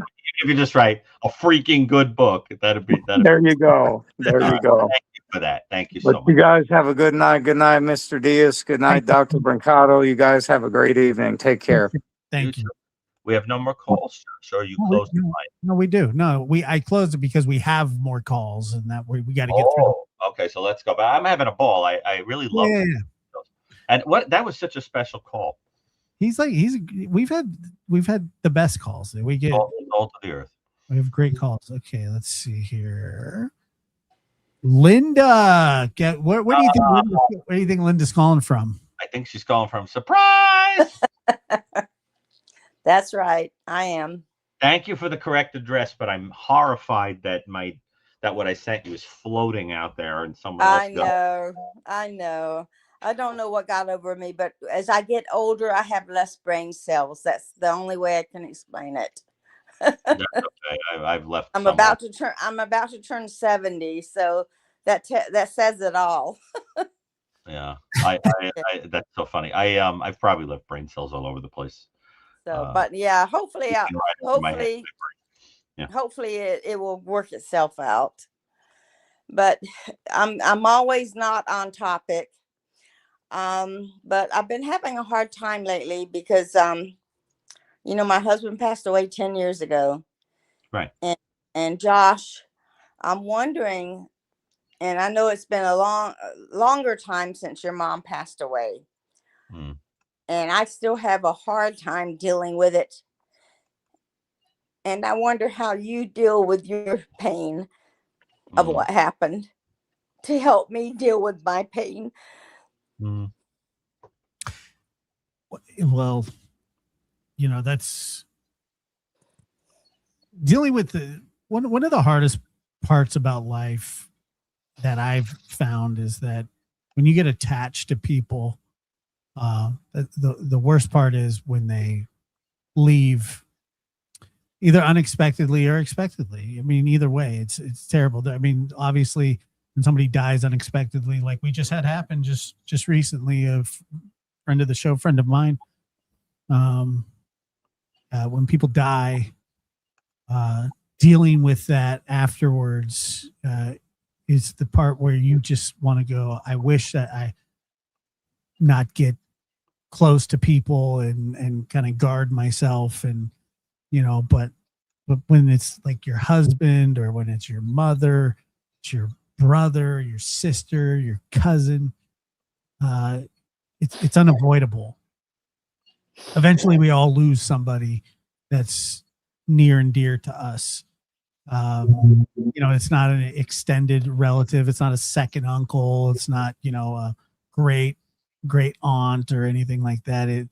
If you just write a freaking good book, that'd be. There you go. There you go. Thank you for that. Thank you so much. You guys have a good night. Good night, Mr. Diaz. Good night, Dr. Brucato. You guys have a great evening. Take care. Thank you. We have no more calls, so you closed the line. No, we do. No, I closed it because we have more calls, and that we got to get through. Okay, so let's go. But I'm having a ball. I really love it. And that was such a special call. We've had the best calls. We get all to the earth. We have great calls. Okay, let's see here. Linda, where do you think where do you think Linda's calling from? I think she's calling from surprise. That's right. I am. Thank you for the correct address, but I'm horrified that what I sent you is floating out there and someone else I know. I don't know what got over me, but as I get older, I have less brain cells. That's the only way I can explain it. That's okay. I've left. I'm about to turn 70, so that says it all. Yeah, that's so funny. I've probably left brain cells all over the place. So, but yeah, hopefully it will work itself out. But I'm always not on topic. But I've been having a hard time lately because my husband passed away 10 years ago. Right. And Josh, I'm wondering, and I know it's been a longer time since your mom passed away. And I still have a hard time dealing with it. And I wonder how you deal with your pain of what happened to help me deal with my pain. Well, that's dealing with one of the hardest parts about life that I've found is that when you get attached to people, the worst part is when they leave either unexpectedly or expectedly. I mean, either way, it's terrible. I mean, obviously when somebody dies unexpectedly, like we just had happen just recently, a friend of the show, friend of mine, when people die, dealing with that afterwards is the part where you just want to go, I wish that I not get close to people and kind of guard myself, and but when it's like your husband, or when it's your mother, it's your brother, your sister, your cousin, it's unavoidable. Eventually we all lose somebody that's near and dear to us. It's not an extended relative, it's not a second uncle, it's not a great aunt or anything like that. It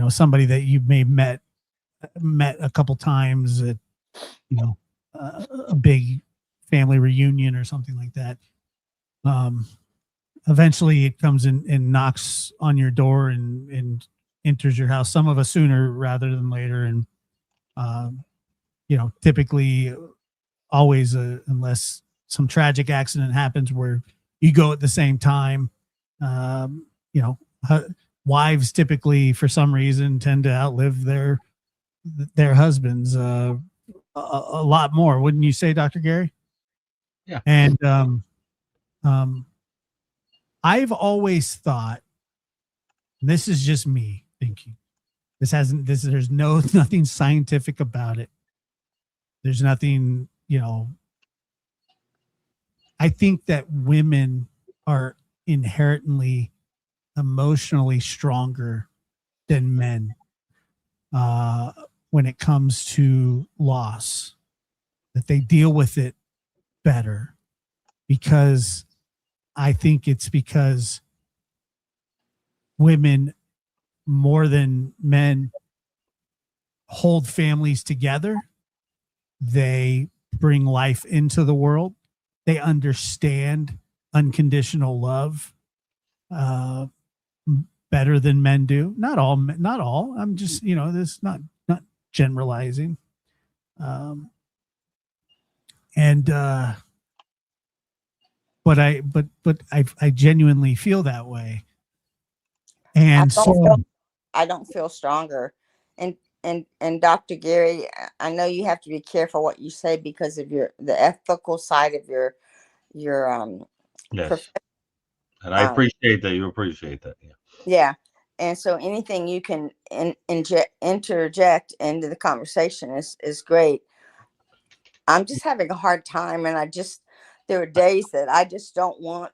somebody that you may met a couple times at a big family reunion or something like that. Eventually it comes in and knocks on your door and enters your house. Some of us sooner rather than later. And, typically always, unless some tragic accident happens where you go at the same time, you know, wives typically for some reason tend to outlive their husbands a lot more, wouldn't you say, Dr. Gary? Yeah. And I've always thought, and this is just me thinking, there's nothing scientific about it. There's nothing, I think that women are inherently emotionally stronger than men when it comes to loss, that they deal with it better, because I think it's because women more than men hold families together. They bring life into the world. They understand unconditional love better than men do. Not all. I'm just, this not generalizing. But I genuinely feel that way. And I don't feel stronger. And Dr. Gary, I know you have to be careful what you say because of the ethical side of your yes. And I appreciate that you appreciate that. Yeah. Yeah. And so anything you can interject into the conversation is great. I'm just having a hard time, and there are days that I just want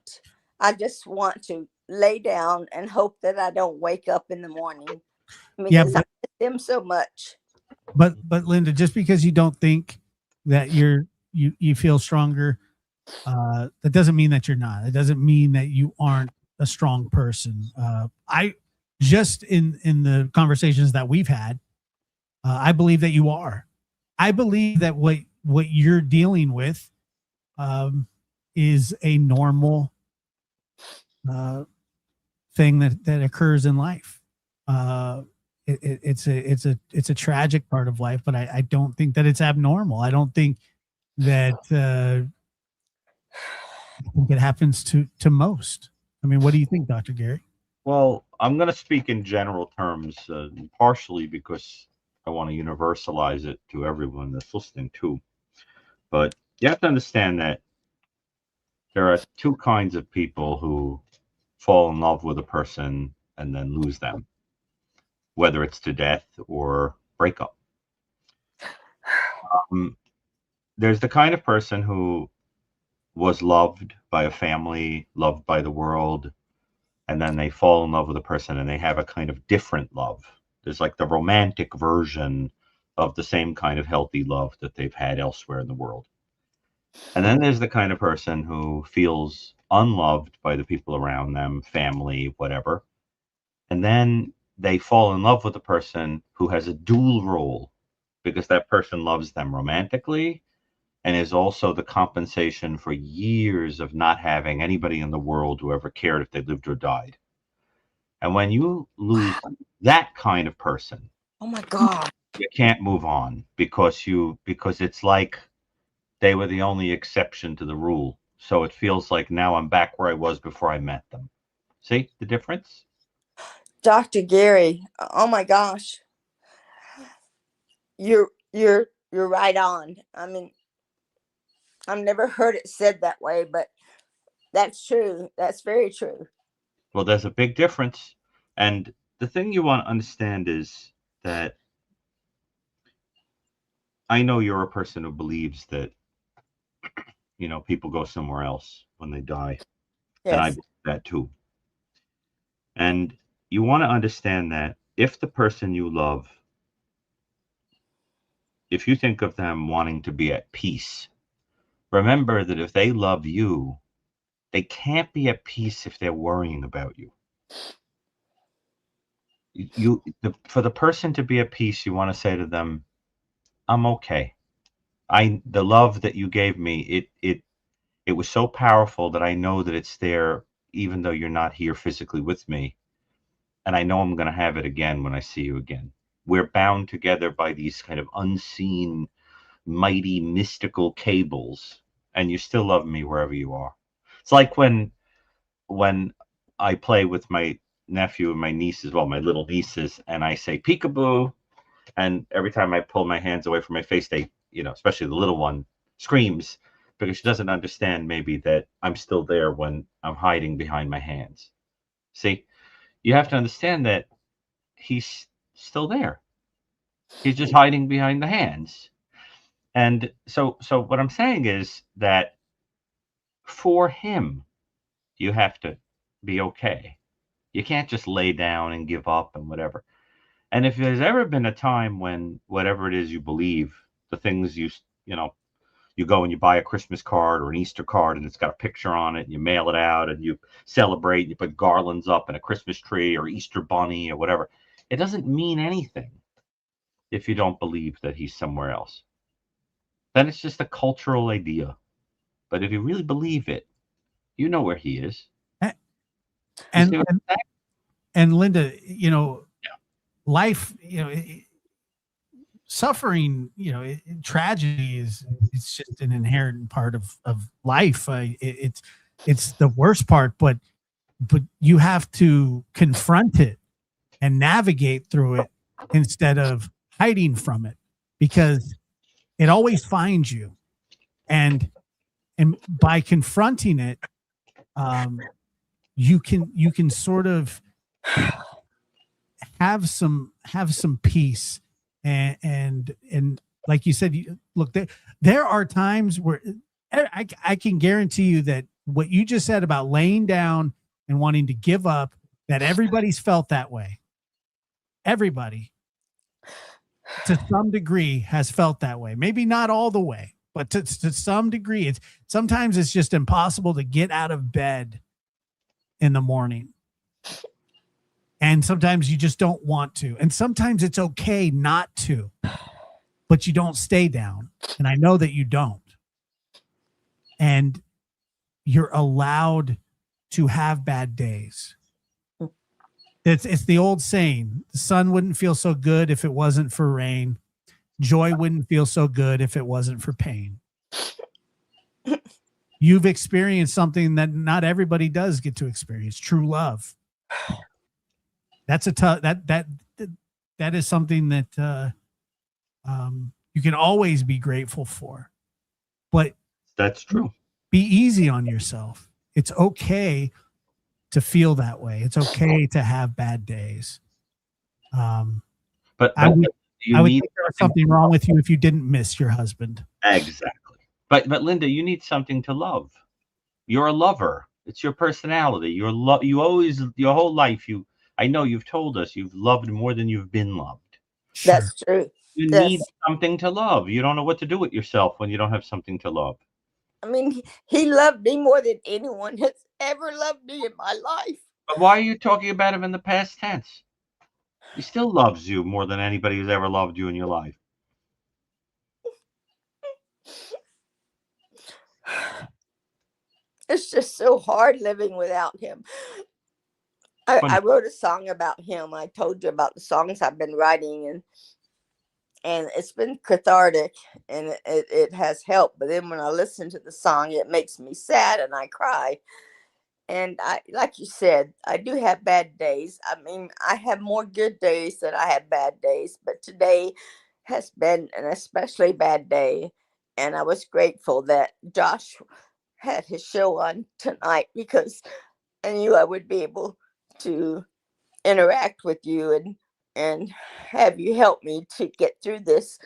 to lay down and hope that I don't wake up in the morning because I miss them so much. But Linda, just because you don't think that you feel stronger, that doesn't mean that you're not. It doesn't mean that you aren't a strong person. I just in the conversations that we've had, I believe that you are. I believe that what you're dealing with is a normal thing that occurs in life. It's a tragic part of life, but I don't think that it's abnormal. I don't think that I think it happens to most. I mean, what do you think, Dr. Gary? Well, I'm going to speak in general terms, partially because I want to universalize it to everyone that's listening too. But you have to understand that there are two kinds of people who fall in love with a person and then lose them, whether it's to death or breakup. There's the kind of person who was loved by a family, loved by the world, and then they fall in love with a person and they have a kind of different love. There's like the romantic version of the same kind of healthy love that they've had elsewhere in the world. And then there's the kind of person who feels unloved by the people around them, family, whatever. And then they fall in love with a person who has a dual role because that person loves them romantically and is also the compensation for years of not having anybody in the world who ever cared if they lived or died. And when you lose that kind of person, oh my God, you can't move on because it's like they were the only exception to the rule. So it feels like now I'm back where I was before I met them. See the difference? Dr. Gary, oh my gosh. You're right on. I mean, I've never heard it said that way, but that's true. That's very true. Well, there's a big difference. And the thing you want to understand is that I know you're a person who believes that, people go somewhere else when they die. Yes. And I believe that too. And you want to understand that if the person you love, if you think of them wanting to be at peace, remember that if they love you, they can't be at peace if they're worrying about you. For the person to be at peace, you want to say to them, I'm okay. the love that you gave me, it was so powerful that I know that it's there, even though you're not here physically with me. And I know I'm going to have it again when I see you again. We're bound together by these kind of unseen, mighty, mystical cables, and you still love me wherever you are. It's like when I play with my nephew and my nieces, well, my little nieces, and I say peekaboo, and every time I pull my hands away from my face, they, especially the little one, screams because she doesn't understand maybe that I'm still there when I'm hiding behind my hands. See, you have to understand that he's still there. He's just hiding behind the hands. And so what I'm saying is that for him, you have to be okay. You can't just lay down and give up and whatever. And if there's ever been a time when whatever it is you believe, the things you go and you buy a Christmas card or an Easter card and it's got a picture on it and you mail it out and you celebrate, you put garlands up and a Christmas tree or Easter bunny or whatever. It doesn't mean anything if you don't believe that he's somewhere else. Then it's just a cultural idea. But if you really believe it, you know where he is. And Linda, life, suffering, tragedy it's just an inherent part of life. It's the worst part, but you have to confront it and navigate through it instead of hiding from it, because it always finds you. And by confronting it, you can sort of have some peace and like you said, look, there are times where I can guarantee you that what you just said about laying down and wanting to give up, that everybody's felt that way. Everybody to some degree has felt that way. Maybe not all the way, but to some degree. Sometimes it's just impossible to get out of bed in the morning. And sometimes you just don't want to. And sometimes it's okay not to, but you don't stay down. And I know that you don't. And you're allowed to have bad days. It's the old saying, the sun wouldn't feel so good if it wasn't for rain. Joy wouldn't feel so good if it wasn't for pain. You've experienced something that not everybody does get to experience, true love. That's a tough, that is something that you can always be grateful for. But that's true. Be easy on yourself. It's okay to feel that way. It's okay to have bad days. But I would think there was something wrong with you if you didn't miss your husband. Exactly. But Linda, you need something to love. You're a lover. It's your personality. You always, your whole life, I know you've told us you've loved more than you've been loved. Sure. That's true. You need something to love. You don't know what to do with yourself when you don't have something to love. I mean, he loved me more than anyone has ever loved me in my life. But why are you talking about him in the past tense? He still loves you more than anybody who's ever loved you in your life. It's just so hard living without him. I wrote a song about him. I told you about the songs I've been writing, and it's been cathartic, and it has helped. But then when I listen to the song, it makes me sad and I cry. And like you said, I do have bad days. I mean, I have more good days than I have bad days, but today has been an especially bad day. And I was grateful that Josh had his show on tonight, because I knew I would be able to interact with you and have you help me to get through this.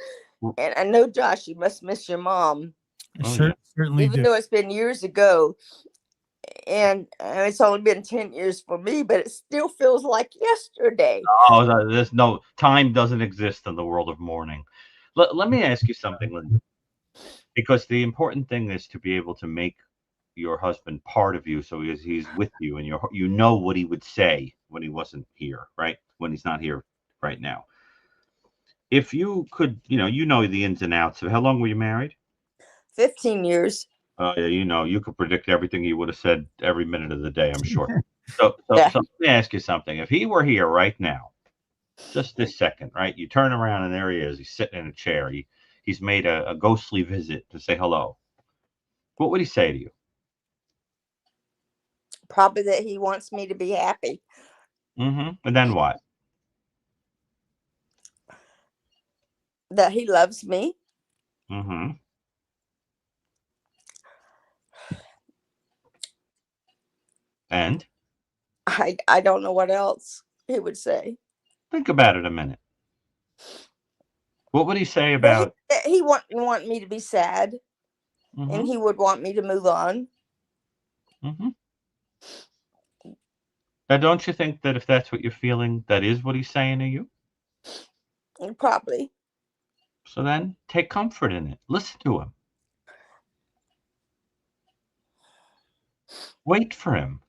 And I know, Josh, you must miss your mom. Certainly even though it's been years ago, and it's only been 10 years for me, but it still feels like yesterday. Oh, there's no time doesn't exist in the world of mourning. Let me ask you something, Linda, because the important thing is to be able to make your husband part of you, so he's with you, and you know what he would say when he wasn't here, right? When he's not here right now. if you could, you know the ins and outs of how long were you married? 15 years. Oh yeah, you could predict everything he would have said every minute of the day, I'm sure. So Yeah. let me ask you something. If he were here right now, just this second, right? You turn around and there he is. He's sitting in a chair. He's made a ghostly visit to say hello. What would he say to you? Probably that he wants me to be happy. And then what? That he loves me. And I don't know what else he would say. think about it a minute. What would he say But about? he want me to be sad, and he would want me to move on. Now, don't you think that if that's what you're feeling, that is what he's saying to you? Probably. So then take comfort in it. Listen to him. Wait for him.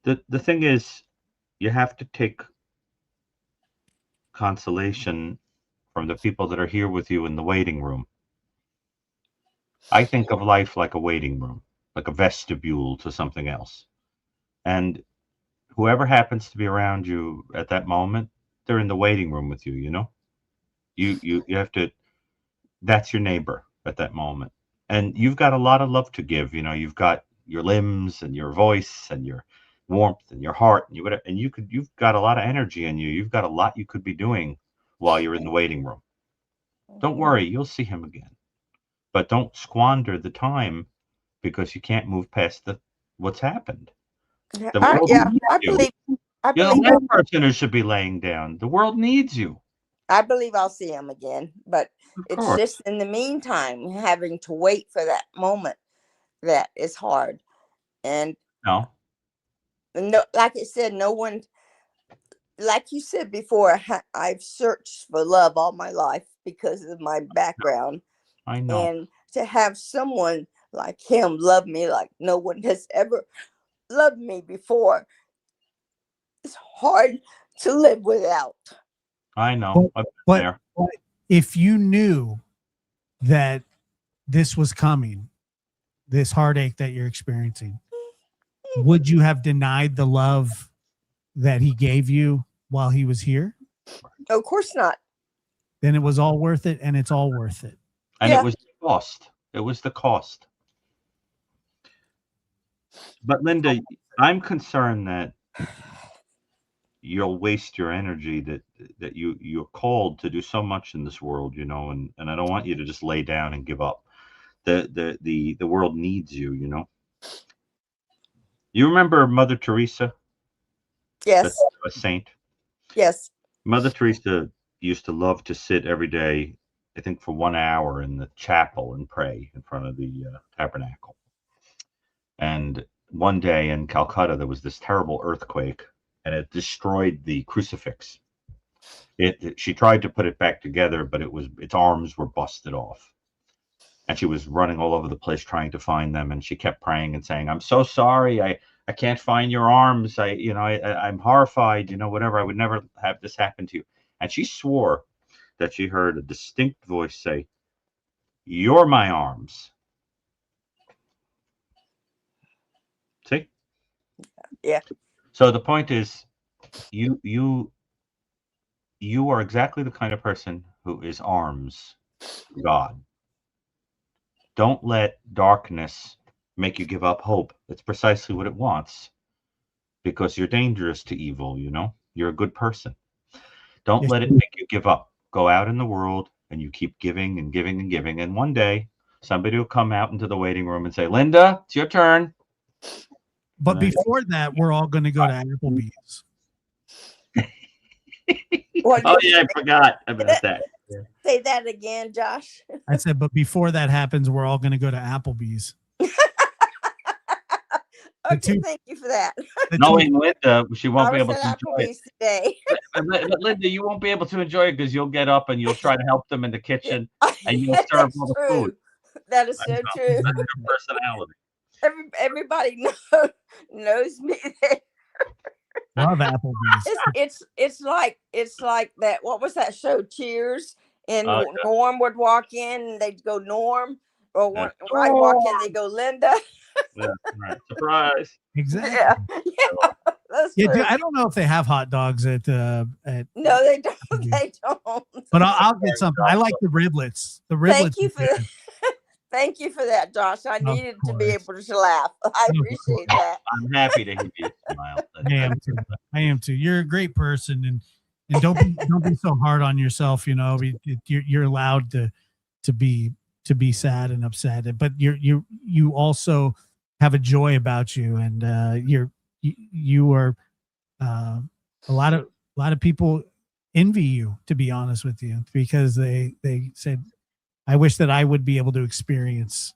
The thing is, you have to take consolation from the people that are here with you in the waiting room. I think of life like a waiting room, like a vestibule to something else. And whoever happens to be around you at that moment, they're in the waiting room with you, You have to, that's your neighbor at that moment. And you've got a lot of love to give, you've got your limbs and your voice and your warmth and your heart and you've got a lot of energy in you. You've got a lot you could be doing while you're in the waiting room. Don't worry, you'll see him again. But don't squander the time because you can't move past what's happened. The world needs you. You're the last person who should be laying down. The world needs you. I believe I'll see him again, but Of it's course. just in the meantime having to wait for that moment that is hard. And No. Like I said, no one, like you said before, I've searched for love all my life because of my background. I know. And to have someone like him love me like no one has ever loved me before, it's hard to live without. I know. I've been there. But if you knew that this was coming, this heartache that you're experiencing, would you have denied the love that he gave you while he was here? Of course not. Then it was all worth it, and it's all worth it. And it was the cost. It was the cost. But Linda, I'm concerned that you'll waste your energy, that you're called to do so much in this world, and I don't want you to just lay down and give up. The world needs you, You remember Mother Teresa? Yes. A saint. Yes. Mother Teresa used to love to sit every day, I think for 1 hour in the chapel and pray in front of the tabernacle. And one day in Calcutta, there was this terrible earthquake and it destroyed the crucifix. She tried to put it back together, but its arms were busted off. And she was running all over the place trying to find them. And she kept praying and saying, "I'm so sorry. I can't find your arms. I'm horrified, whatever. I would never have this happen to you." And she swore that she heard a distinct voice say, "You're my arms." See? Yeah. So the point is, you are exactly the kind of person who is arms to God. Don't let darkness make you give up hope. It's precisely what it wants, because you're dangerous to evil, You're a good person. Don't let it make you give up. Go out in the world and you keep giving and giving and giving. And one day somebody will come out into the waiting room and say, "Linda, it's your turn." But before that, we're all going to go to Applebee's. Oh yeah, I forgot about that. Say that again, Josh. I said, but before that happens, we're all going to go to Applebee's. Okay, thank you for that. Knowing Linda, she won't be able to enjoy Applebee's today. But Linda, you won't be able to enjoy it because you'll get up and you'll try to help them in the kitchen and you'll serve all the food. That is so true. That's your personality. Everybody knows me there. Love Applebee's. It's like that. What was that show? Cheers. And Yeah. Norm would walk in, and they'd go Norm, or Yeah. when I'd walk in, they go Linda. Yeah, right. Surprise. Exactly. Yeah, yeah, that's Yeah, true. I don't know if they have hot dogs at No, they don't. Applebee's. They don't. But I'll get something. I like the riblets. The riblets. Thank you for thank you for that, Josh. I needed to be able to laugh. I appreciate that. I'm happy to hear you smile. I am too. I am too. You're a great person, and don't be so hard on yourself. You know, you're allowed to be sad and upset, but you also have a joy about you, and you are a lot of people envy you, to be honest with you, because they said, I wish that I would be able to experience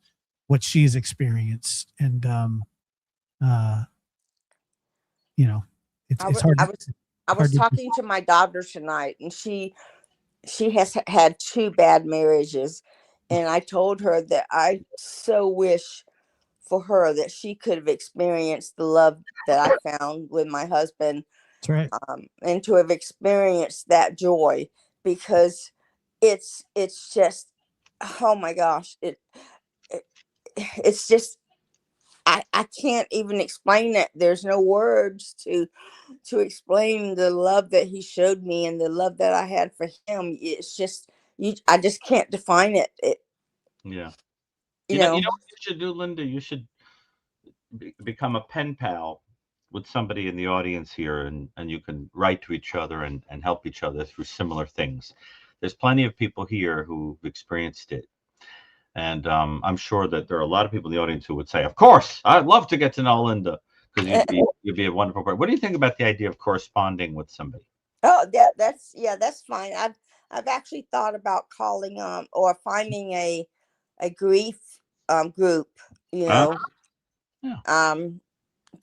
what she's experienced, and you know, it's hard. I was talking to my daughter tonight, and she has had 2 bad marriages, and I told her that I so wish for her that she could have experienced the love that I found with my husband. That's right. And to have experienced that joy, because it's just, oh my gosh, it's just, I can't even explain it. There's no words to explain the love that he showed me and the love that I had for him. It's just, I just can't define it. Yeah. You know know what you should do, Linda? You should become a pen pal with somebody in the audience here, and you can write to each other and help each other through similar things. There's plenty of people here who've experienced it. And I'm sure that there are a lot of people in the audience who would say, of course, I'd love to get to know Linda, because you'd be a wonderful person. What do you think about the idea of corresponding with somebody? Oh, that's fine. I've actually thought about calling or finding a grief group, you know, Yeah.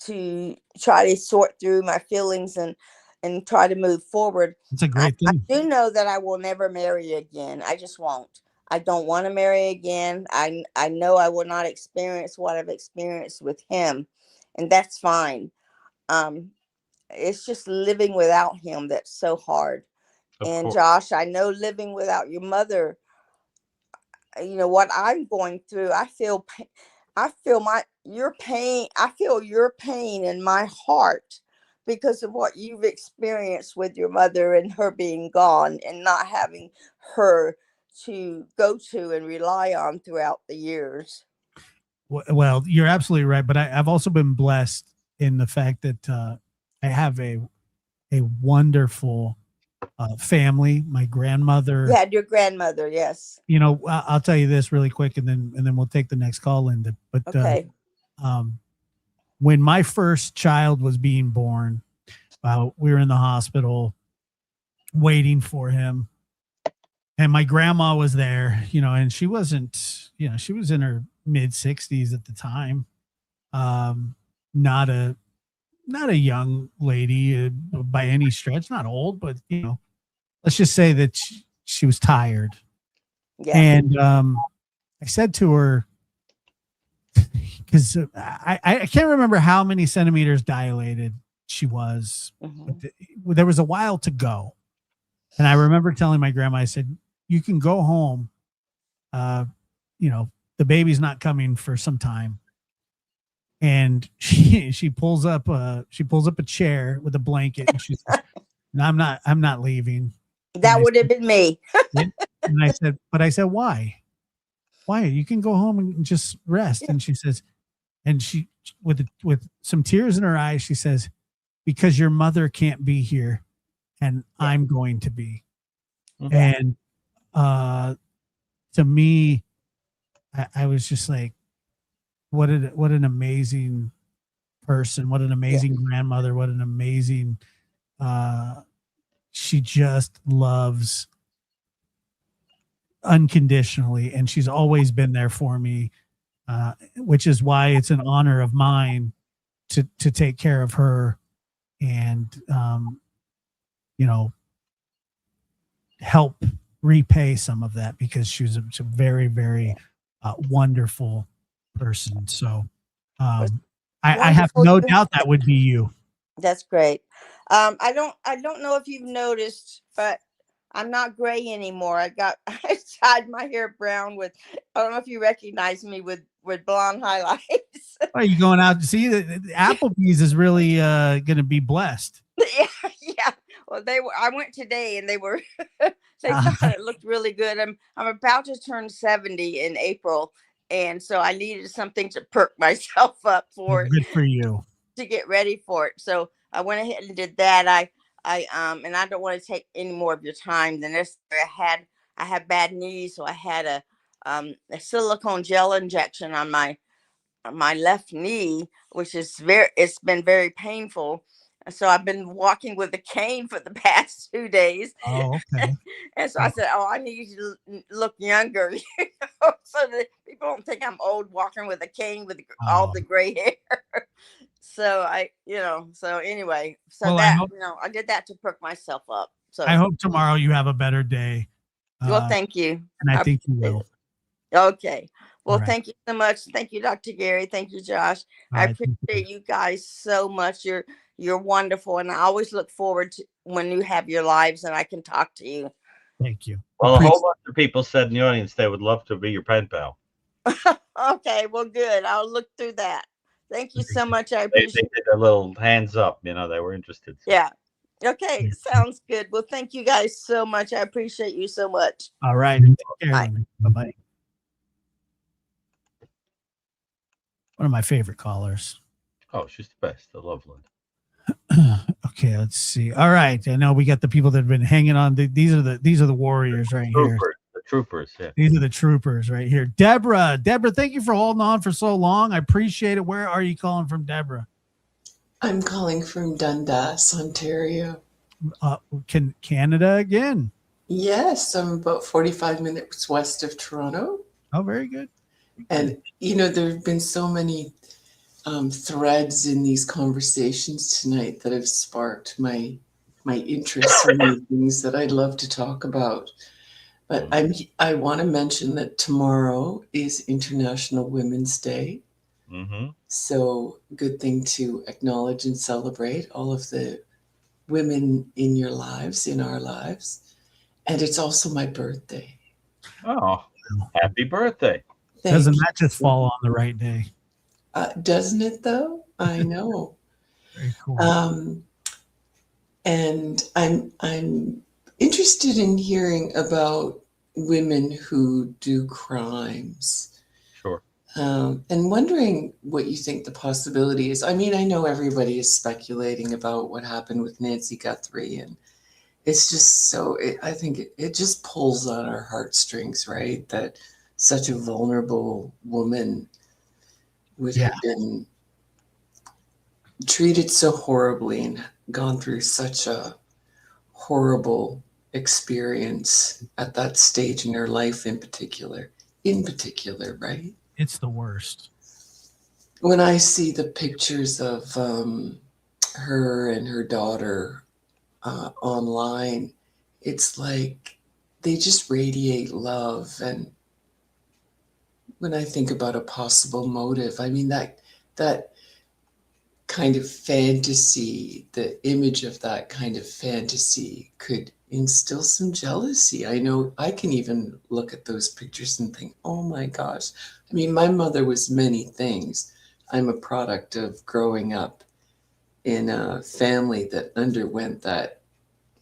to try to sort through my feelings and try to move forward. It's a great thing. I do know that I will never marry again. I just won't. I don't want to marry again. I know I will not experience what I've experienced with him, and that's fine. It's just living without him that's so hard. And Josh, I know living without your mother, you know what I'm going through. I feel your pain. I feel your pain in my heart because of what you've experienced with your mother and her being gone and not having her to go to and rely on throughout the years. Well, you're absolutely right. But I've also been blessed in the fact that I have a wonderful family. My grandmother. You had your grandmother, yes. You know, I'll tell you this really quick, and then we'll take the next call, Linda. But okay. When my first child was being born, we were in the hospital waiting for him, and my grandma was there. You know, and she wasn't. You know, she was in her mid-60s at the time. Not a young lady by any stretch, not old, but you know, let's just say that she was tired. Yeah. And I said to her, because I can't remember how many centimeters dilated she was, but there was a while to go. And I remember telling my grandma, I said, you can go home. You know, the baby's not coming for some time. And she pulls up a chair with a blanket, and she says, no, I'm not leaving. That would have been me. And I said, why? You can go home and just rest. Yeah. And she says, and she, with some tears in her eyes, she says, because your mother can't be here and I'm going to be. And to me, I was just like, what an amazing person, what an amazing grandmother, what an amazing, she just loves unconditionally, and she's always been there for me, which is why it's an honor of mine to take care of her and you know, help repay some of that, because she was a very, very wonderful person. So I have no doubt that would be you. That's great. I don't know if you've noticed, but I'm not gray anymore. I dyed my hair brown with, I don't know if you recognize me with blonde highlights. Are you going out to see the Applebee's is really going to be blessed? Yeah, yeah. Well, I went today and they were they thought it looked really good. I'm about to turn 70 in April, and so I needed something to perk myself up Well, for it, good for you. to get ready for it. So I went ahead and did that. I and I don't want to take any more of your time than this. I had bad knees, so I had a silicone gel injection on my left knee, which is it's been very painful. So I've been walking with a cane for the past 2 days. Oh, okay. And so I said, "Oh, I need you to look younger, so that people don't think I'm old walking with a cane with all the gray hair." So so anyway, so Well, that, I did that to perk myself up. So I hope tomorrow you have a better day. well, thank you. And I think you will. Okay. Well, right. thank you so much. Thank you, Dr. Gary. Thank you, Josh. All I right, thank appreciate you guys so much. You're wonderful, and I always look forward to when you have your lives and I can talk to you. Thank you. Well, a whole bunch of people said in the audience they would love to be your pen pal. Okay, well, good. I'll look through that. Thank you so much. I They appreciate did their little hands up, they were interested. So. Yeah. Okay, sounds good. Well, thank you guys so much. I appreciate you so much. All right. Take care. Bye. Bye-bye. One of my favorite callers. Oh, she's the best. I love Linda. Okay, let's see. All right, I know we got the people that have been hanging on. These are the warriors right here. The troopers, yeah. These are the troopers right here. Deborah, thank you for holding on for so long. I appreciate it. Where are you calling from, Deborah? I'm calling from Dundas, Ontario. Canada again? Yes, I'm about 45 minutes west of Toronto. Oh, very good. And, there have been so many threads in these conversations tonight that have sparked my interest in the things that I'd love to talk about. But I want to mention that tomorrow is International Women's Day. Mm-hmm. So good thing to acknowledge and celebrate all of the women in your lives, in our lives. And it's also my birthday. Oh, happy birthday. Doesn't that just fall on the right day? Doesn't it though? I know. Very cool. And I'm interested in hearing about women who do crimes. Sure. And wondering what you think the possibility is. I mean, I know everybody is speculating about what happened with Nancy Guthrie, and it's just I think it just pulls on our heartstrings, right? That such a vulnerable woman would have been treated so horribly and gone through such a horrible experience at that stage in her life in particular, right? It's the worst. When I see the pictures of her and her daughter online, it's like they just radiate love. And when I think about a possible motive, I mean, that kind of fantasy, the image of that kind of fantasy could instill some jealousy. I know I can even look at those pictures and think, oh my gosh. I mean, my mother was many things. I'm a product of growing up in a family that underwent that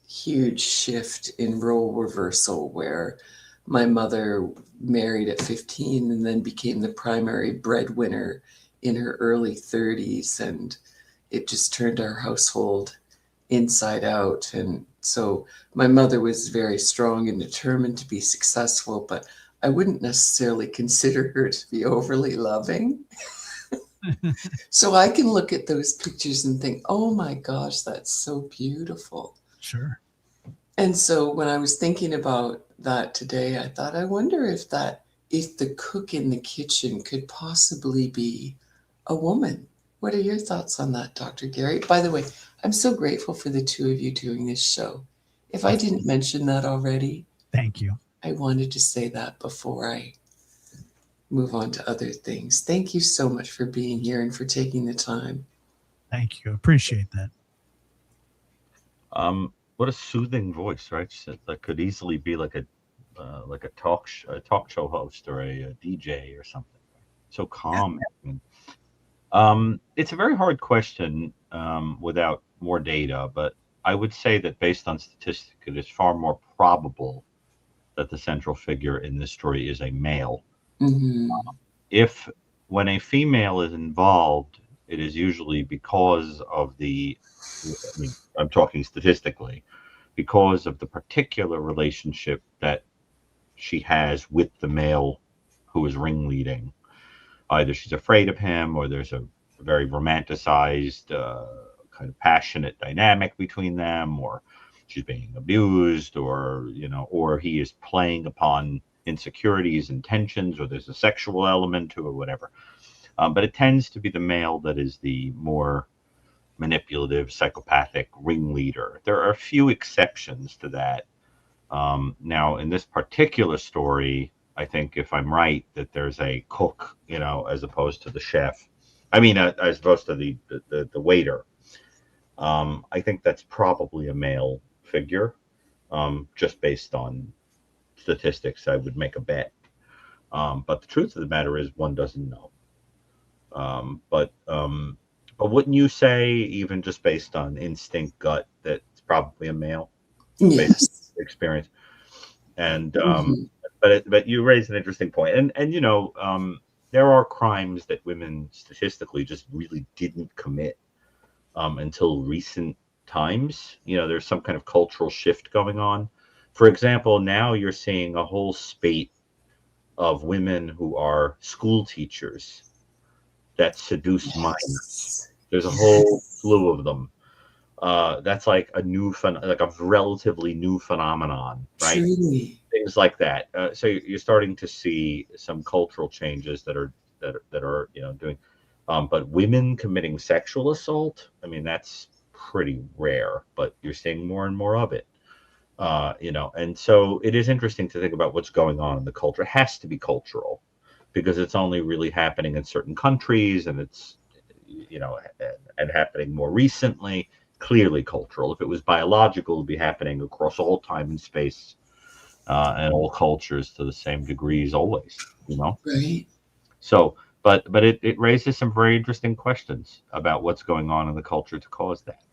huge shift in role reversal, where my mother married at 15 and then became the primary breadwinner in her early 30s, and it just turned our household inside out. And so my mother was very strong and determined to be successful, but I wouldn't necessarily consider her to be overly loving. So I can look at those pictures and think, oh my gosh, that's so beautiful. Sure. And so when I was thinking about that today, I thought, I wonder if the cook in the kitchen could possibly be a woman. What are your thoughts on that, Dr. Gary? By the way, I'm so grateful for the two of you doing this show. If I didn't mention that already, thank you. I wanted to say that before I move on to other things. Thank you so much for being here and for taking the time. Thank you. Appreciate that. What a soothing voice, right? That could easily be like a talk show host or a DJ or something. So calm. It's a very hard question without more data, but I would say that based on statistics, it is far more probable that the central figure in this story is a male. Mm-hmm. If when a female is involved, it is usually because of I'm talking statistically, because of the particular relationship that she has with the male who is ringleading. Either she's afraid of him, or there's a very romanticized, kind of passionate dynamic between them, or she's being abused, or he is playing upon insecurities and tensions, or there's a sexual element to it, whatever. But it tends to be the male that is the more manipulative, psychopathic ringleader. There are a few exceptions to that. Now, in this particular story, I think if I'm right, that there's a cook, as opposed to the chef. I mean, as opposed to the waiter. I think that's probably a male figure, just based on statistics. I would make a bet. But the truth of the matter is, one doesn't know. But wouldn't you say, even just based on instinct, gut, that it's probably a male? Yes. Experience. And Mhm. but you raise an interesting point, and there are crimes that women statistically just really didn't commit until recent times. There's some kind of cultural shift going on. For example, now you're seeing a whole spate of women who are school teachers that seduce minors. Yes. There's a whole slew of them. That's like a relatively new phenomenon, right? Truly. Things like that. So you're starting to see some cultural changes that are doing. But women committing sexual assault, I mean, that's pretty rare, but you're seeing more and more of it. And so it is interesting to think about what's going on in the culture. It has to be cultural, because it's only really happening in certain countries, and it's and happening more recently. Clearly cultural. If it was biological, it would be happening across all time and space, and all cultures to the same degrees always. Right. So, but it raises some very interesting questions about what's going on in the culture to cause that.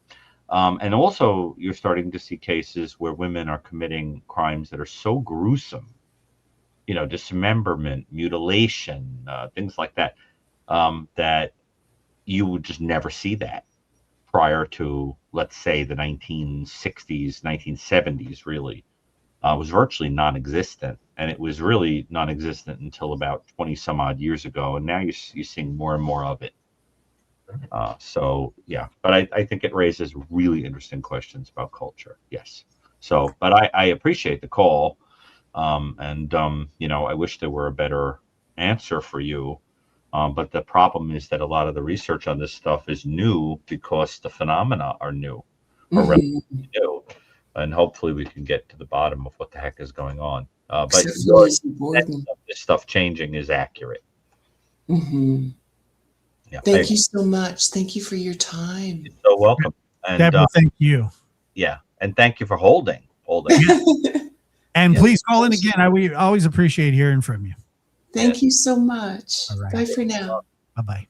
And also, you're starting to see cases where women are committing crimes that are so gruesome, dismemberment, mutilation, things like that, that you would just never see that prior to, let's say, the 1960s, 1970s, really. Was virtually non-existent, and it was really non-existent until about 20 some odd years ago, and now you're seeing more and more of it. So yeah, but I think it raises really interesting questions about culture. Yes. So, but I appreciate the call, and I wish there were a better answer for you. But the problem is that a lot of the research on this stuff is new because the phenomena are new, or relatively new, and hopefully we can get to the bottom of what the heck is going on. But Definitely is important. this stuff changing is accurate. Mm-hmm. Yeah. Thank you so much. Thank you for your time. You're so welcome. And Deborah, thank you. yeah, and thank you for holding. And Yeah, please call in of course. again. We always appreciate hearing from you. Thank you so much. All right. Bye for now. Bye-bye.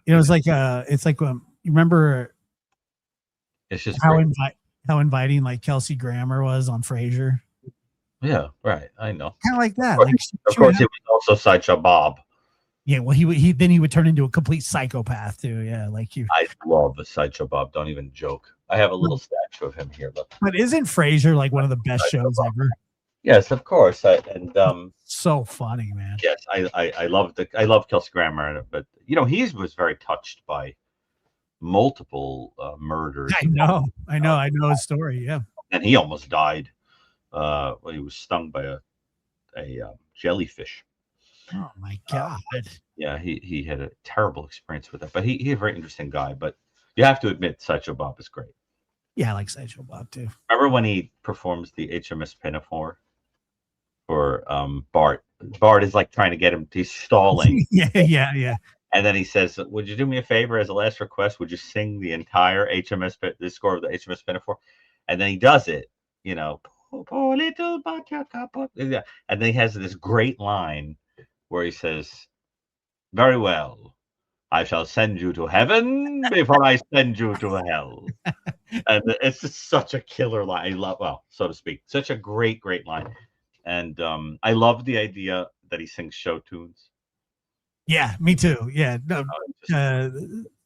It's like you remember It's just how great. how inviting like Kelsey Grammer was on Frasier. Yeah, right. I know. Kind of like that. Of Like course, he was also Sideshow Bob. yeah, well, he would turn into a complete psychopath too. Yeah, like you. I love the Sideshow Bob. Don't even joke. I have a little statue of him here. Look. But isn't Frasier like one of the best shows ever? Yes, of course. So funny, man. Yes, I love Kelsey Grammer, but he was very touched by multiple murders. I know his story. Yeah, and he almost died. When he was stung by a jellyfish. Oh my god. Yeah, he had a terrible experience with it, but he's a very interesting guy. But you have to admit, Sideshow Bob is great. Yeah, I like Sideshow Bob too. Remember when he performs the HMS Pinafore for Bart? Bart is like trying to get him. He's stalling. yeah. And then he says, "Would you do me a favor as a last request? Would you sing the entire the score of the HMS Pinafore?" And then he does it, you know, "Poor little buttercup." Yeah. And then he has this great line where he says, "Very well, I shall send you to heaven before I send you to hell." And it's just such a killer line. I love, well, so to speak, such a great, great line. And I love the idea that he sings show tunes. Yeah, me too. Yeah, no,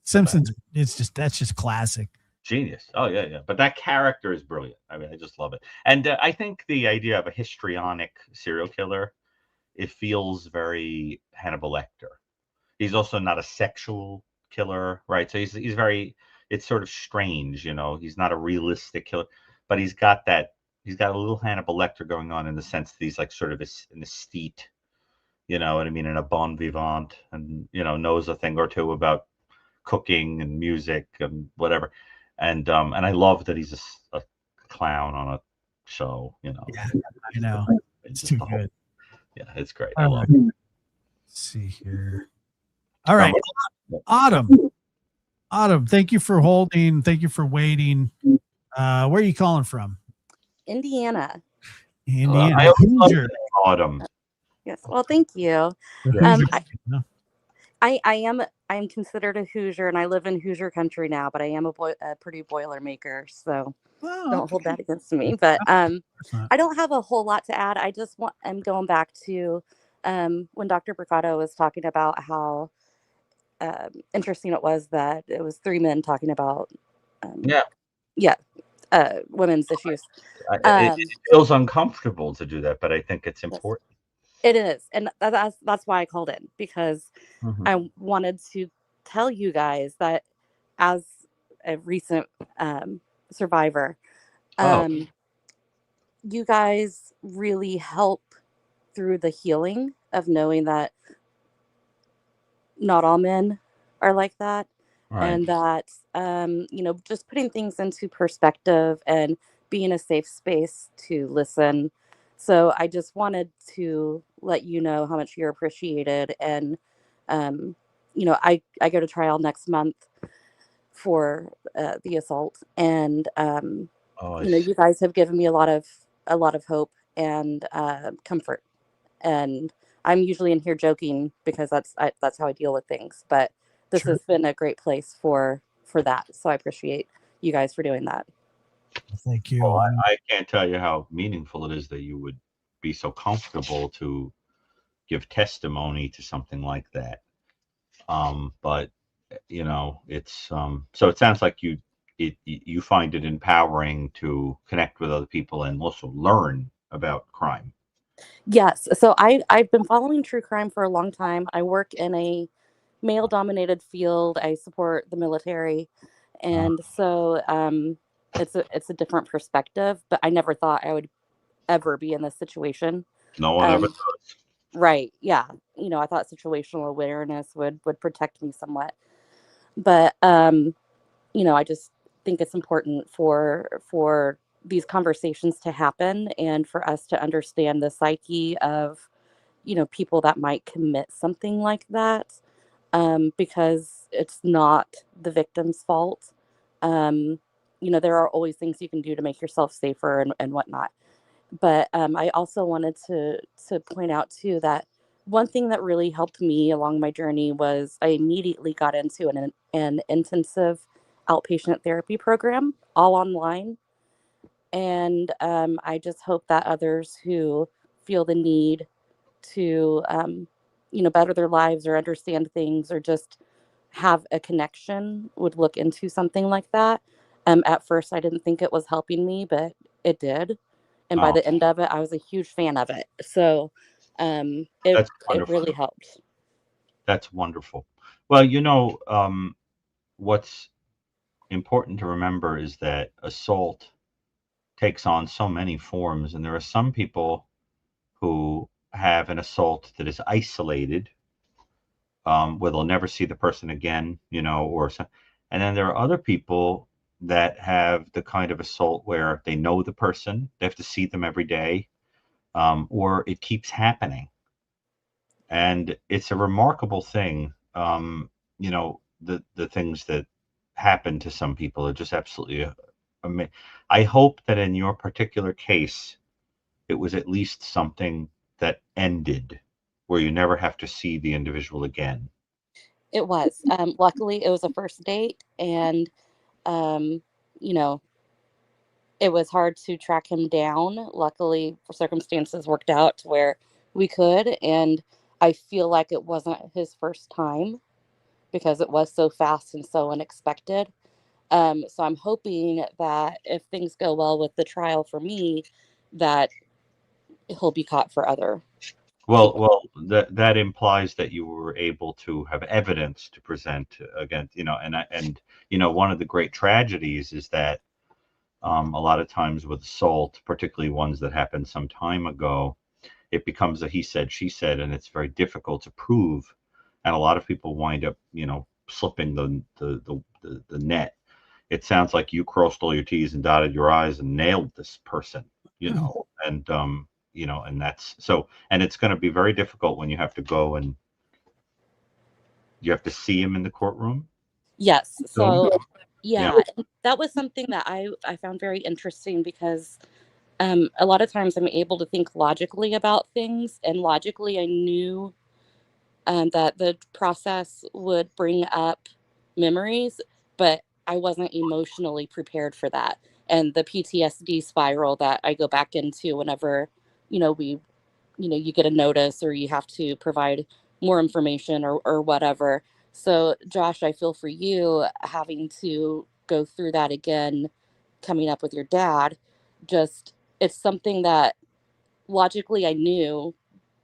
Simpsons. That's just classic. Genius. Oh yeah, yeah. But that character is brilliant. I mean, I just love it. And I think the idea of a histrionic serial killer, it feels very Hannibal Lecter. He's also not a sexual killer, right? So he's very. It's sort of strange, you know. He's not a realistic killer, but he's got that. He's got a little Hannibal Lecter going on in the sense that he's like sort of an aesthete, you know what I mean, and a bon vivant, and you know knows a thing or two about cooking and music and whatever. And I love that he's a clown on a show, you know. Yeah, I know. It's too good. Yeah, it's great. I love it. it. Let's see here. All right. Autumn, thank you for holding. Thank you for waiting. Where are you calling from? Indiana. Indiana. I always love the name Autumn. Yes. Well, thank you. I'm considered a Hoosier, and I live in Hoosier country now, but I am a Purdue Boilermaker, so don't hold that against me. But I don't have a whole lot to add. I'm going back to when Dr. Brucato was talking about how interesting it was that it was three men talking about women's issues. It feels uncomfortable to do that, but I think it's important. It is, and that's why I called in, because I wanted to tell you guys that as a recent survivor, you guys really help through the healing of knowing that not all men are like that. Right. And that, just putting things into perspective and being a safe space to listen. So I just wanted to let you know how much you're appreciated. And, I go to trial next month for the assault. And, you guys have given me a lot of hope and comfort. And I'm usually in here joking because that's how I deal with things. But this has been a great place for that. So I appreciate you guys for doing that. Thank you. Well, I can't tell you how meaningful it is that you would be so comfortable to give testimony to something like that. But it's so it sounds like you find it empowering to connect with other people and also learn about crime. Yes. So I've been following true crime for a long time. I work in a male-dominated field. I support the military, and so it's a different perspective. But I never thought I would ever be in this situation. No one ever does. Right? Yeah. I thought situational awareness would protect me somewhat, but I just think it's important for these conversations to happen and for us to understand the psyche of people that might commit something like that, because it's not the victim's fault. There are always things you can do to make yourself safer and whatnot. But I also wanted to point out too that one thing that really helped me along my journey was I immediately got into an intensive outpatient therapy program, all online. And I just hope that others who feel the need to, better their lives or understand things or just have a connection would look into something like that. At first, I didn't think it was helping me, but it did. And by the end of it, I was a huge fan of it. So it really helped. That's wonderful. Well, what's important to remember is that assault takes on so many forms, and there are some people who have an assault that is isolated, where they'll never see the person again, and then there are other people that have the kind of assault where they know the person, they have to see them every day, or it keeps happening. And it's a remarkable thing you know, the things that happen to some people are just absolutely amazing. I hope that in your particular case, it was at least something that ended where you never have to see the individual again. It was. Luckily, it was a first date, and um, you know, it was hard to track him down. Luckily, circumstances worked out to where we could, and I feel like it wasn't his first time because it was so fast and so unexpected. So I'm hoping that if things go well with the trial for me, that he'll be caught for other people. Well, that implies that you were able to have evidence to present against, you know, and you know, one of the great tragedies is that a lot of times with assault, particularly ones that happened some time ago, it becomes a he said, she said, and it's very difficult to prove. And a lot of people wind up, you know, slipping the net. It sounds like you crossed all your T's and dotted your I's and nailed this person, you know, and you know, and that's so, and it's going to be very difficult when you have to go and you have to see him in the courtroom. Yes. So Yeah. yeah, that was something that I found very interesting because a lot of times I'm able to think logically about things, and logically I knew that the process would bring up memories, but I wasn't emotionally prepared for that. And the PTSD spiral that I go back into whenever, we, you get a notice or you have to provide more information or whatever. So, Josh, I feel for you having to go through that again, coming up with your dad. Just, it's something that logically I knew,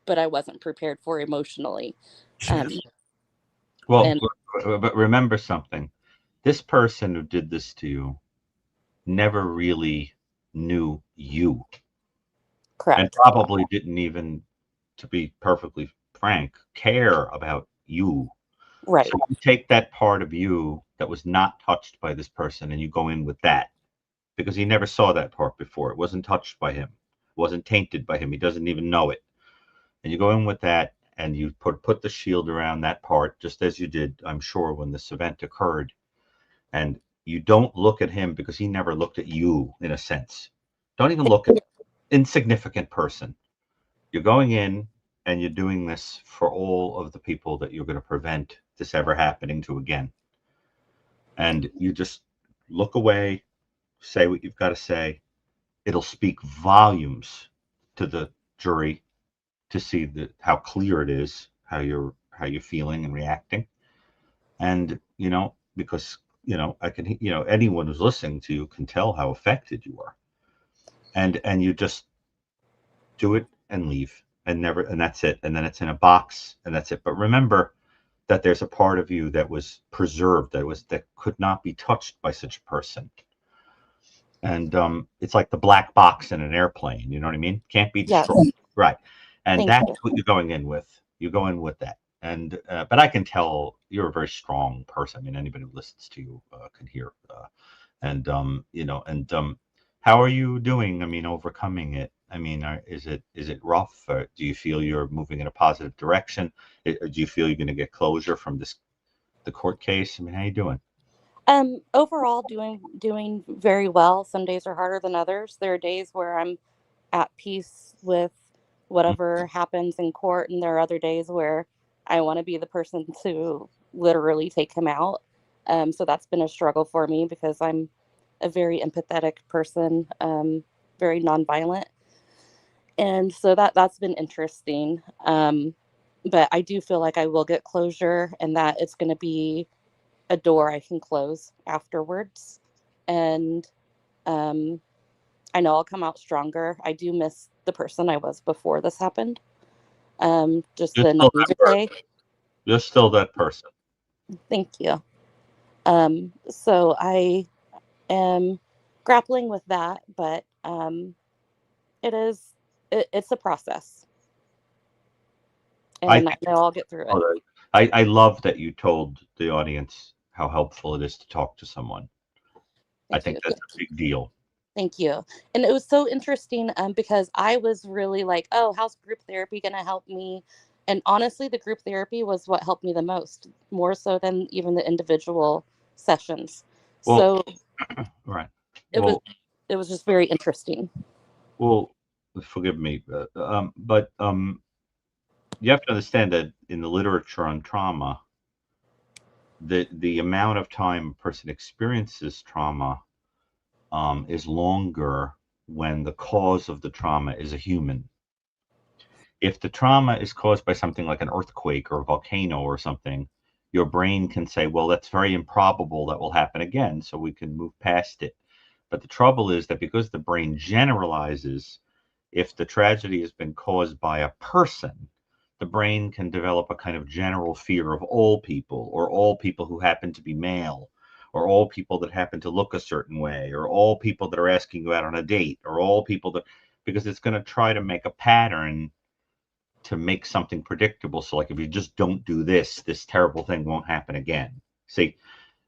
but I wasn't prepared for emotionally. Sure. Well, And but remember something. This person who did this to you never really knew you, and correct. probably didn't even, to be perfectly frank, care about you. Right. So you take that part of you that was not touched by this person and you go in with that because he never saw that part before. It wasn't touched by him, it wasn't tainted by him. He doesn't even know it. And you go in with that and you put the shield around that part, just as you did, I'm sure, when this event occurred. And you don't look at him because he never looked at you, in a sense. Don't even look at insignificant person. You're going in and you're doing this for all of the people that you're going to prevent this ever happening to again. And you just look away, say what you've got to say. It'll speak volumes to the jury to see how clear it is, how you're feeling and reacting. And because I can, anyone who's listening to you can tell how affected you are. And you just do it and leave and never, and that's it. And then it's in a box and that's it. But remember that there's a part of you that was preserved, that could not be touched by such a person. And it's like the black box in an airplane, you know what I mean? Can't be Yes. destroyed. Right. And Thank that's you. what you're going in with. You go in with that. And but I can tell you're a very strong person. I mean, anybody who listens to you can hear. How are you doing? I mean, overcoming it. I mean, is it rough? Or do you feel you're moving in a positive direction? Or do you feel you're going to get closure from the court case? I mean, how you doing? Overall, doing very well. Some days are harder than others. There are days where I'm at peace with whatever happens in court, and there are other days where I want to be the person to literally take him out. So that's been a struggle for me because I'm a very empathetic person, very nonviolent, and so that's been interesting. But I do feel like I will get closure, and that it's going to be a door I can close afterwards. And I know I'll come out stronger. I do miss the person I was before this happened. Just You're the still that person. naivete. You're still that person. Thank you. So I am grappling with that, but it's a process, I and I think know I'll get through it. I love that you told the audience how helpful it is to talk to someone. I Thank think you. that's a big deal. Thank you. And it was so interesting because I was really like, oh, how's group therapy going to help me? And honestly, the group therapy was what helped me the most, more so than even the individual sessions. Well, So right. it was Well, it was just very interesting. well, forgive me, but you have to understand that in the literature on trauma, the amount of time a person experiences trauma is longer when the cause of the trauma is a human. If the trauma is caused by something like an earthquake or a volcano or something, your brain can say, well, that's very improbable that will happen again, so we can move past it. But the trouble is that because the brain generalizes, if the tragedy has been caused by a person, the brain can develop a kind of general fear of all people, or all people who happen to be male, or all people that happen to look a certain way, or all people that are asking you out on a date, or all people that, because it's going to try to make a pattern to make something predictable. So like if you just don't do this, this terrible thing won't happen again. See,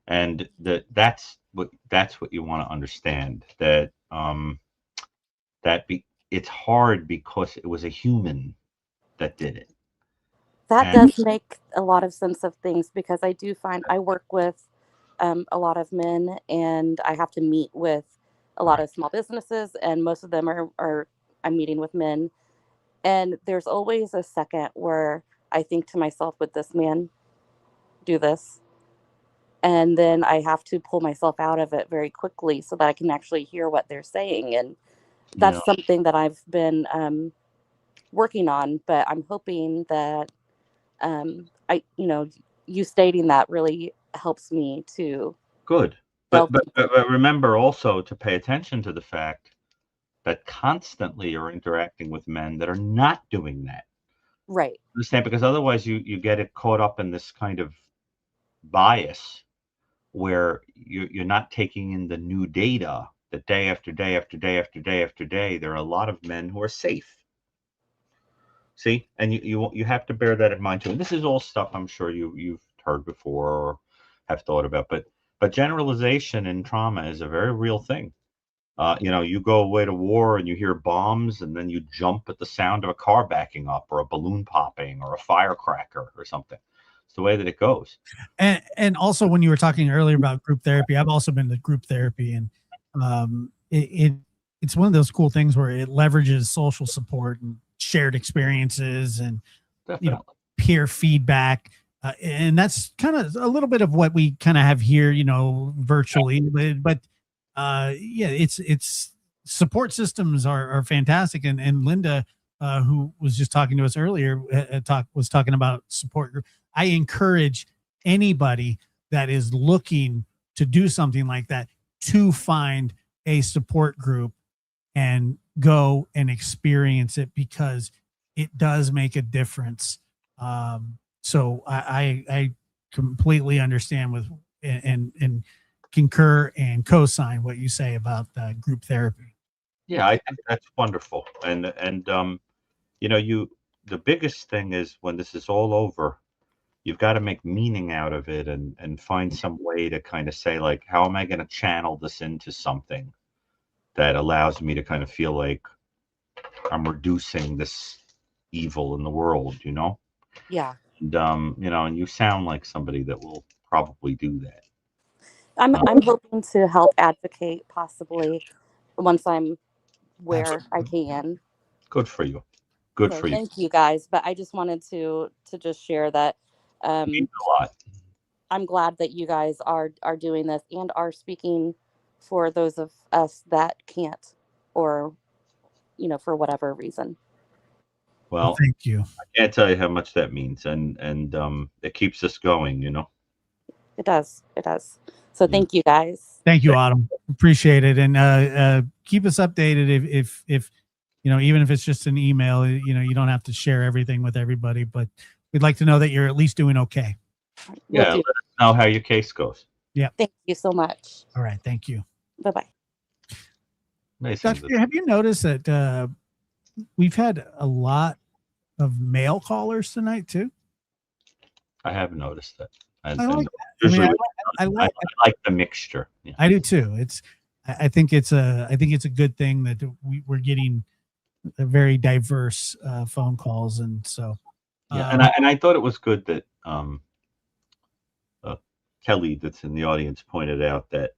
and that's what you want to understand, that it's hard because it was a human that did it. That And does make a lot of sense of things, because I do find I work with a lot of men, and I have to meet with a lot of small businesses, and most of them are I'm meeting with men. And there's always a second where I think to myself, would this man do this? And then I have to pull myself out of it very quickly so that I can actually hear what they're saying. And yeah, that's something that I've been working on. But I'm hoping that you stating that really helps me to good. delve. But remember also to pay attention to the fact that constantly you're interacting with men that are not doing that. Right. Understand? Because otherwise you get it caught up in this kind of bias where you're not taking in the new data that day after day after day after day after day, there are a lot of men who are safe. See, and you have to bear that in mind too. And this is all stuff I'm sure you've heard before or have thought about. But generalization in trauma is a very real thing. You go away to war and you hear bombs, and then you jump at the sound of a car backing up or a balloon popping or a firecracker or something. It's the way that it goes. And also, when you were talking earlier about group therapy, I've also been to group therapy, and it's one of those cool things where it leverages social support and shared experiences and Definitely. peer feedback. And that's kind of a little bit of what we kind of have here, virtually, but yeah, it's support systems are fantastic. And Linda, who was just talking to us earlier, was talking about support group. I encourage anybody that is looking to do something like that to find a support group and go and experience it, because it does make a difference. So I completely understand with and concur and co-sign what you say about group therapy. Yeah, I think that's wonderful. The biggest thing is when this is all over, you've got to make meaning out of it and find some way to kind of say, like, how am I going to channel this into something that allows me to kind of feel like I'm reducing this evil in the world, Yeah. And and you sound like somebody that will probably do that. I'm hoping to help advocate, possibly once I'm where I Absolutely. can. Good for you. Good So for you. thank you guys. But I just wanted to just share that It means a lot. I'm glad that you guys are doing this and are speaking for those of us that can't, or for whatever reason. Well, thank you. I can't tell you how much that means, and it keeps us going. It does. So thank you guys. Thank you, Autumn. Appreciate it. And keep us updated if even if it's just an email, you don't have to share everything with everybody, but we'd like to know that you're at least doing okay. Yeah, let us know how your case goes. Yeah. Thank you so much. All right. Thank you. Bye-bye. Amazing. Have you noticed that we've had a lot of male callers tonight too? I have noticed that. I like the mixture. Yeah. I do too. I think it's a good thing that we're getting a very diverse phone calls, and so Yeah, and I thought it was good that Kelly, that's in the audience, pointed out that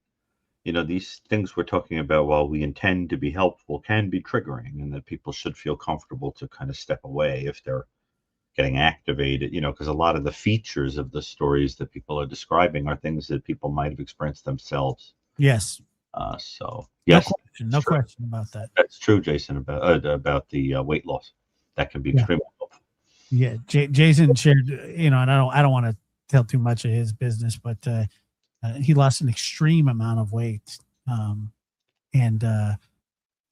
these things we're talking about, while we intend to be helpful, can be triggering, and that people should feel comfortable to kind of step away if they're getting activated. Because a lot of the features of the stories that people are describing are things that people might have experienced themselves. Yes. So yes, no question about that. That's true, Jason, about the weight loss. That can be extremely helpful. Yeah, Jason shared, and I don't want to tell too much of his business, but he lost an extreme amount of weight. When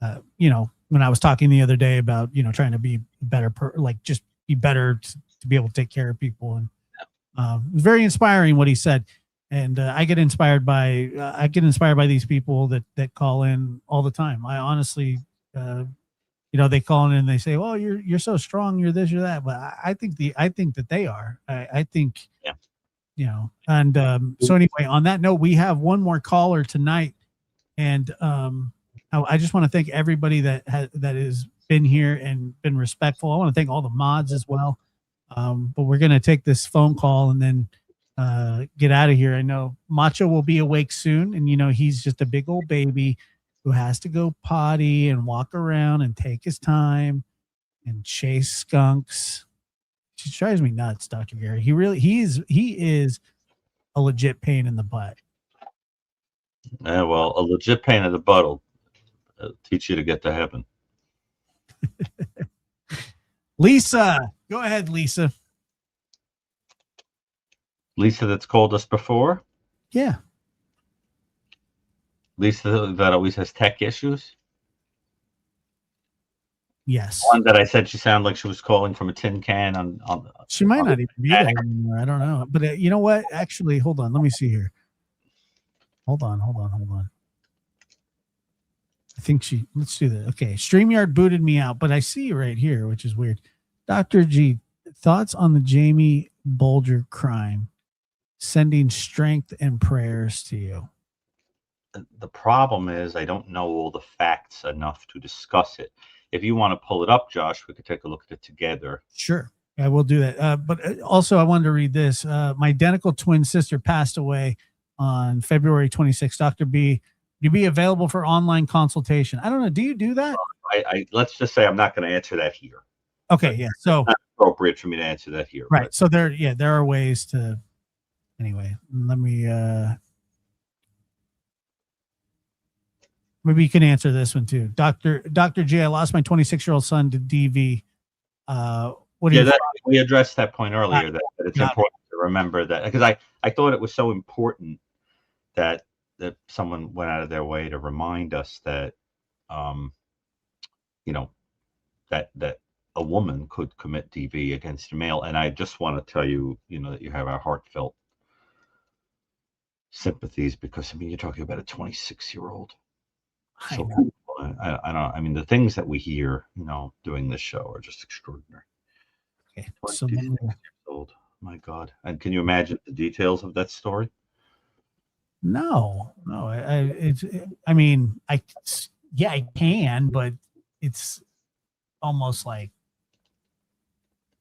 I was talking the other day about, trying to be better, just be better to be able to take care of people. And it was very inspiring what he said. And I get inspired by these people that call in all the time. I honestly, they call in and they say, "Oh, you're so strong, you're this, you're that." But I think that they are. I think, And so anyway, on that note, we have one more caller tonight, and I just want to thank everybody that has been here and been respectful. I want to thank all the mods as well. But we're gonna take this phone call and then get out of here. I know Macho will be awake soon, and he's just a big old baby who has to go potty and walk around and take his time and chase skunks. She drives me nuts, Dr. Gary. He is a legit pain in the butt. Yeah, well, a legit pain in the butt will teach you to get to heaven. Lisa, go ahead, Lisa. Lisa, that's called us before. Yeah. Lisa, that always has tech issues. Yes. One that I said she sounded like she was calling from a tin can on she might not even be there anymore. I don't know. But you know what? Actually, hold on. Let me see here. Hold on. I think let's do that. Okay. StreamYard booted me out, but I see you right here, which is weird. Dr. G, thoughts on the Jamie Bulger crime? Sending strength and prayers to you. The problem is I don't know all the facts enough to discuss it. If you want to pull it up, Josh, we could take a look at it together. Sure. I will do that. But also I wanted to read this. My identical twin sister passed away on February 26th. Dr. B, you be available for online consultation. I don't know. Do you do that? I let's just say I'm not going to answer that here. Okay. Yeah. So it's not appropriate for me to answer that here. Right. But. So there are ways to, anyway, let me, maybe you can answer this one too. Dr. J, I lost my 26-year-old son to DV. What do you we addressed that point earlier, that it's important to remember that, because I thought it was so important that someone went out of their way to remind us that, that a woman could commit DV against a male. And I just want to tell you, that you have our heartfelt sympathies, because you're talking about a 26-year-old. So I mean, the things that we hear, doing this show are just extraordinary. Okay. 26 years old. My God. And can you imagine the details of that story? No. I can, but it's almost like,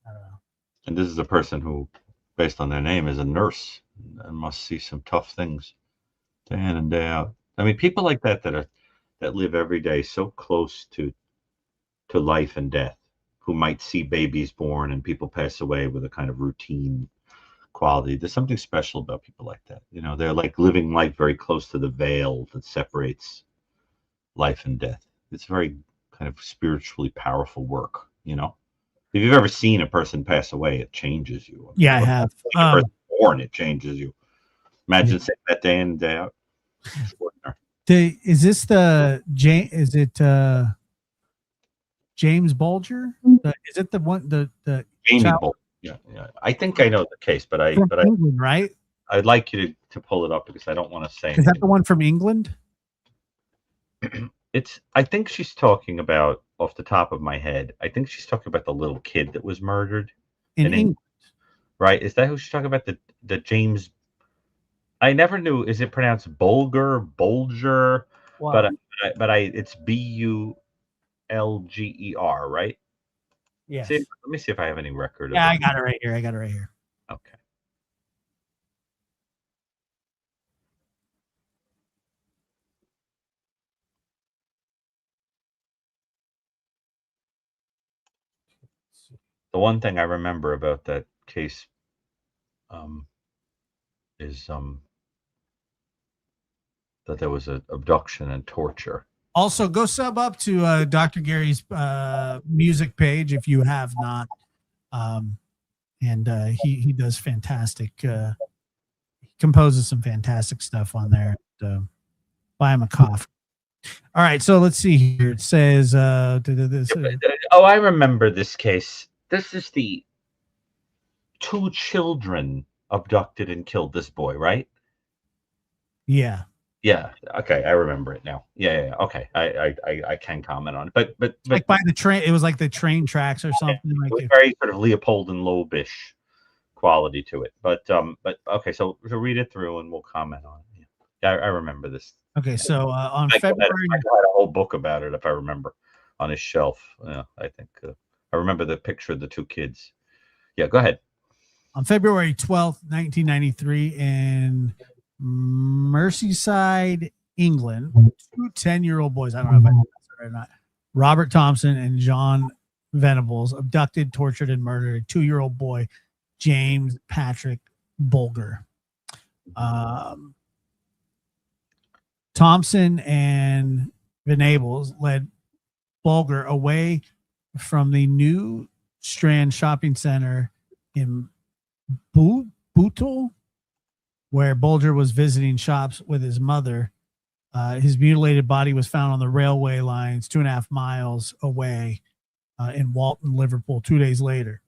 I don't know. And this is a person who, based on their name, is a nurse and must see some tough things day in and day out. I mean, people like that live every day so close to life and death, who might see babies born and people pass away with a kind of routine quality. There's something special about people like that. They're like living life very close to the veil that separates life and death. It's very kind of spiritually powerful work. If you've ever seen a person pass away, it changes you. Yeah, I have. A person born, it changes you. Imagine saying that day in and day out. Is this James Bulger? Is it the one the Jamie Bulger? Yeah. I think I know the case, but England, right? I'd like you to pull it up, because I don't want to say. Is that the one from England? I think she's talking about, off the top of my head, I think she's talking about the little kid that was murdered in England. Right? Is that who she's talking about? The James. I never knew. Is it pronounced Bulger? Wow. But it's Bulger, right? Yes. See, let me see if I have any record Yeah, of I it. got it right here. I got it right here. Okay. The one thing I remember about that case is that there was an abduction and torture. Also, go sub up to Dr. Gary's music page if you have not. And he does fantastic. He composes some fantastic stuff on there. Buy him a coffee. All right, so let's see here. It says, oh, I remember this case. This is the 2 children abducted and killed this boy, right? Yeah. Yeah. Okay, I remember it now. Yeah. Okay, I can comment on it, but like by the train. It was like the train tracks or something. it Like was very sort of Leopold and Loebish quality to it. But okay, so read it through and we'll comment on it. Yeah, I remember this. Okay, so on Michael February, had a whole book about it, if I remember, on his shelf. Yeah, I think I remember the picture of the 2 kids. Yeah, go ahead. On February 12th, 1993, in Merseyside, England, 2 10-year-old boys, I don't know if I said that or not, Robert Thompson and John Venables, abducted, tortured, and murdered a 2-year-old boy, James Patrick Bulger. Thompson and Venables led Bulger away from the New Strand Shopping Center in Bootle, where Bulger was visiting shops with his mother. His mutilated body was found on the railway lines 2.5 miles away in Walton, Liverpool, 2 days later.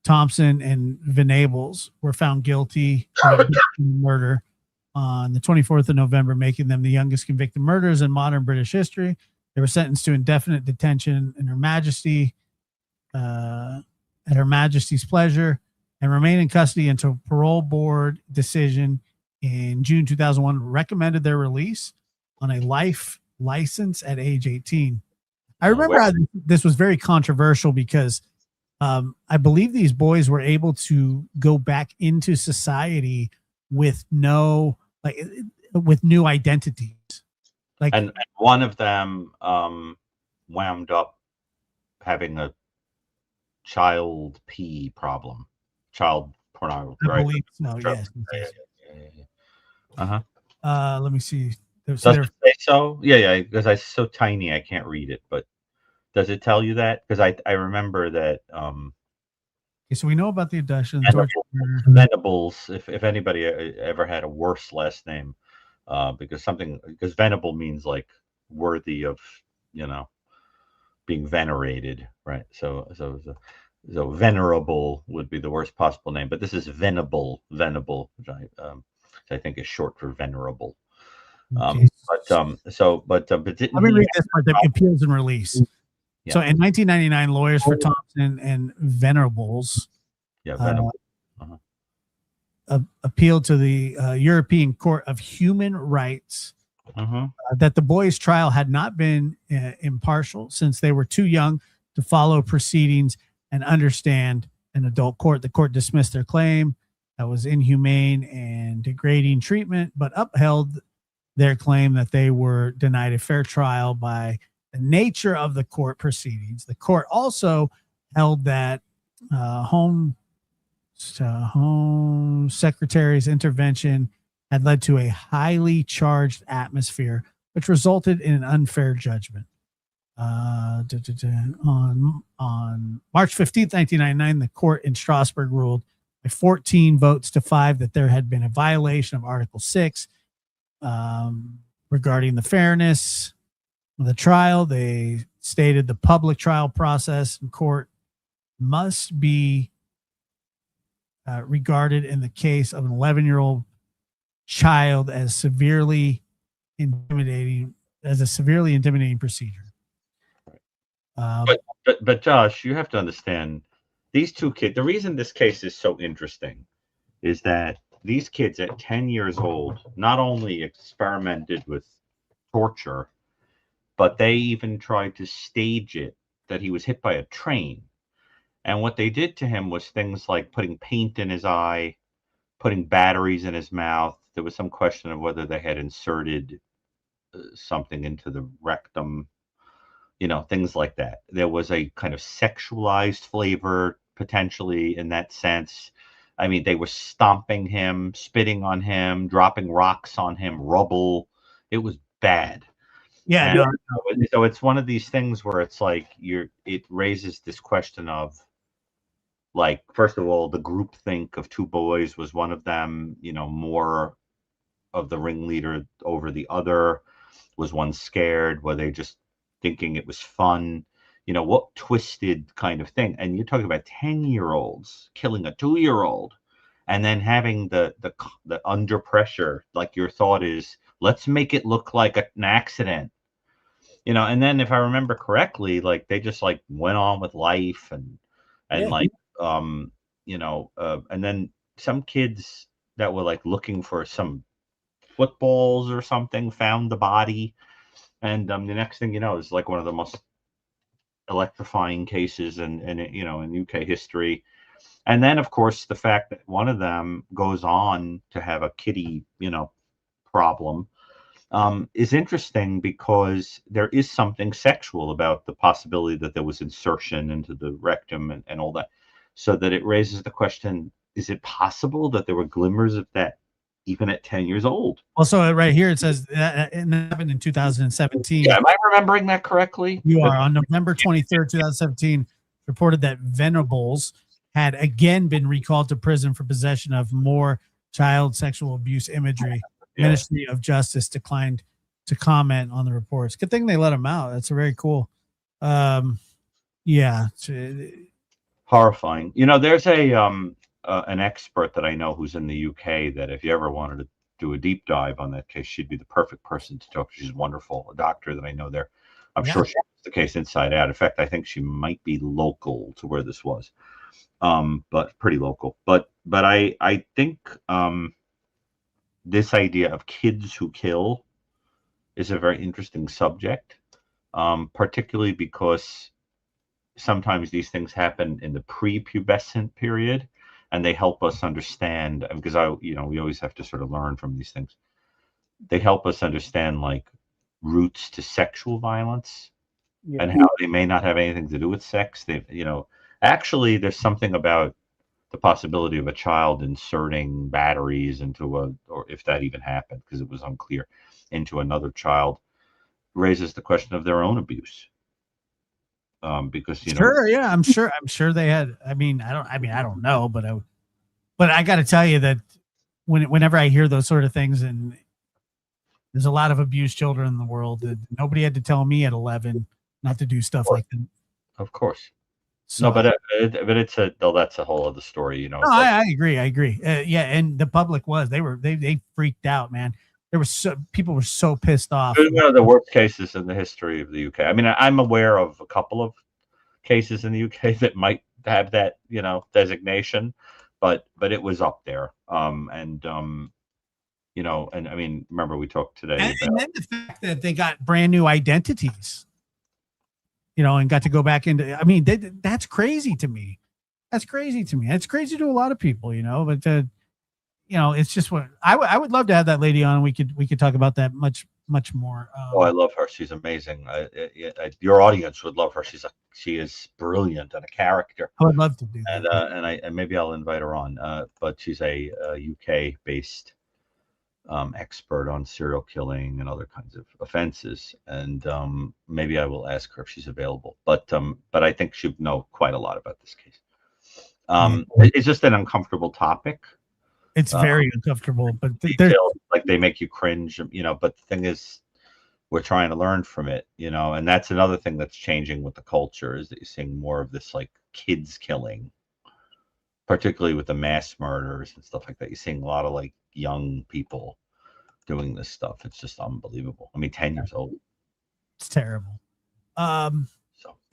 Thompson and Venables were found guilty of murder on the 24th of November, making them the youngest convicted murderers in modern British history. They were sentenced to indefinite detention in Her Majesty, at Her Majesty's pleasure, and remain in custody until parole board decision in June 2001 recommended their release on a life license at age 18. I remember how this was very controversial because I believe these boys were able to go back into society with with new identities. Like, and one of them wound up having a child problem, child pornography, I right? believe so. Yes. Let me see. Does it say so? Yeah, because I'm so tiny I can't read it. But does it tell you that? Because I remember that. Okay, so we know about the abduction, Venables. If anybody ever had a worse last name, because Venable means like worthy of, being venerated, right? So venerable would be the worst possible name, but this is venable, which I think is short for venerable. Okay. But let me read this part: the appeals and release. Yeah. So in 1999, lawyers for Thompson and Venables appealed to the European Court of Human Rights that the boys' trial had not been impartial since they were too young to follow proceedings and understand an adult court. The court dismissed their claim that was inhumane and degrading treatment, but upheld their claim that they were denied a fair trial by the nature of the court proceedings. The court also held that Home Secretary's intervention had led to a highly charged atmosphere, which resulted in an unfair judgment. On March 15th, 1999, the court in Strasbourg ruled by 14 votes to 5 that there had been a violation of Article 6 regarding the fairness of the trial. They stated the public trial process in court must be regarded in the case of an 11-year-old child as a severely intimidating procedure. But Josh, you have to understand, these 2 kids, the reason this case is so interesting is that these kids at 10 years old not only experimented with torture, but they even tried to stage it that he was hit by a train. And what they did to him was things like putting paint in his eye, putting batteries in his mouth. There was some question of whether they had inserted something into the rectum, things like that. There was a kind of sexualized flavor potentially in that sense. I mean, they were stomping him, spitting on him, dropping rocks on him, rubble. It was bad. Yeah, And no. so it's one of these things where it's like it raises this question of, like, first of all, the groupthink of two boys was one of them, more of the ringleader over the other. Was one scared? Were they just thinking it was fun? What twisted kind of thing? And you're talking about 10-year-olds killing a 2-year-old, and then having the under pressure, like your thought is, let's make it look like an accident. And then if I remember correctly, like they just like went on with life and Yeah. like and then some kids that were like looking for some footballs or something found the body, and the next thing you know is like one of the most electrifying cases in UK history. And then of course the fact that one of them goes on to have a kitty problem is interesting, because there is something sexual about the possibility that there was insertion into the rectum and all that, so that it raises the question, is it possible that there were glimmers of that even at 10 years old? Also, right here it says that it happened in 2017. Yeah, am I remembering that correctly? You are. On November 23rd, 2017, reported that Venables had again been recalled to prison for possession of more child sexual abuse imagery. Yeah. Ministry of Justice declined to comment on the reports. Good thing they let him out. That's very cool. Yeah. Horrifying. There's an expert that I know who's in the UK that if you ever wanted to do a deep dive on that case, she'd be the perfect person to talk to. She's wonderful. A doctor that I know there. I'm sure she knows the case inside out. In fact, I think she might be local to where this was. But pretty local. But I think this idea of kids who kill is a very interesting subject, particularly because sometimes these things happen in the prepubescent period, and they help us understand, because we always have to sort of learn from these things. They help us understand like roots to sexual violence and how they may not have anything to do with sex. Actually there's something about the possibility of a child inserting batteries into or if that even happened, because it was unclear, into another child, raises the question of their own abuse. Because sure, yeah, I'm sure they had. I don't know, but I got to tell you that whenever I hear those sort of things, and there's a lot of abused children in the world, that nobody had to tell me at 11 not to do stuff like that. Of course. So, no, but that's a whole other story, No, I agree. Yeah, and the public they freaked out, man. People were so pissed off. It was one of the worst cases in the history of the UK. I mean, I'm aware of a couple of cases in the UK that might have that, designation, but it was up there. And I mean, remember we talked today and then the fact that they got brand new identities, and got to go back into. I mean, that's crazy to me. That's crazy to me. It's crazy to a lot of people, but. It's just what I would love to have that lady on. We could talk about that much more. I love her. She's amazing. Your audience would love her. She is brilliant and a character. I would love to do that. And maybe I'll invite her on. But she's a UK based expert on serial killing and other kinds of offenses. And maybe I will ask her if she's available. But I think she'd know quite a lot about this case. It's just an uncomfortable topic. It's very uncomfortable, but like they make you cringe, but the thing is, we're trying to learn from it, and that's another thing that's changing with the culture, is that you're seeing more of this like kids killing, particularly with the mass murders and stuff like that. You're seeing a lot of like young people doing this stuff. It's just unbelievable. I mean, 10 years old. It's terrible.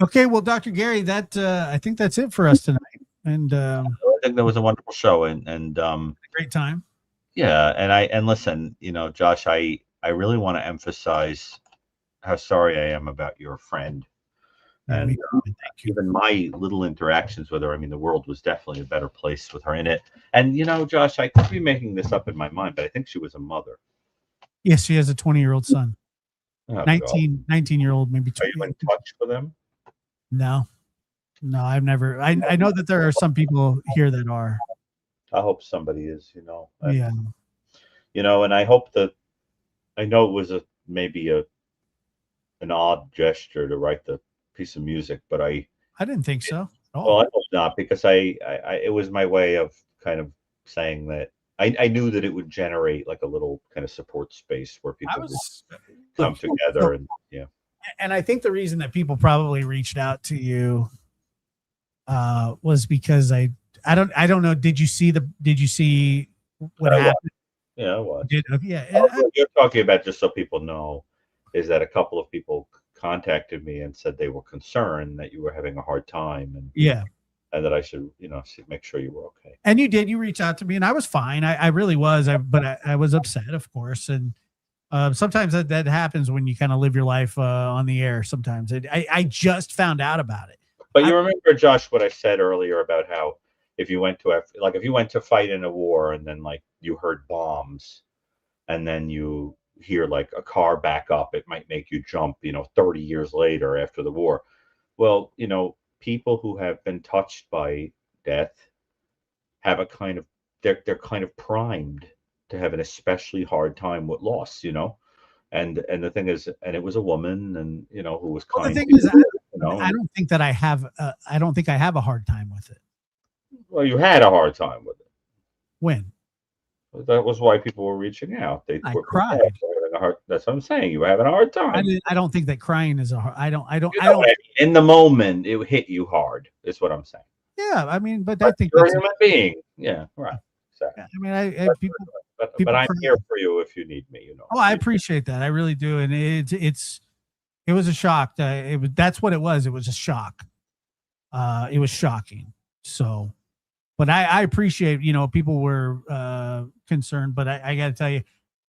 Okay, well, Dr. Gary, that I think that's it for us tonight. And I think that was a wonderful show, and great time. Yeah, and listen, Josh, I really want to emphasize how sorry I am about your friend. Yeah, And me too. Thank you. even my little interactions with her, I mean, the world was definitely a better place with her in it. And, Josh, I could be making this up in my mind, but I think she was a mother. Yes, she has a 20-year-old son. Oh, 19-year-old, maybe. Are you in touch with him? No, I've never. I know that there are some people here that are. I hope somebody is, And, Yeah. And I hope that, I know it was maybe an odd gesture to write the piece of music, but I didn't think so at all. Well, I hope not, because I it was my way of kind of saying that I knew that it would generate like a little kind of support space where people would come together, and yeah. And I think the reason that people probably reached out to you was because I don't know. Did you see what happened? Yeah, I was. Yeah. What you're talking about, just so people know, is that a couple of people contacted me and said they were concerned that you were having a hard time, and and that I should, make sure you were okay. And you did. You reached out to me, and I was fine. I really was. But I was upset, of course. And sometimes that happens when you kind of live your life on the air. Sometimes I just found out about it. But you remember, Josh, what I said earlier about how if you went to fight in a war, and then like you heard bombs, and then you hear like a car back up, it might make you jump, 30 years later after the war. Well, people who have been touched by death have a kind of, they're kind of primed to have an especially hard time with loss, and the thing is, and it was a woman, and who was kind. The thing is, I don't think that I have a hard time with it. Well, you had a hard time with it. When? That was why people were reaching out. I cried. That's what I'm saying. You were having a hard time. I don't think that crying is a hard. I don't. In the moment, it hit you hard. Is what I'm saying. Yeah, I mean, but I think you're a human being. Yeah, right. Exactly. I mean, but I'm here for you if you need me. Oh, I appreciate that. I really do, and it was a shock. That's what it was. It was a shock. It was shocking. So, but I appreciate, people were concerned, but I got to tell you,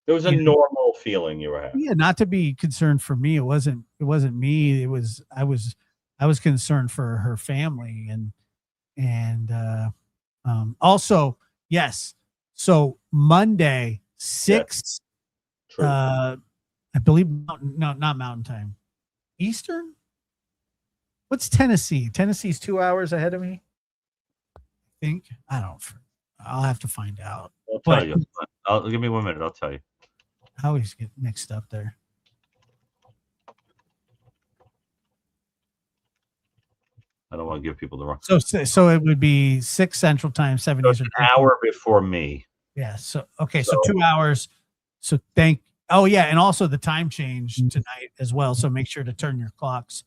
it was a normal feeling you were having. Yeah, not to be concerned for me. It wasn't me. I was concerned for her family, and also, yes. So Monday, 6, I believe, not Mountain Time, Eastern. What's Tennessee? Tennessee's 2 hours ahead of me. I think. I'll have to find out. I'll tell you. Give me 1 minute. I'll tell you. I always get mixed up there. I don't want to give people the wrong. So it would be 6 Central Time, 7 Eastern. An hour before me. Yeah. So 2 hours. So and also the time change tonight as well. So make sure to turn your clocks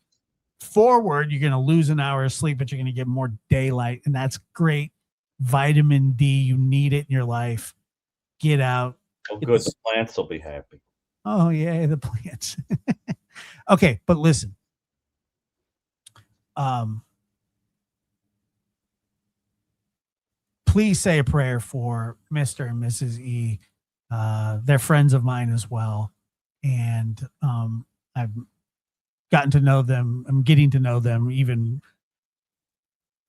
forward. You're going to lose an hour of sleep, but you're going to get more daylight, and that's great. Vitamin D, you need it in your life. Get out. Oh, good. The plants will be happy. Oh yeah, the plants. Okay, but listen. Please say a prayer for Mr. and Mrs. E. They're friends of mine as well. And I've gotten to know them. I'm getting to know them even.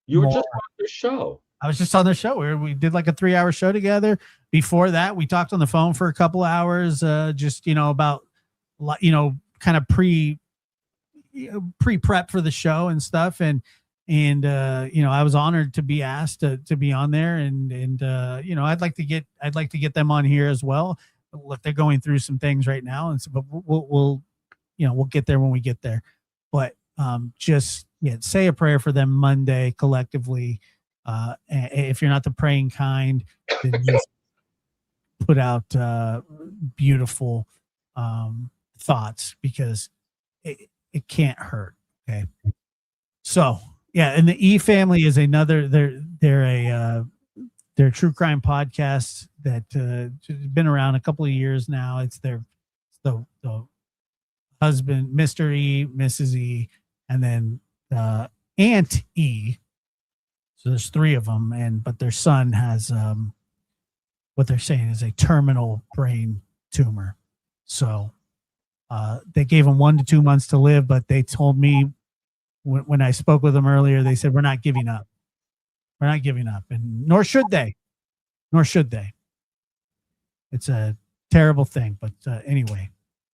You were just on the show. I was just on the show where we did like a 3-hour show together. Before that, we talked on the phone for a couple hours, just, about, kind of pre-prep for the show and stuff. And I was honored to be asked to be on there, and I'd like to get them on here as well. Look, they're going through some things right now, and so, but we'll get there when we get there. But say a prayer for them Monday collectively. If you're not the praying kind, then just put out beautiful thoughts, because it can't hurt. Okay. So yeah, and the E family is another. They're a true crime podcast that been around a couple of years now. It's the husband, Mr. E, Mrs. E, and then Aunt E. So there's 3 of them, but their son has what they're saying is a terminal brain tumor. So They gave him 1 to 2 months to live, but they told me when I spoke with them earlier, they said, we're not giving up. We're not giving up. And nor should they. Nor should they. It's a terrible thing. But anyway,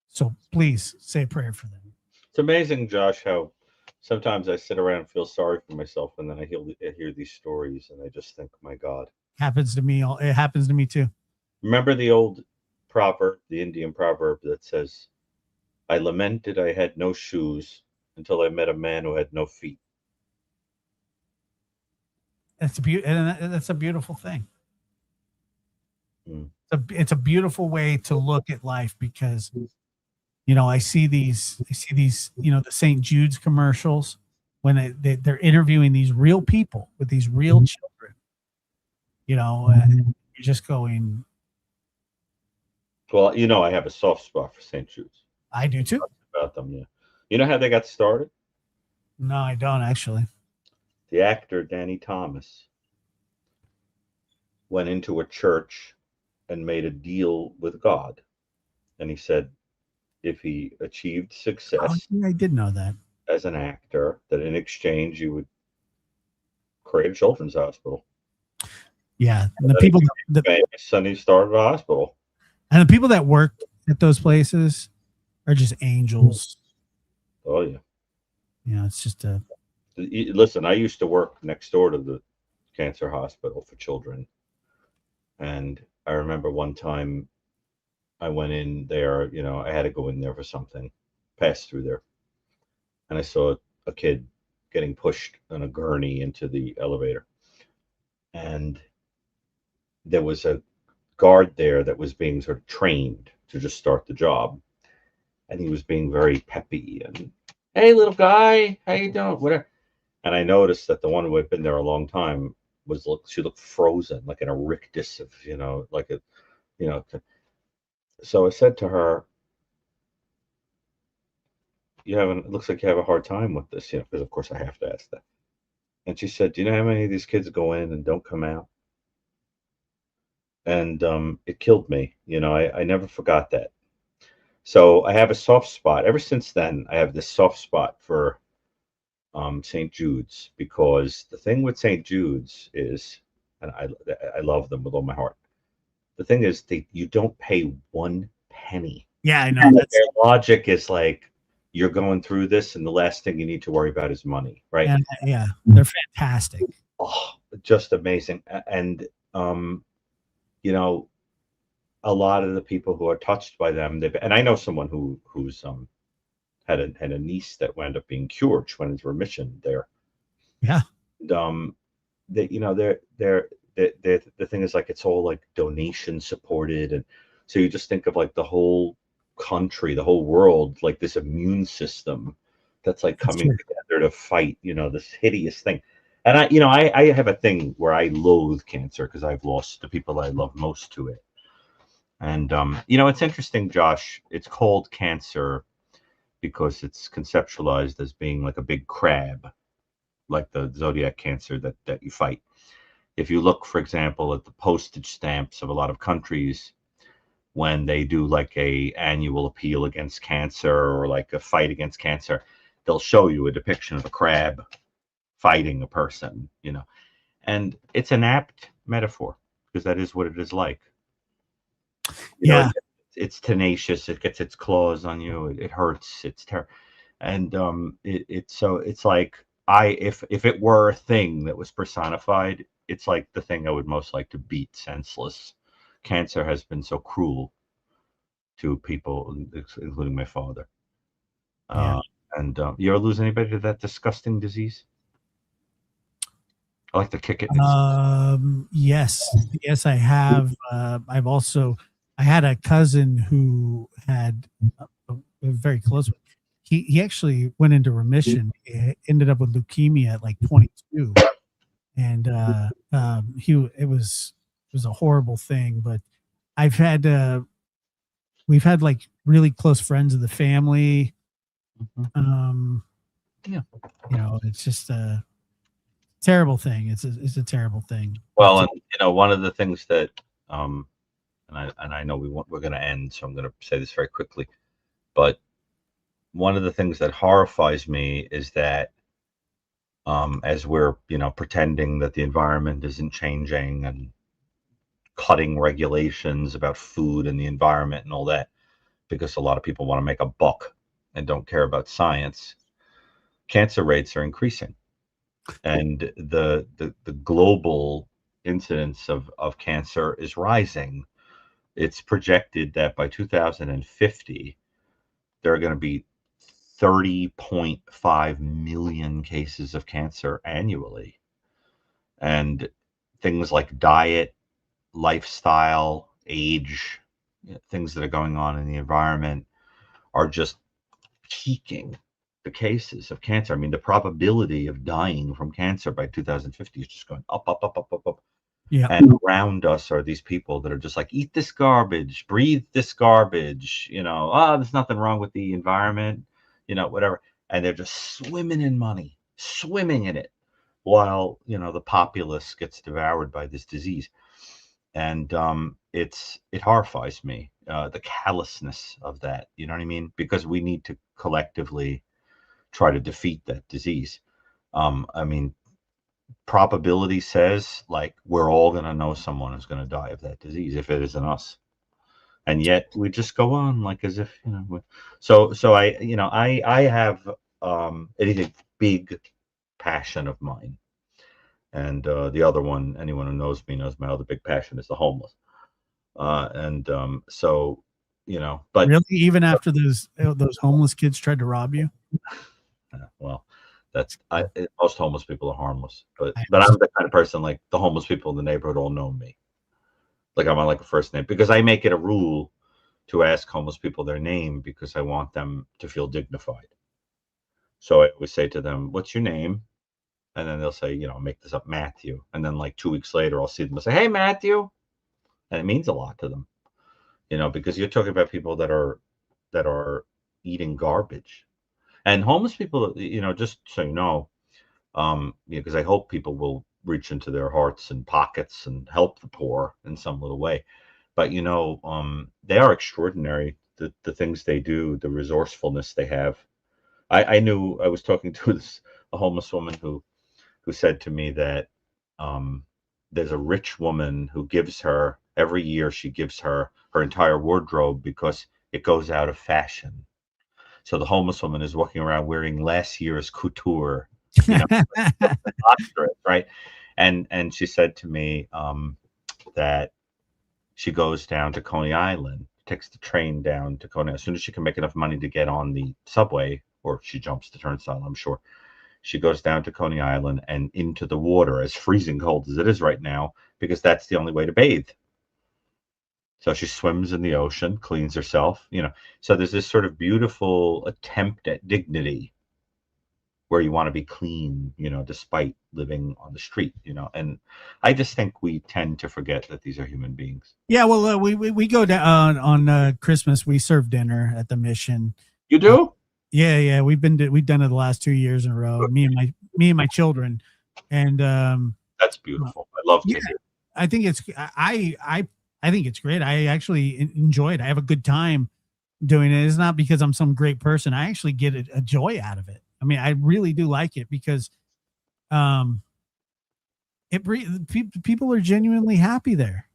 so please say a prayer for them. It's amazing, Josh, how sometimes I sit around and feel sorry for myself, and then I hear these stories, and I just think, my God. Happens to me. It happens to me too. Remember the old proverb, the Indian proverb that says, I lamented I had no shoes until I met a man who had no feet. That's a beautiful thing. Mm. It's a beautiful way to look at life, because I see these the St. Jude's commercials when they're interviewing these real people with these real children, and you're just going. Well, I have a soft spot for St. Jude's. I do too. About them, yeah. You know how they got started? No, I don't actually. The actor Danny Thomas went into a church and made a deal with God. And he said if he achieved success I did know that. as an actor, that in exchange he would create a children's hospital. Yeah. And the people and he started a hospital. And the people that work at those places are just angels. Oh yeah. It's just listen, I used to work next door to the cancer hospital for children. And I remember one time I went in there, I had to go in there for something, pass through there. And I saw a kid getting pushed on a gurney into the elevator. And there was a guard there that was being sort of trained to just start the job. And he was being very peppy and, hey, little guy, how you doing? Whatever. And I noticed that the one who had been there a long time she looked frozen, like an erectus of, So I said to her, it looks like you have a hard time with this, because of course I have to ask that. And she said, do you know how many of these kids go in and don't come out? And it killed me. I never forgot that. So I have a soft spot. Ever since then, I have this soft spot for St. Jude's, because the thing with St. Jude's is, and I love them with all my heart. The thing is, you don't pay 1 penny. Yeah, I know. Their logic is like, you're going through this, and the last thing you need to worry about is money, right? Yeah, they're fantastic. Oh, just amazing. And a lot of the people who are touched by them, and I know someone who's had a niece that wound up being cured. She went into remission there. Yeah. And, the thing is, like, it's all like donation supported, and so you just think of like the whole country, the whole world, like this immune system that's like coming together to fight, this hideous thing. And I have a thing where I loathe cancer because I've lost the people I love most to it. And it's interesting, Josh. It's called cancer because it's conceptualized as being like a big crab, like the zodiac cancer that you fight. If you look, for example, at the postage stamps of a lot of countries, when they do like a annual appeal against cancer or like a fight against cancer, they'll show you a depiction of a crab fighting a person, and it's an apt metaphor because that is what it is like. It's tenacious. It gets its claws on you. It hurts. It's terrible. And it's like, if it were a thing that was personified, it's like the thing I would most like to beat senseless. Cancer has been so cruel to people, including my father. And you ever lose anybody to that disgusting disease? I like to kick it. Yes, I have. I had a cousin who had a very close one. He actually went into remission. He ended up with leukemia at like 22, and it was a horrible thing. But we've had like really close friends of the family. It's just a terrible thing. It's a terrible thing. Well, and one of the things that and I know we're going to end, so I'm going to say this very quickly. But one of the things that horrifies me is that as we're, pretending that the environment isn't changing and cutting regulations about food and the environment and all that, because a lot of people want to make a buck and don't care about science, cancer rates are increasing. And the global incidence of cancer is rising. It's projected that by 2050, there are going to be 30.5 million cases of cancer annually. And things like diet, lifestyle, age, things that are going on in the environment are just peaking the cases of cancer. I mean, the probability of dying from cancer by 2050 is just going up, up, up, up, up, up. Yeah. And around us are these people that are just like, eat this garbage, breathe this garbage, there's nothing wrong with the environment, whatever. And they're just swimming in money, swimming in it, while, the populace gets devoured by this disease. And it horrifies me, the callousness of that, you know what I mean? Because we need to collectively try to defeat that disease. I mean, probability says like we're all going to know someone who's going to die of that disease if it isn't us, and yet we just go on like as if so I have it is a big passion of mine. And the other one, anyone who knows me knows my other big passion is the homeless. So but Really, even after those homeless kids tried to rob you? well, most homeless people are harmless, but I'm the kind of person, like, the homeless people in the neighborhood all know me. Like, I'm on like a first name, because I make it a rule to ask homeless people their name because I want them to feel dignified. So I always say to them, "What's your name?" And then they'll say, make this up, Matthew. And then like 2 weeks later, I'll see them and say, "Hey, Matthew," and it means a lot to them, because you're talking about people that are eating garbage. And homeless people, just so you know, because I hope people will reach into their hearts and pockets and help the poor in some little way. But they are extraordinary. The things they do, the resourcefulness they have. I knew, I was talking to a homeless woman who said to me that there's a rich woman who gives her every year. She gives her entire wardrobe because it goes out of fashion. So the homeless woman is walking around wearing last year's couture, right? And she said to me that she goes down to Coney Island, takes the train down to Coney Island. As soon as she can make enough money to get on the subway, or she jumps the turnstile, I'm sure, she goes down to Coney Island and into the water, as freezing cold as it is right now, because that's the only way to bathe. So she swims in the ocean, cleans herself, So there's this sort of beautiful attempt at dignity where you want to be clean, despite living on the street, And I just think we tend to forget that these are human beings. Yeah, well, we go down on Christmas. We serve dinner at the mission. You do? Yeah. We've done it the last 2 years in a row. Me and my children, and that's beautiful. I love to hear. I think it's I think it's great. I actually enjoy it. I have a good time doing it. It's not because I'm some great person. I actually get a joy out of it. I mean, I really do like it because people are genuinely happy there.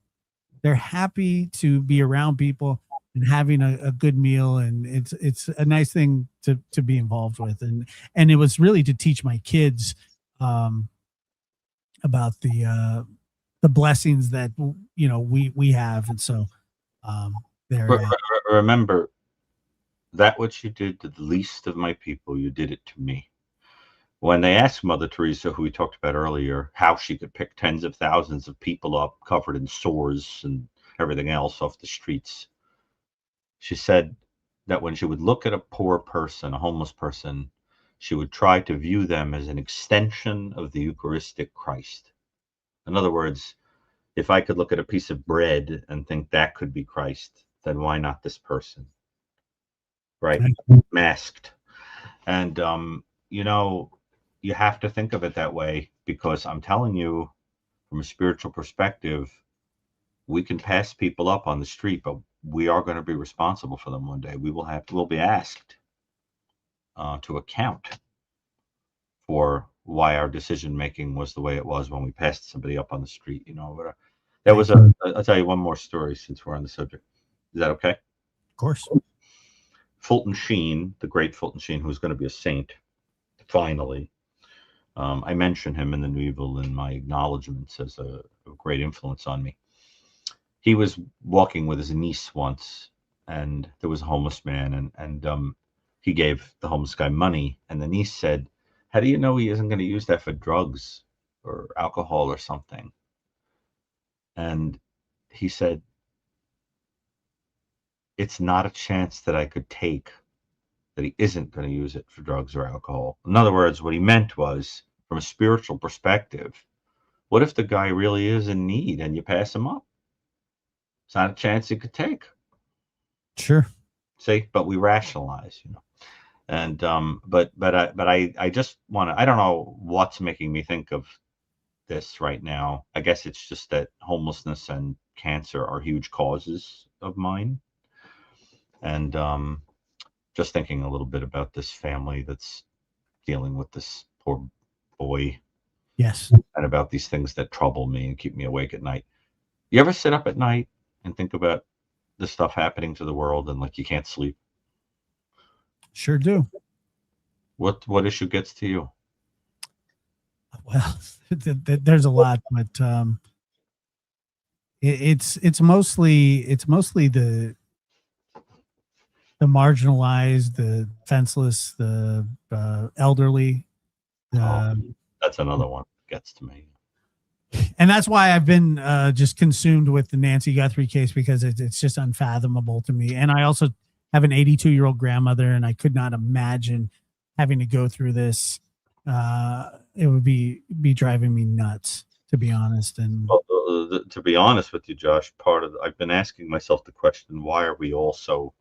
They're happy to be around people and having a good meal, and it's a nice thing to be involved with. And it was really to teach my kids about the blessings that we have. And so remember that what you did to the least of my people, you did it to me. When they asked Mother Teresa, who we talked about earlier, how she could pick tens of thousands of people up covered in sores and everything else off the streets, she said that when she would look at a poor person, a homeless person, she would try to view them as an extension of the Eucharistic Christ. In other words, if I could look at a piece of bread and think that could be Christ, then why not this person? Right? Masked. And, you have to think of it that way, because I'm telling you, from a spiritual perspective, we can pass people up on the street, but we are going to be responsible for them one day. We'll be asked to account for why our decision making was the way it was when we passed somebody up on the street. But there was I'll tell you one more story since we're on the subject. Is that okay? Of course. Fulton Sheen, the great Fulton Sheen, who's going to be a saint, finally. I mention him in the New Evil in my acknowledgments as a great influence on me. He was walking with his niece once, and there was a homeless man, and he gave the homeless guy money, and the niece said, "How do you know he isn't going to use that for drugs or alcohol or something?" And he said, "It's not a chance that I could take that he isn't going to use it for drugs or alcohol." In other words, what he meant was, from a spiritual perspective, what if the guy really is in need and you pass him up? It's not a chance you could take. Sure. See, but we rationalize, And but I just want to. I don't know what's making me think of this right now. I guess it's just that homelessness and cancer are huge causes of mine, and just thinking a little bit about this family that's dealing with this poor boy. Yes. And about these things that trouble me and keep me awake at night. You ever sit up at night and think about this stuff happening to the world and like you can't sleep? Sure do. What issue gets to you? Well, there's a lot, but it's mostly the marginalized, the defenseless, the elderly. That's another one that gets to me. And that's why I've been just consumed with the Nancy Guthrie case, because it's just unfathomable to me. And I also have an 82-year-old grandmother, and I could not imagine having to go through this. It would be driving me nuts, to be honest. And to be honest with you, Josh, I've been asking myself the question, why are we all so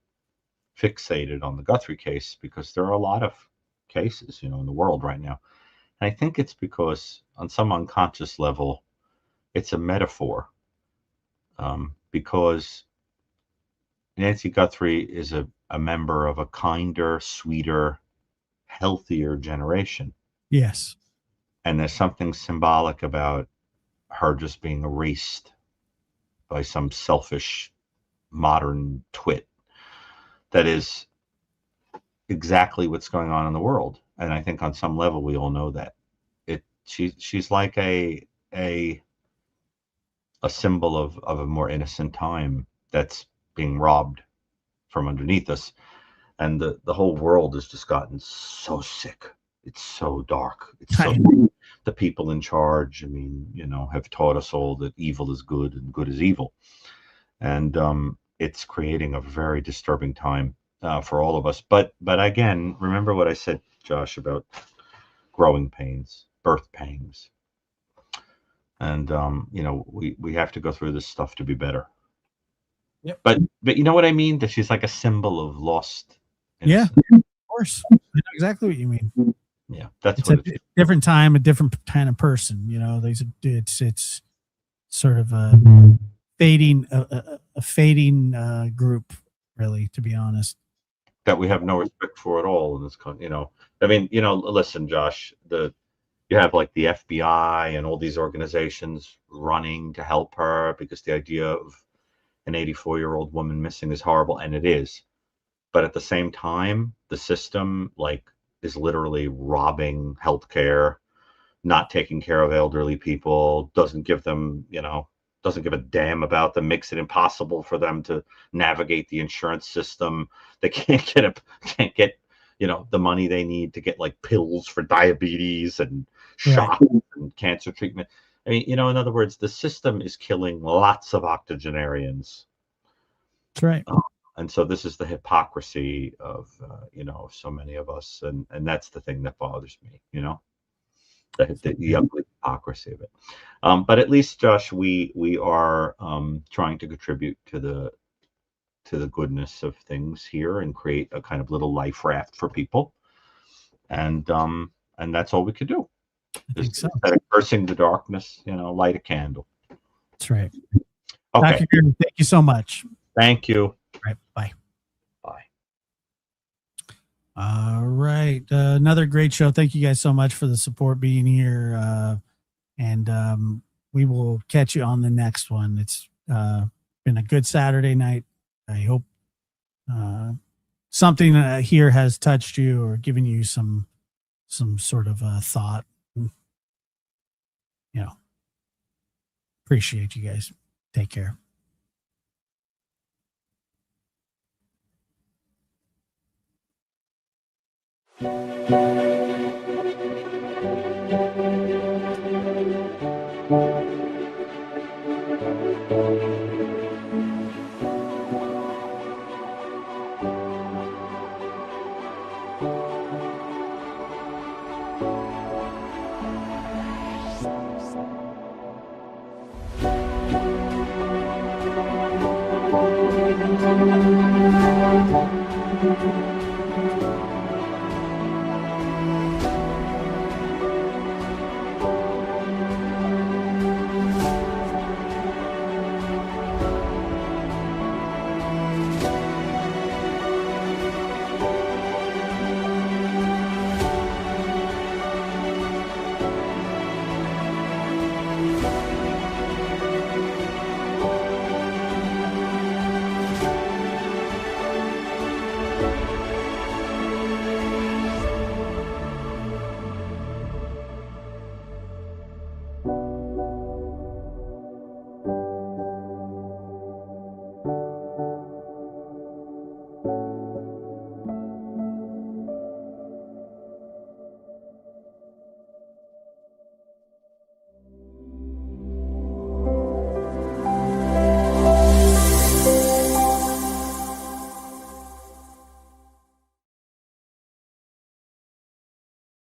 fixated on the Guthrie case? Because there are a lot of cases, in the world right now. And I think it's because on some unconscious level, it's a metaphor. Because Nancy Guthrie is a member of a kinder, sweeter, healthier generation. Yes. And there's something symbolic about her just being erased by some selfish modern twit that is exactly what's going on in the world. And I think on some level we all know that. She's like a symbol of a more innocent time that's being robbed from underneath us. And the whole world has just gotten so sick. It's so dark. It's so the people in charge, have taught us all that evil is good and good is evil. And it's creating a very disturbing time for all of us. But again, remember what I said, Josh, about growing pains, birth pangs. And we have to go through this stuff to be better. Yep. But you know what I mean? That she's like a symbol of lost innocence. Yeah, of course. I know exactly what you mean. Yeah, that's It's a different time, a different kind of person. It's sort of a fading group, really, to be honest. That we have no respect for at all in this country. Listen, Josh, you have like the FBI and all these organizations running to help her because the idea of an 84-year-old woman missing is horrible, and it is. But at the same time, the system is literally robbing healthcare, not taking care of elderly people, doesn't give them, doesn't give a damn about them, makes it impossible for them to navigate the insurance system. They can't get the money they need to get pills for diabetes and shots and cancer treatment. In other words, the system is killing lots of octogenarians. That's right. And so this is the hypocrisy of, so many of us. And that's the thing that bothers me, the ugly hypocrisy of it. But at least, Josh, we are trying to contribute to the goodness of things here and create a kind of little life raft for people. And that's all we could do. Instead of cursing the darkness, light a candle. That's right. Okay. Dr. Green, thank you so much. Thank you. All right. Bye. Bye. All right. Another great show. Thank you guys so much for the support being here. And we will catch you on the next one. It's been a good Saturday night. I hope something here has touched you or given you some sort of thought. You know, appreciate you guys. Take care. Thank you.